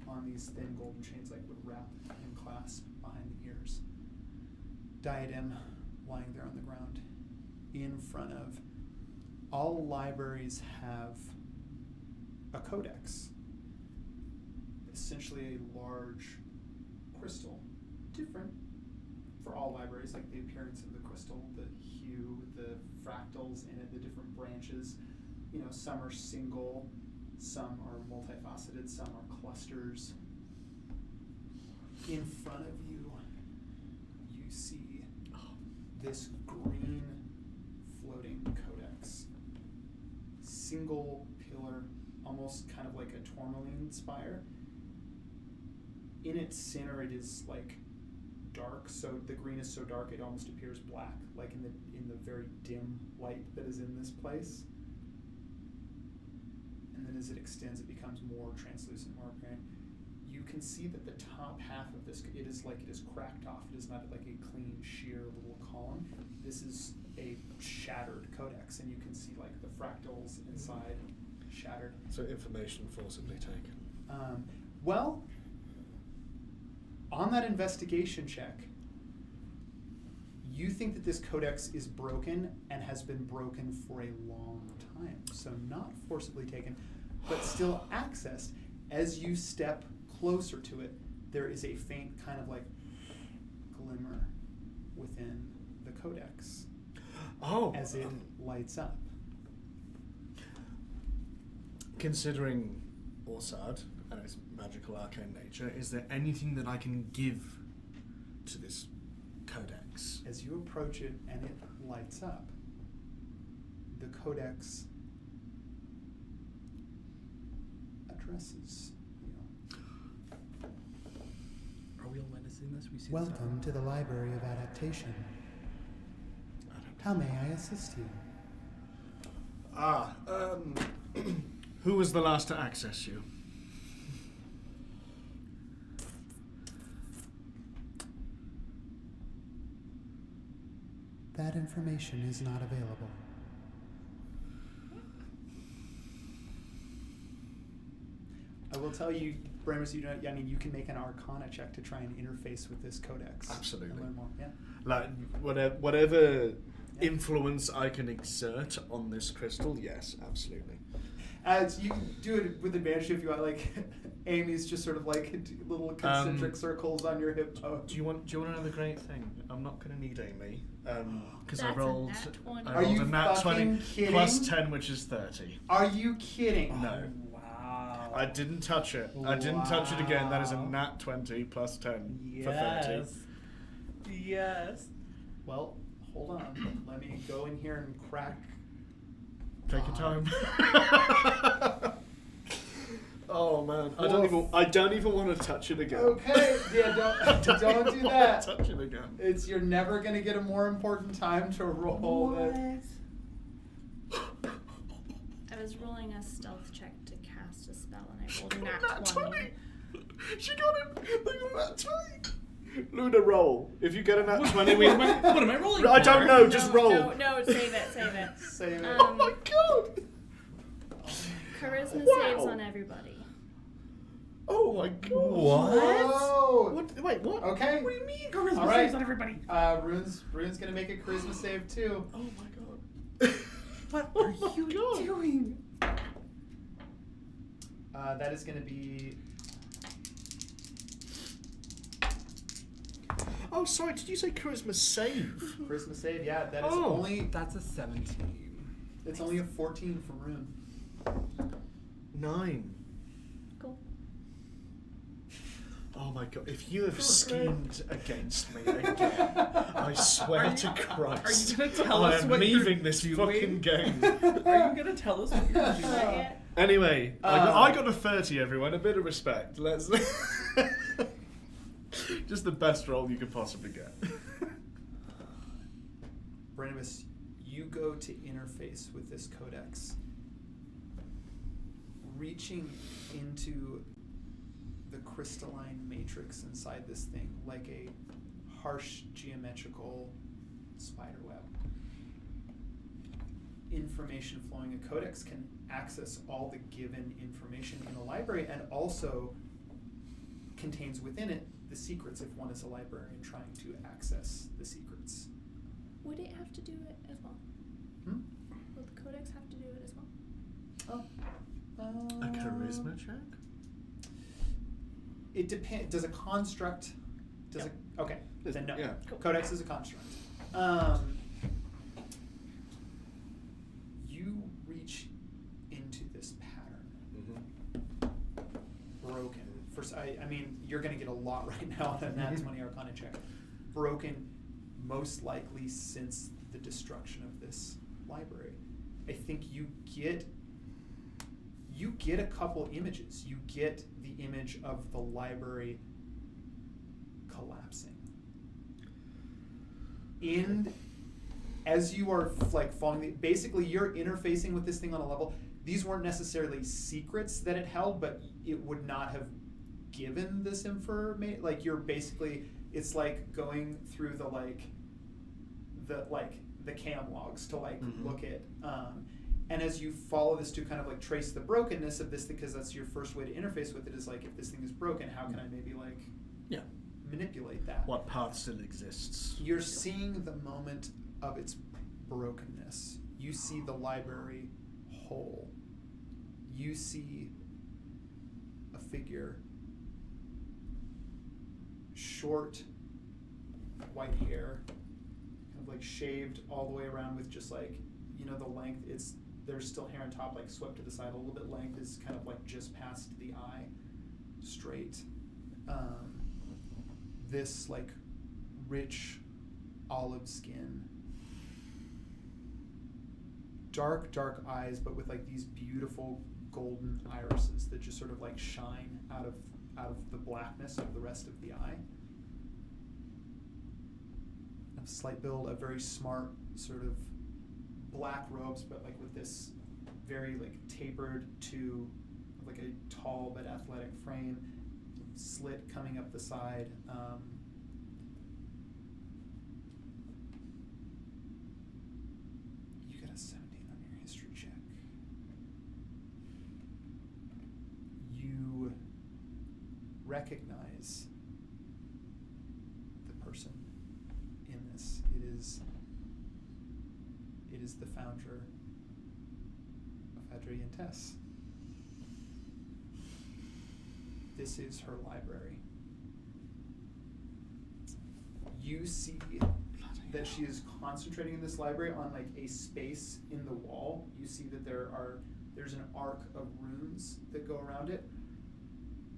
on these thin golden chains like would wrap and clasp behind the ears. Diadem lying there on the ground in front of. All libraries have a codex, essentially a large crystal, different for all libraries, like the appearance of the crystal, the hue, the fractals in it, the different branches. You know, some are single, some are multifaceted, some are clusters. In front of you, you see this green floating codex. Single pillar, almost kind of like a tourmaline spire. In its center, it is like dark, so the green is so dark it almost appears black, like in the very dim light that is in this place. And then as it extends, it becomes more translucent, more apparent. You can see that the top half of this, it is cracked off. It is not like a clean, sheer little column. This is a shattered codex, and you can see like the fractals inside shattered. So information forcibly taken. Well, on that investigation check, you think that this codex is broken and has been broken for a long time. So not forcibly taken, but still accessed. As you step closer to it, there is a faint kind of like glimmer within the codex. As it lights up. Considering Orsad and its magical arcane nature, is there anything that I can give to this codex? As you approach it and it lights up, the codex addresses you. Are we all witnessing this? We see Welcome to the Library of Adaptation. How may I assist you? Who was the last to access you? That information is not available. I will tell you, Bramos, you can make an Arcana check to try and interface with this codex. Absolutely. And learn more. Yeah. Like whatever influence I can exert on this crystal, yes, absolutely. You can do it with advantage if you want. Like Amy's just sort of like little concentric circles on your hip bone. Do you want another great thing? I'm not going to need Amy because I That's a rolled. nat 20. I Are rolled you a nat 20 fucking kidding? plus 10, which is 30. Are you kidding? No. Wow. I didn't touch it. I didn't touch it again. That is a nat 20 plus 10 for 30. Yes. Well, hold on. Let me go in here and crack. Take your time. Oh man, I don't even want to touch it again. Okay, yeah, don't do that. Touch it again. You're never gonna get a more important time to roll it. I was rolling a stealth check to cast a spell and I rolled a nat 20. She got him. They got that 20. Luna, roll. If you get a nat 20, we. What am I rolling I for? don't know. Just roll. No, save it. Save it. Oh my god. Charisma Wow. saves on everybody. Oh my god. Whoa! What? Wait, what? Okay. What do you mean? Charisma All right. saves on everybody. Rune's gonna make a charisma save too. Oh my god. What Oh are my you God. doing? That is gonna be. Oh, sorry. Did you say charisma save? Charisma save, yeah, that is Oh. only. That's a 17. It's only a 14 from Rune. 9. Cool. Oh my god, if you have schemed against me again, I swear to Christ, Are you gonna tell I us am what you're leaving this doing? fucking game. Are you gonna tell us what you're doing? Yeah. Anyway, I got a 30, everyone. A bit of respect. Let's. Just the best roll you could possibly get. Brenimus, you go to interface with this codex. Reaching into the crystalline matrix inside this thing like a harsh geometrical spider web. Information flowing. A codex can access all the given information in a library and also contains within it the secrets if one is a librarian trying to access the secrets. Would it have to do it as well? Hmm? Will the codex have to do it as well? A charisma check? It depends. Does a construct? Does Yeah. it? Okay. Then no. Yeah. Cool. Codex is a construct. You reach into this pattern. Broken. First, I mean, you're going to get a lot right now on that 20 Arcana check. Broken, most likely since the destruction of this library. I think you get a couple images. You get the image of the library collapsing. And as you are like following, basically you're interfacing with this thing on a level. These weren't necessarily secrets that it held, but it would not have given this information. Like you're basically, it's like going through the cam logs to look at. And as you follow this to kind of like trace the brokenness of this, because that's your first way to interface with it, is like, if this thing is broken, how can I maybe manipulate that? What path still exists? You're seeing the moment of its brokenness. You see the library whole. You see a figure, short, white hair, kind of like shaved all the way around with just like, the length. There's still hair on top, like swept to the side. A little bit length is kind of like just past the eye, straight. This like rich olive skin, dark eyes, but with like these beautiful golden irises that just sort of like shine out of the blackness of the rest of the eye. A slight build, a very smart sort of black robes, but like with this very like tapered to like a tall but athletic frame, slit coming up the side. You got a 17 on your history check. You recognize the person in this. It is the founder of Adrian Tess. This is her library. You see that she is concentrating in this library on like a space in the wall. You see that there's an arc of runes that go around it.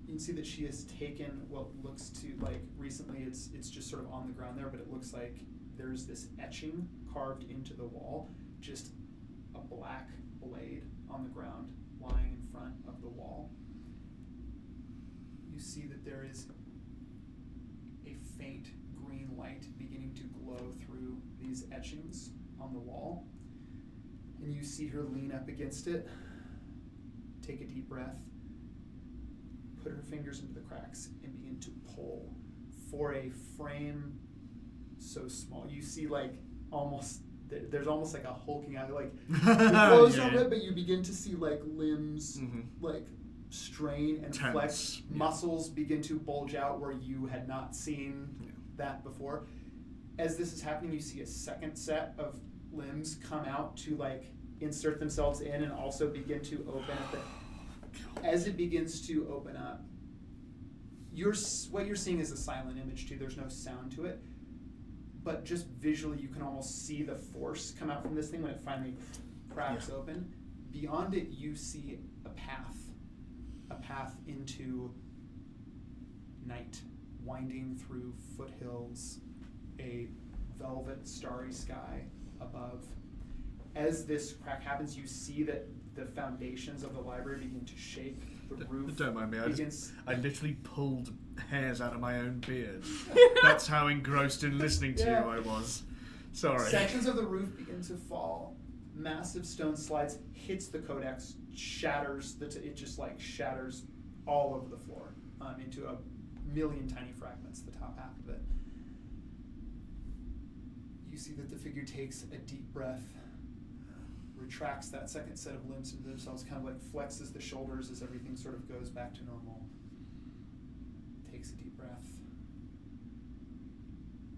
You can see that she has taken what looks to like, recently it's just sort of on the ground there, but it looks like there's this etching carved into the wall, just a black blade on the ground lying in front of the wall. You see that there is a faint green light beginning to glow through these etchings on the wall. And you see her lean up against it, take a deep breath, put her fingers into the cracks and begin to pull for a frame so small. You see like almost, there's almost like a hulking out, like you close Yeah. a bit, but you begin to see like limbs like strain and Tense. flex. Yeah. Muscles begin to bulge out where you had not seen that before. As this is happening, you see a second set of limbs come out to like insert themselves in and also begin to open up. As it begins to open up, what you're seeing is a silent image too. There's no sound to it, but just visually you can almost see the force come out from this thing when it finally cracks open. Beyond it, you see a path into night, winding through foothills, a velvet starry sky above. As this crack happens, you see that the foundations of the library begin to shake. The roof Don't mind me, begins. I literally pulled hairs out of my own beard. That's how engrossed in listening to you I was. Sorry. Sections of the roof begin to fall. Massive stone slides, hits the codex, shatters. It just like shatters all over the floor into a million tiny fragments. The top half of it. You see that the figure takes a deep breath, retracts that second set of limbs into themselves, kind of like flexes the shoulders as everything sort of goes back to normal. Takes a deep breath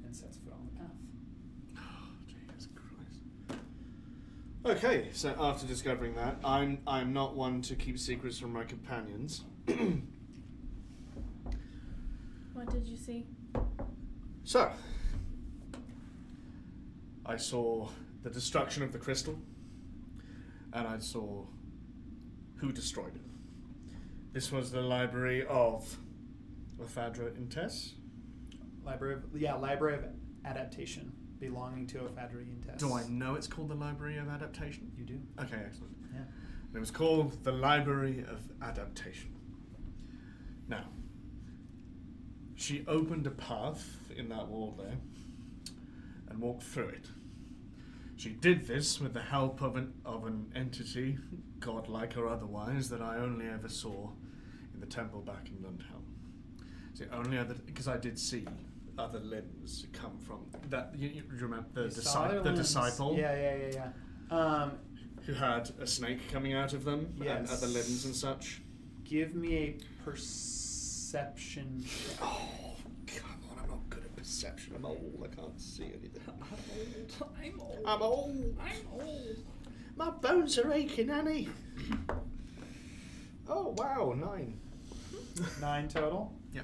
and sets foot on the path. Oh, Jesus Christ. Okay, so after discovering that, I'm not one to keep secrets from my companions. What did you see? So, I saw the destruction of the crystal, and I saw who destroyed it. This was the library of Ophadra Intes. Library of Adaptation, belonging to Ophadra Intes. Do I know it's called the Library of Adaptation? You do. Okay, excellent. Yeah. It was called the Library of Adaptation. Now, she opened a path in that wall there and walked through it. She did this with the help of an entity, godlike or otherwise, that I only ever saw in the temple back in Lundhelm. It's the only other, because I did see other limbs come from that. You remember the disciple? Yeah. Who had a snake coming out of them and Yes. other limbs and such. Give me a perception check. Oh, come on, I'm not good at perception. I'm old, I can't see anything. I'm old. I'm old. I'm old. My bones are aching, Annie. Oh, wow, 9. 9 total. Yeah.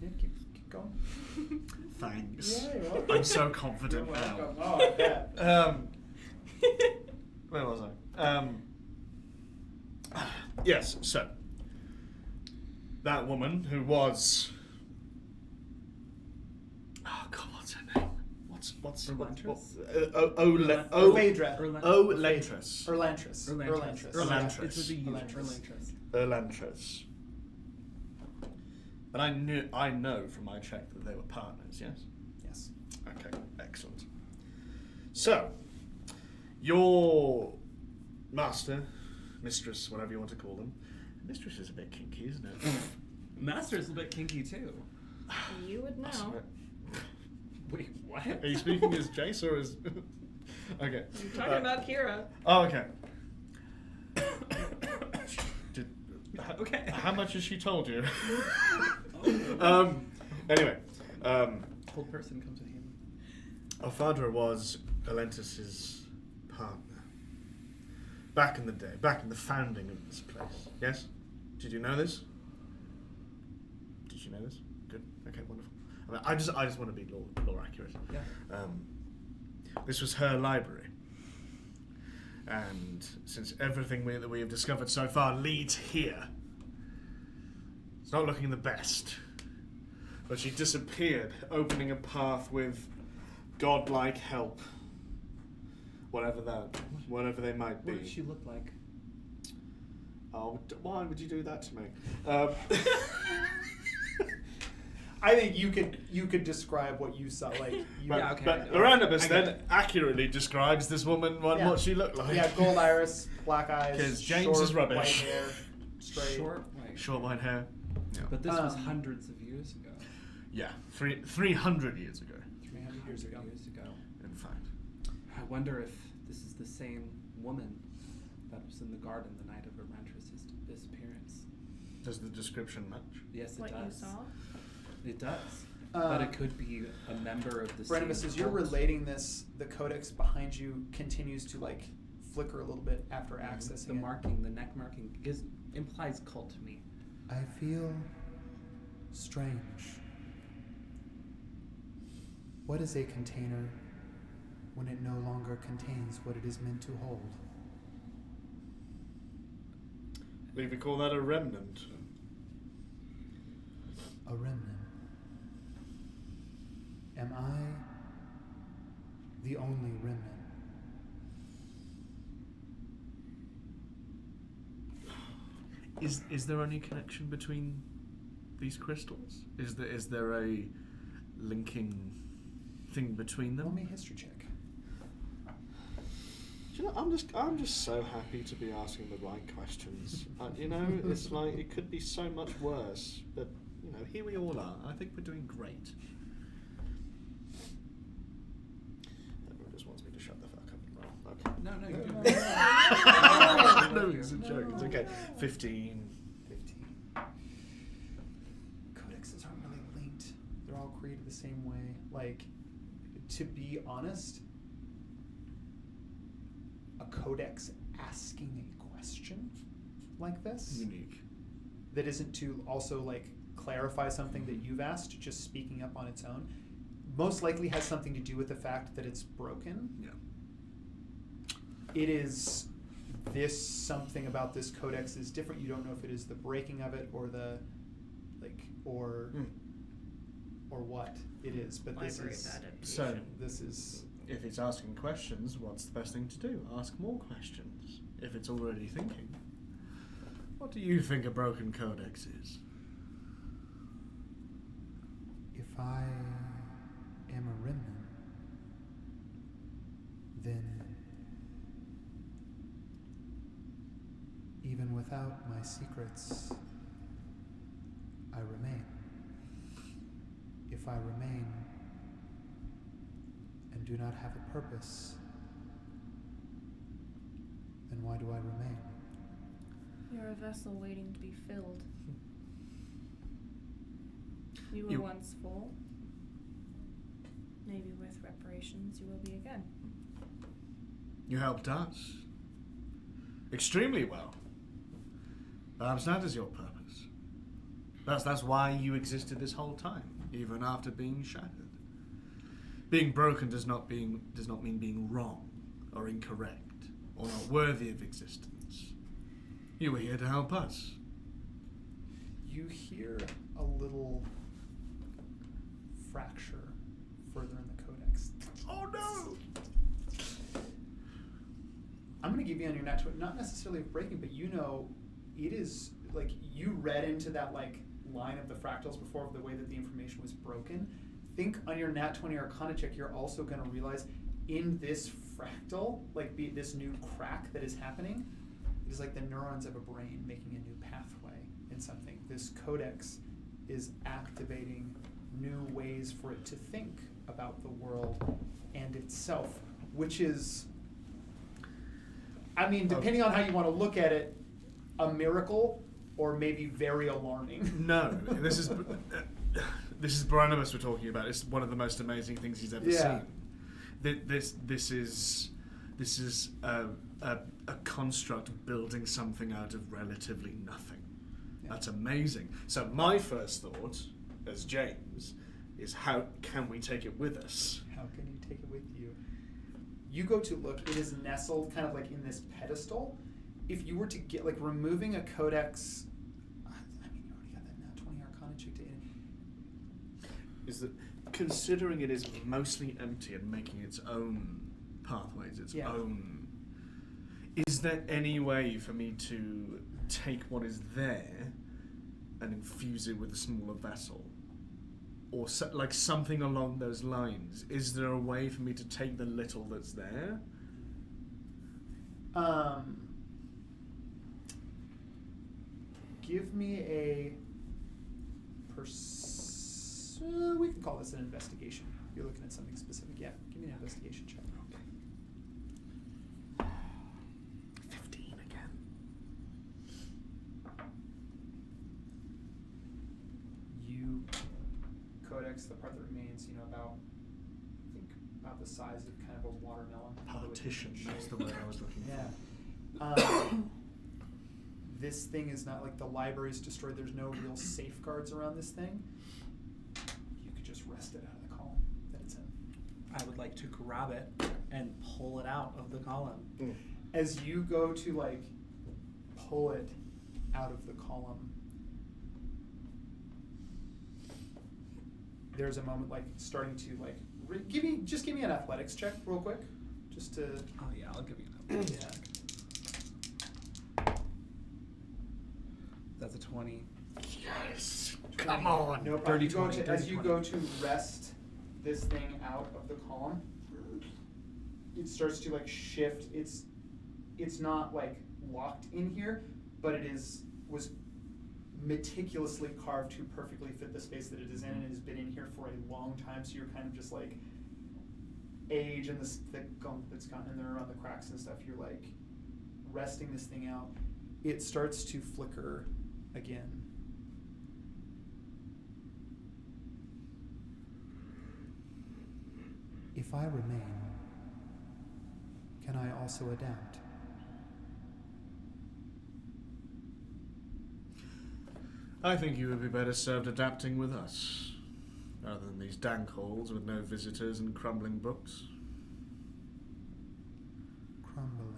Yeah, keep going. Thanks. Yeah, you're welcome. I'm so confident You're now. welcome. Oh, I bet. Where was I? Yes, so that woman who was God, what's her name? What's Relentress? Phaedra. Lentris. Erlantris. Erlantris. It's with a U. Erlantris. Erlantris. But I know from my check that they were partners, yes? Yes. Okay, excellent. So, your master, mistress, whatever you want to call them. Mistress is a bit kinky, isn't it? Master's a bit kinky too. You would know. Wait, what? Are you speaking as Jace or as... Okay. You're talking about Kira. Oh, okay. Okay. How much has she told you? Oh. Anyway. Cold person comes in handy. Ophadra was Alentus's partner. Back in the day, back in the founding of this place. Yes? Did you know this? Did you know this? Good. Okay, wonderful. I mean, I just want to be lore accurate. Yeah. This was her library. And since everything that we have discovered so far leads here, it's not looking the best. But she disappeared, opening a path with godlike help. Whatever they might be. What did she look like? Oh, why would you do that to me? I think you could describe what you saw. Like, you, But, Yeah, okay, but I know. Arandibus I then get accurately describes this woman and Yeah. what she looked like. yeah, gold iris, black eyes, 'Cause James short, is rubbish. white hair, straight. Short, white. Short white hair. Yeah. But this was Um, hundreds of years ago. Yeah, 300 years ago, 300 years ago. in fact. I wonder if this is the same woman that was in the garden the night of Arantris' disappearance. Does the description match? Yes, it What does. you saw? It does. But it could be a member of the Brandibus, same as you're cult. relating this, the codex behind you continues to like flicker a little bit after accessing The it. marking, the neck marking, implies cult to me. I feel strange. What is a container when it no longer contains what it is meant to hold? We could call that a remnant. A remnant. Am I the only remnant? Is there any connection between these crystals? Is there a linking thing between Roll them? me a history check. Do you know, I'm just so happy to be asking the right questions. You know, it's like it could be so much worse, but you know, here we all are. I think we're doing great. Everyone just wants me to shut the fuck up and roll. Okay. No, you do. No, it's a joke. It's okay. 15. 15. Codexes aren't really linked. They're all created the same way. Like, to be honest, a codex asking a question like this Unique. that isn't to also like clarify something that you've asked, just speaking up on its own, most likely has something to do with the fact that it's broken. Yeah. It is this something about this codex is different. You don't know if it is the breaking of it or the or what it is, but this Library is of adaptation. So, this is if it's asking questions, what's the best thing to do? Ask more questions. If it's already thinking, what do you think a broken codex is? if I am a remnant, then even without my secrets, I remain. If I remain and do not have a purpose, then why do I remain? You're a vessel waiting to be filled. You were You- once full. Maybe with reparations you will be again. You helped us extremely well. Perhaps that is your purpose. That's why you existed this whole time, even after being shattered. Being broken does not mean being wrong or incorrect or not worthy of existence. You were here to help us. You hear a little fracture further in the codex. Oh no! I'm going to give you on your nat 20, not necessarily of breaking, but you know, it is like you read into that like line of the fractals before of the way that the information was broken. Think on your nat 20 Arcana check, you're also going to realize in this fractal, like this new crack that is happening, it is like the neurons of a brain making a new pathway in something. This codex is activating new ways for it to think about the world and itself, which is, I mean, depending on how you want to look at it, a miracle or maybe very alarming. No, this is Barnabas we're talking about. It's one of the most amazing things he's ever Yeah. seen. This is a construct building something out of relatively nothing. Yeah. That's amazing. So my first thought, as James, is how can we take it with us? How can you take it with you? You go to look, it is nestled kind of like in this pedestal. If you were to get, like, removing a codex, I mean, you already got that nat 20 Arcana check to Is that considering it is mostly empty and making its own pathways, its Yeah. own. Is there any way for me to take what is there and infuse it with a smaller vessel? or like something along those lines. Is there a way for me to take the little that's there? Give me a we can call this an investigation. You're looking at something specific. Yeah, give me an investigation check. Okay. 15 again. You codex the part that remains, about the size of kind of a watermelon. Partition, that's the word I was looking Yeah. This thing is not like the library's destroyed. There's no real safeguards around this thing. You could just wrest it out of the column that it's in. I would like to grab it and pull it out of the column. As you go to pull it out of the column, there's a moment starting to give me an athletics check real quick, just to. Oh yeah, I'll give you that. Yeah. That's a 20. Yes! Come on! No problem. 30, You go 20, to- 30, as you 20. go to wrest this thing out of the column, it starts to shift. It's not locked in here, but it was meticulously carved to perfectly fit the space that it is in, and it has been in here for a long time. So you're kind of just age and this thick gunk that's gotten in there around the cracks and stuff. You're wresting this thing out. It starts to flicker again. If I remain, can I also adapt? I think you would be better served adapting with us, rather than these dank halls with no visitors and crumbling books. Crumbling.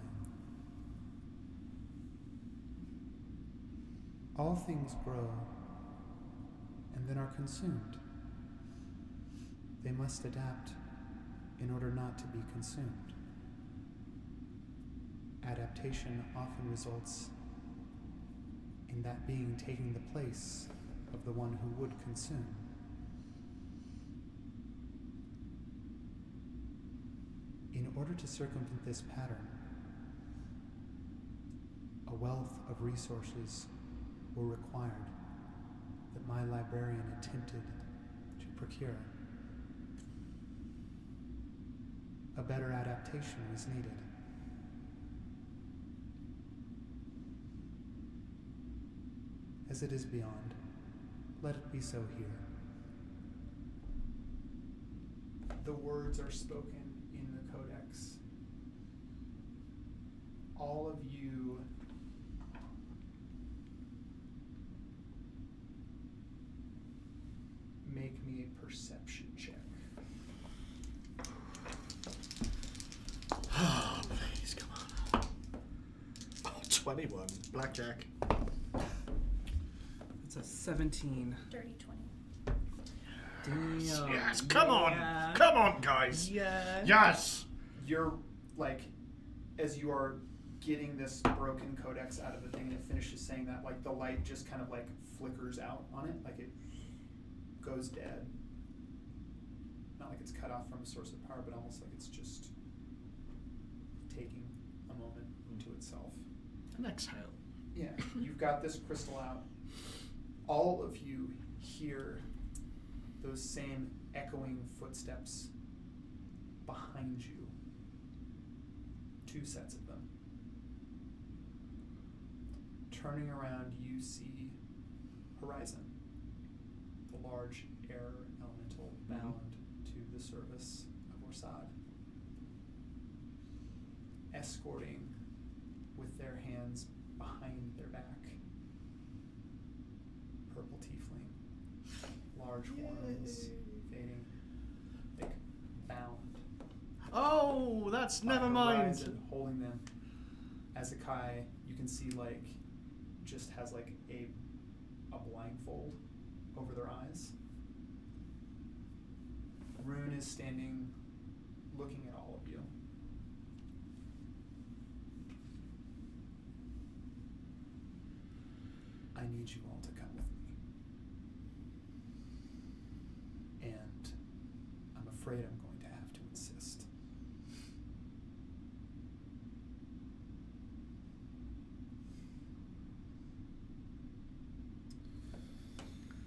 All things grow and then are consumed. They must adapt in order not to be consumed. Adaptation often results in that being taking the place of the one who would consume. In order to circumvent this pattern, a wealth of resources were required that my librarian attempted to procure. A better adaptation was needed. As it is beyond, let it be so here. The words are spoken in the codex. All of you make me a perception check. Oh, please, come on. Oh, 21. Blackjack. It's a 17. Dirty 20. Damn. Yes, come on! Yeah. Come on, guys! Yeah. Yes! You're as you are getting this broken codex out of the thing and it finishes saying that, the light just kind of flickers out on it, it goes dead. Not like it's cut off from a source of power, but almost like it's just taking a moment to itself. An exhale. Yeah, you've got this crystal out. All of you hear those same echoing footsteps behind you. 2 sets of them. Turning around, you see Horizon, the large air elemental bound to the service of Orsad, escorting with their hands behind their back. Purple tiefling, large horns, fading, bound. Oh, that's by never mind. Horizon, holding them. Azakai, you can see just has a blindfold over their eyes. Rune is standing, looking at all of you. I need you all to come with me. afraid I'm going to have to insist.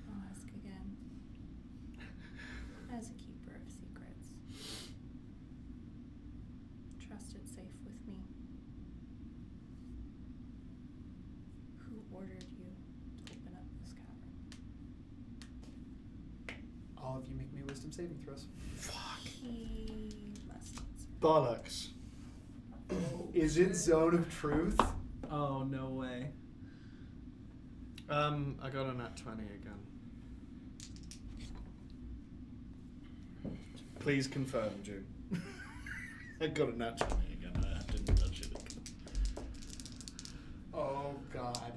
I'll ask again. As a keeper of secrets, trust it safe with me. Who ordered you to open up this cavern? All of you make me wisdom saving throws. He must answer. Bollocks. Is it Zone of Truth? Oh, no way. I got a nat 20 again. Please confirm, June. I got a nat 20 again. I didn't touch it again. Oh God.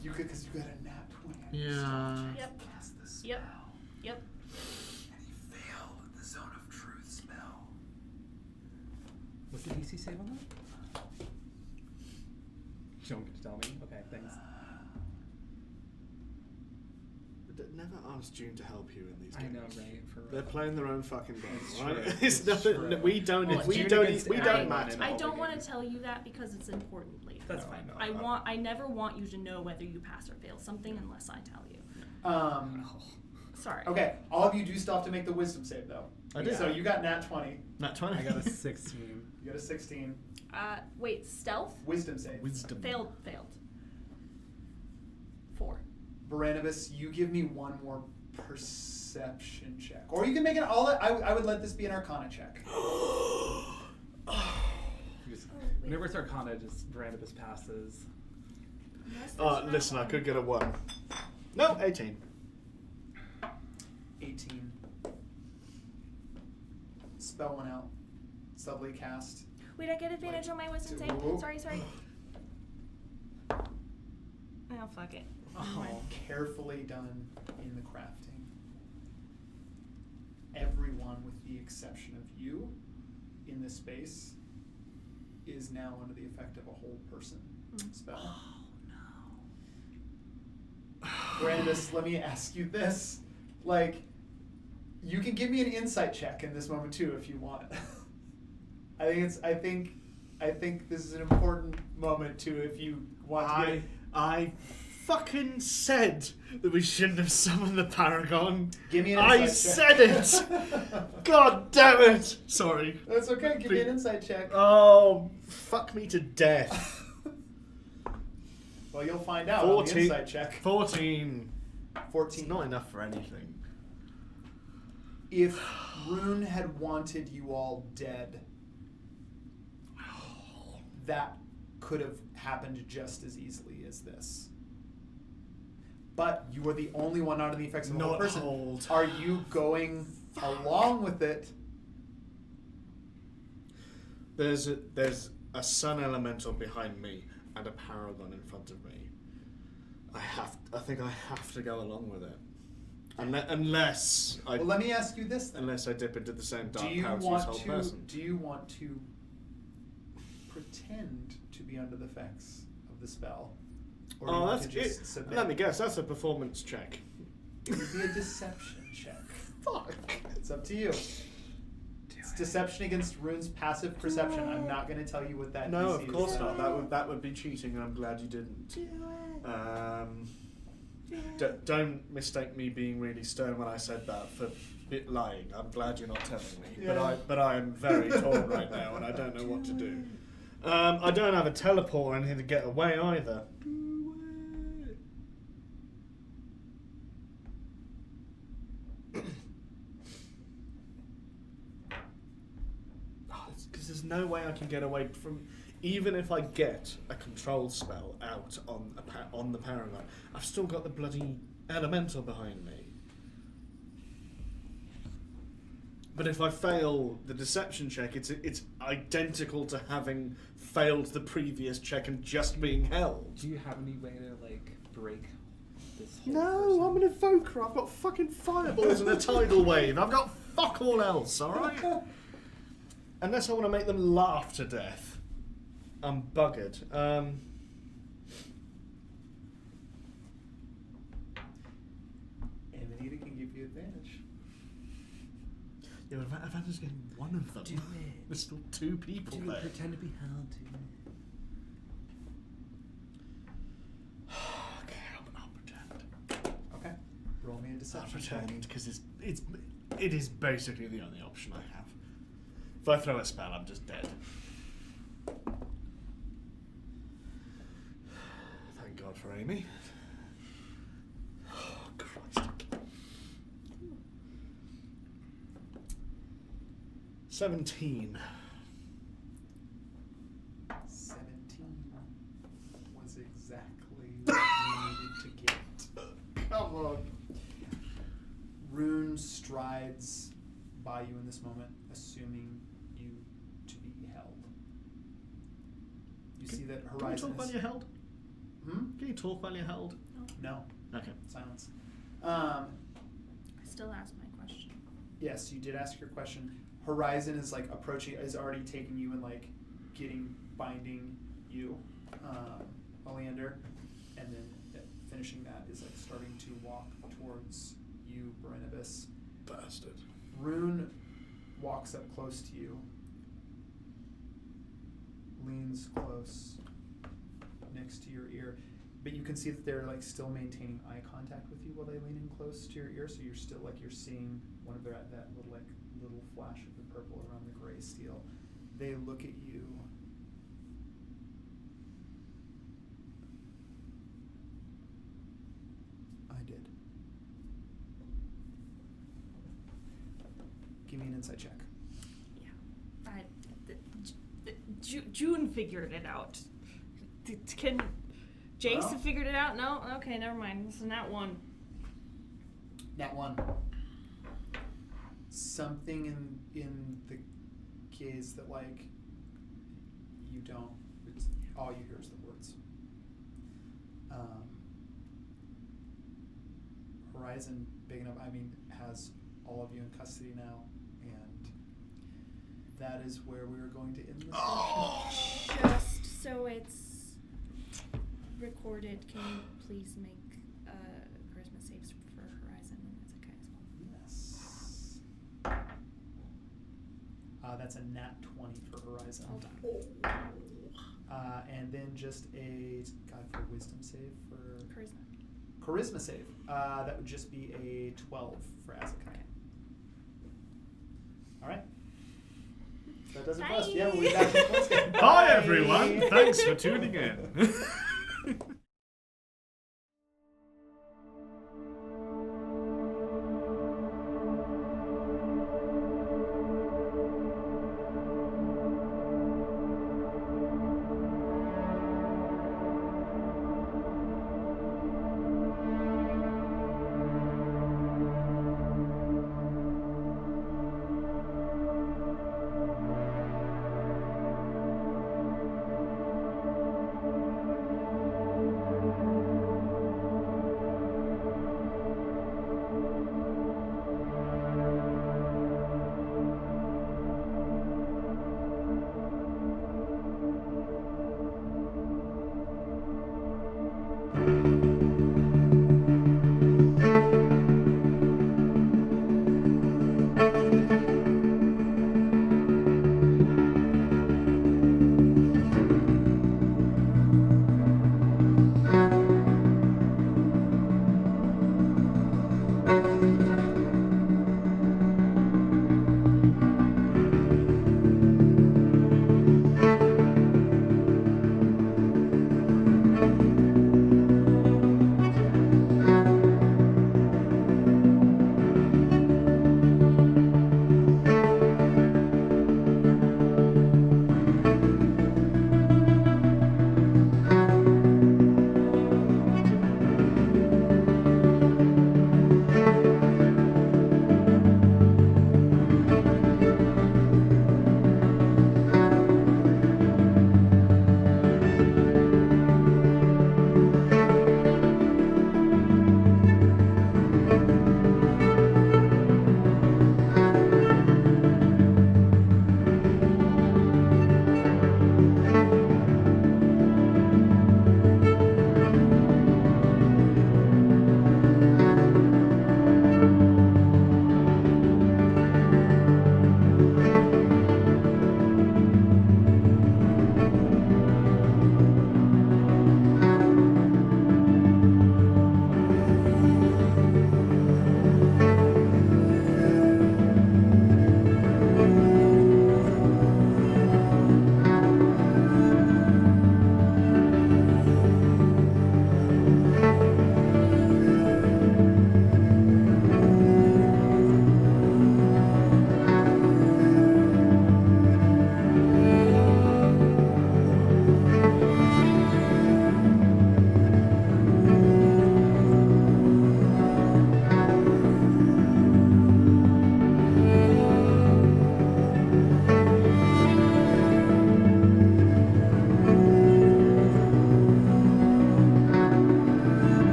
You could, because you got a nat 20. Yeah. Yep. Cast the spell. Yep. Yep. And he failed the Zone of Truth spell. What's the DC save on that? You don't get to tell me? Okay, thanks. Never ask June to help you in these I games. know, right? For They're playing their own fucking game, It's right? true. It's It's nothing. true. We don't. Well, we June don't. against We don't everyone matter. in I all don't the want to games. tell you that because it's important later. That's No, fine. no. I never want you to know whether you pass or fail something unless I tell you. Sorry. Okay, all of you do still have to make the wisdom save though. I did. So you got nat 20. Nat 20. I got a 16. You got a 16. Wait, stealth? Wisdom save. Wisdom. Failed. 4. Barnabas, you give me one more perception check. Or you can make it all. I would let this be an arcana check. Whenever it's Arcana, just Barnabas passes. Listen, I could get a 1. No, 18. 18. Spell one out. Subtly cast. Wait, I get advantage on my wisdom save. Ooh. Sorry. Oh, fuck it. Carefully done in the crafting. Everyone, with the exception of you, in this space, is now under the effect of a whole person spell. Oh, no. Brandis, let me ask you this. Like, you can give me an insight check in this moment too if you want. I think this is an important moment too if you want to get I fucking said that we shouldn't have summoned the Paragon. Give me an I insight said check. it. God damn it. Sorry. That's okay, give me an insight check. Oh, fuck me to death. Well, you'll find out on the insight check. 14. 14. It's not enough for anything. If Rune had wanted you all dead, that could have happened just as easily as this. But you are the only one not in the effects of a whole Not person. hold. Are you going along with it? There's a sun elemental behind me and a paragon in front of me. I think I have to go along with it. Unless I Well, let me ask you this then. unless I dip into the same dark Do you pouch as want whole to? person. Do you want to pretend to be under the effects of the spell, or do you Oh, want that's to just it. submit? Let me guess. That's a performance check. It would be a deception check. Fuck. It's up to you. It's deception against Rune's passive perception. I'm not going to tell you what that No, DC of course is. not. That would be cheating, and I'm glad you didn't. Don't mistake me being really stern when I said that for lying. I'm glad you're not telling me. Yeah. But I am very torn right now, and I don't know what to do. I don't have a teleport or anything to get away either. Because there's no way I can get away from. Even if I get a control spell out on the Paragon, I've still got the bloody elemental behind me. But if I fail the deception check, it's identical to having failed the previous check and just being held. Do you have any way to like break this whole No, person? I'm an evoker. I've got fucking fireballs and a tidal wave. I've got fuck all else, alright? Unless I want to make them laugh to death. I'm buggered. Amanita can give you Yeah, but Avanda's getting one of them. Do it. There's still 2 people Do there. it. Pretend to be held. Do it. Okay, I'll pretend. Okay. Roll me a I'll deception check. pretend because it is basically the only option I have. If I throw a spell, I'm just dead. Thank God for Amy. Oh, Christ. 17. 17 was exactly what you needed to get. Come on. Rune strides by you in this moment, assuming you to be held. You see that Can you Horizon talk while is... you're held? Hmm? Can you talk while you're held? No. Okay. Silence. I still ask my question. Yes, you did ask your question. Horizon is like approaching, is already taking you and like binding you, Oleander, and then finishing that is like starting to walk towards you, Brenibus. Bastard. Rune walks up close to you, leans close next to your ear, but you can see that they're like still maintaining eye contact with you while they lean in close to your ear, so you're still like you're seeing one of their that little flash of the purple around the gray steel. They look at you. I did. Give me an insight check. Yeah. June figured it out. Can Jace Well. have figured it out? No? Okay, never mind. This is not one. Nat 1. Something in the gaze that like you don't. It's, all you hear is the words. Horizon, big enough. I mean, has all of you in custody now, and that is where we are going to end this session. Just so it's recorded, can you please make charisma saves for Horizon and Ezekiah as well? Yes. That's a nat 20 for Horizon. Hold on. And then just a for wisdom save for Charisma. charisma save. That would just be a 12 for Azakai. All right. That does it for us. Bye. Yeah, we'll be back next Wednesday. Bye, everyone. Thanks for tuning in.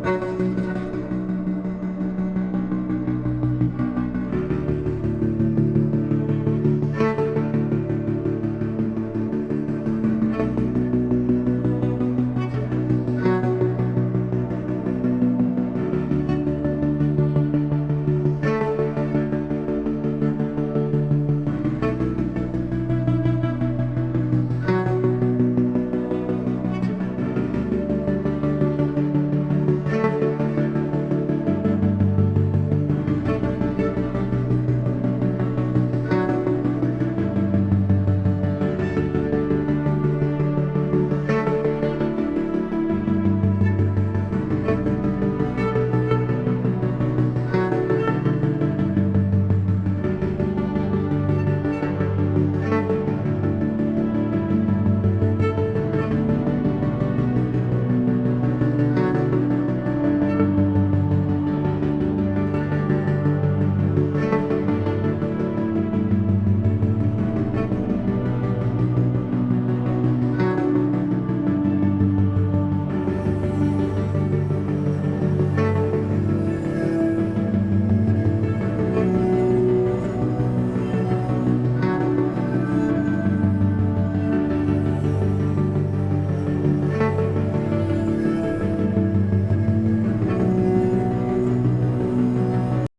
Okay.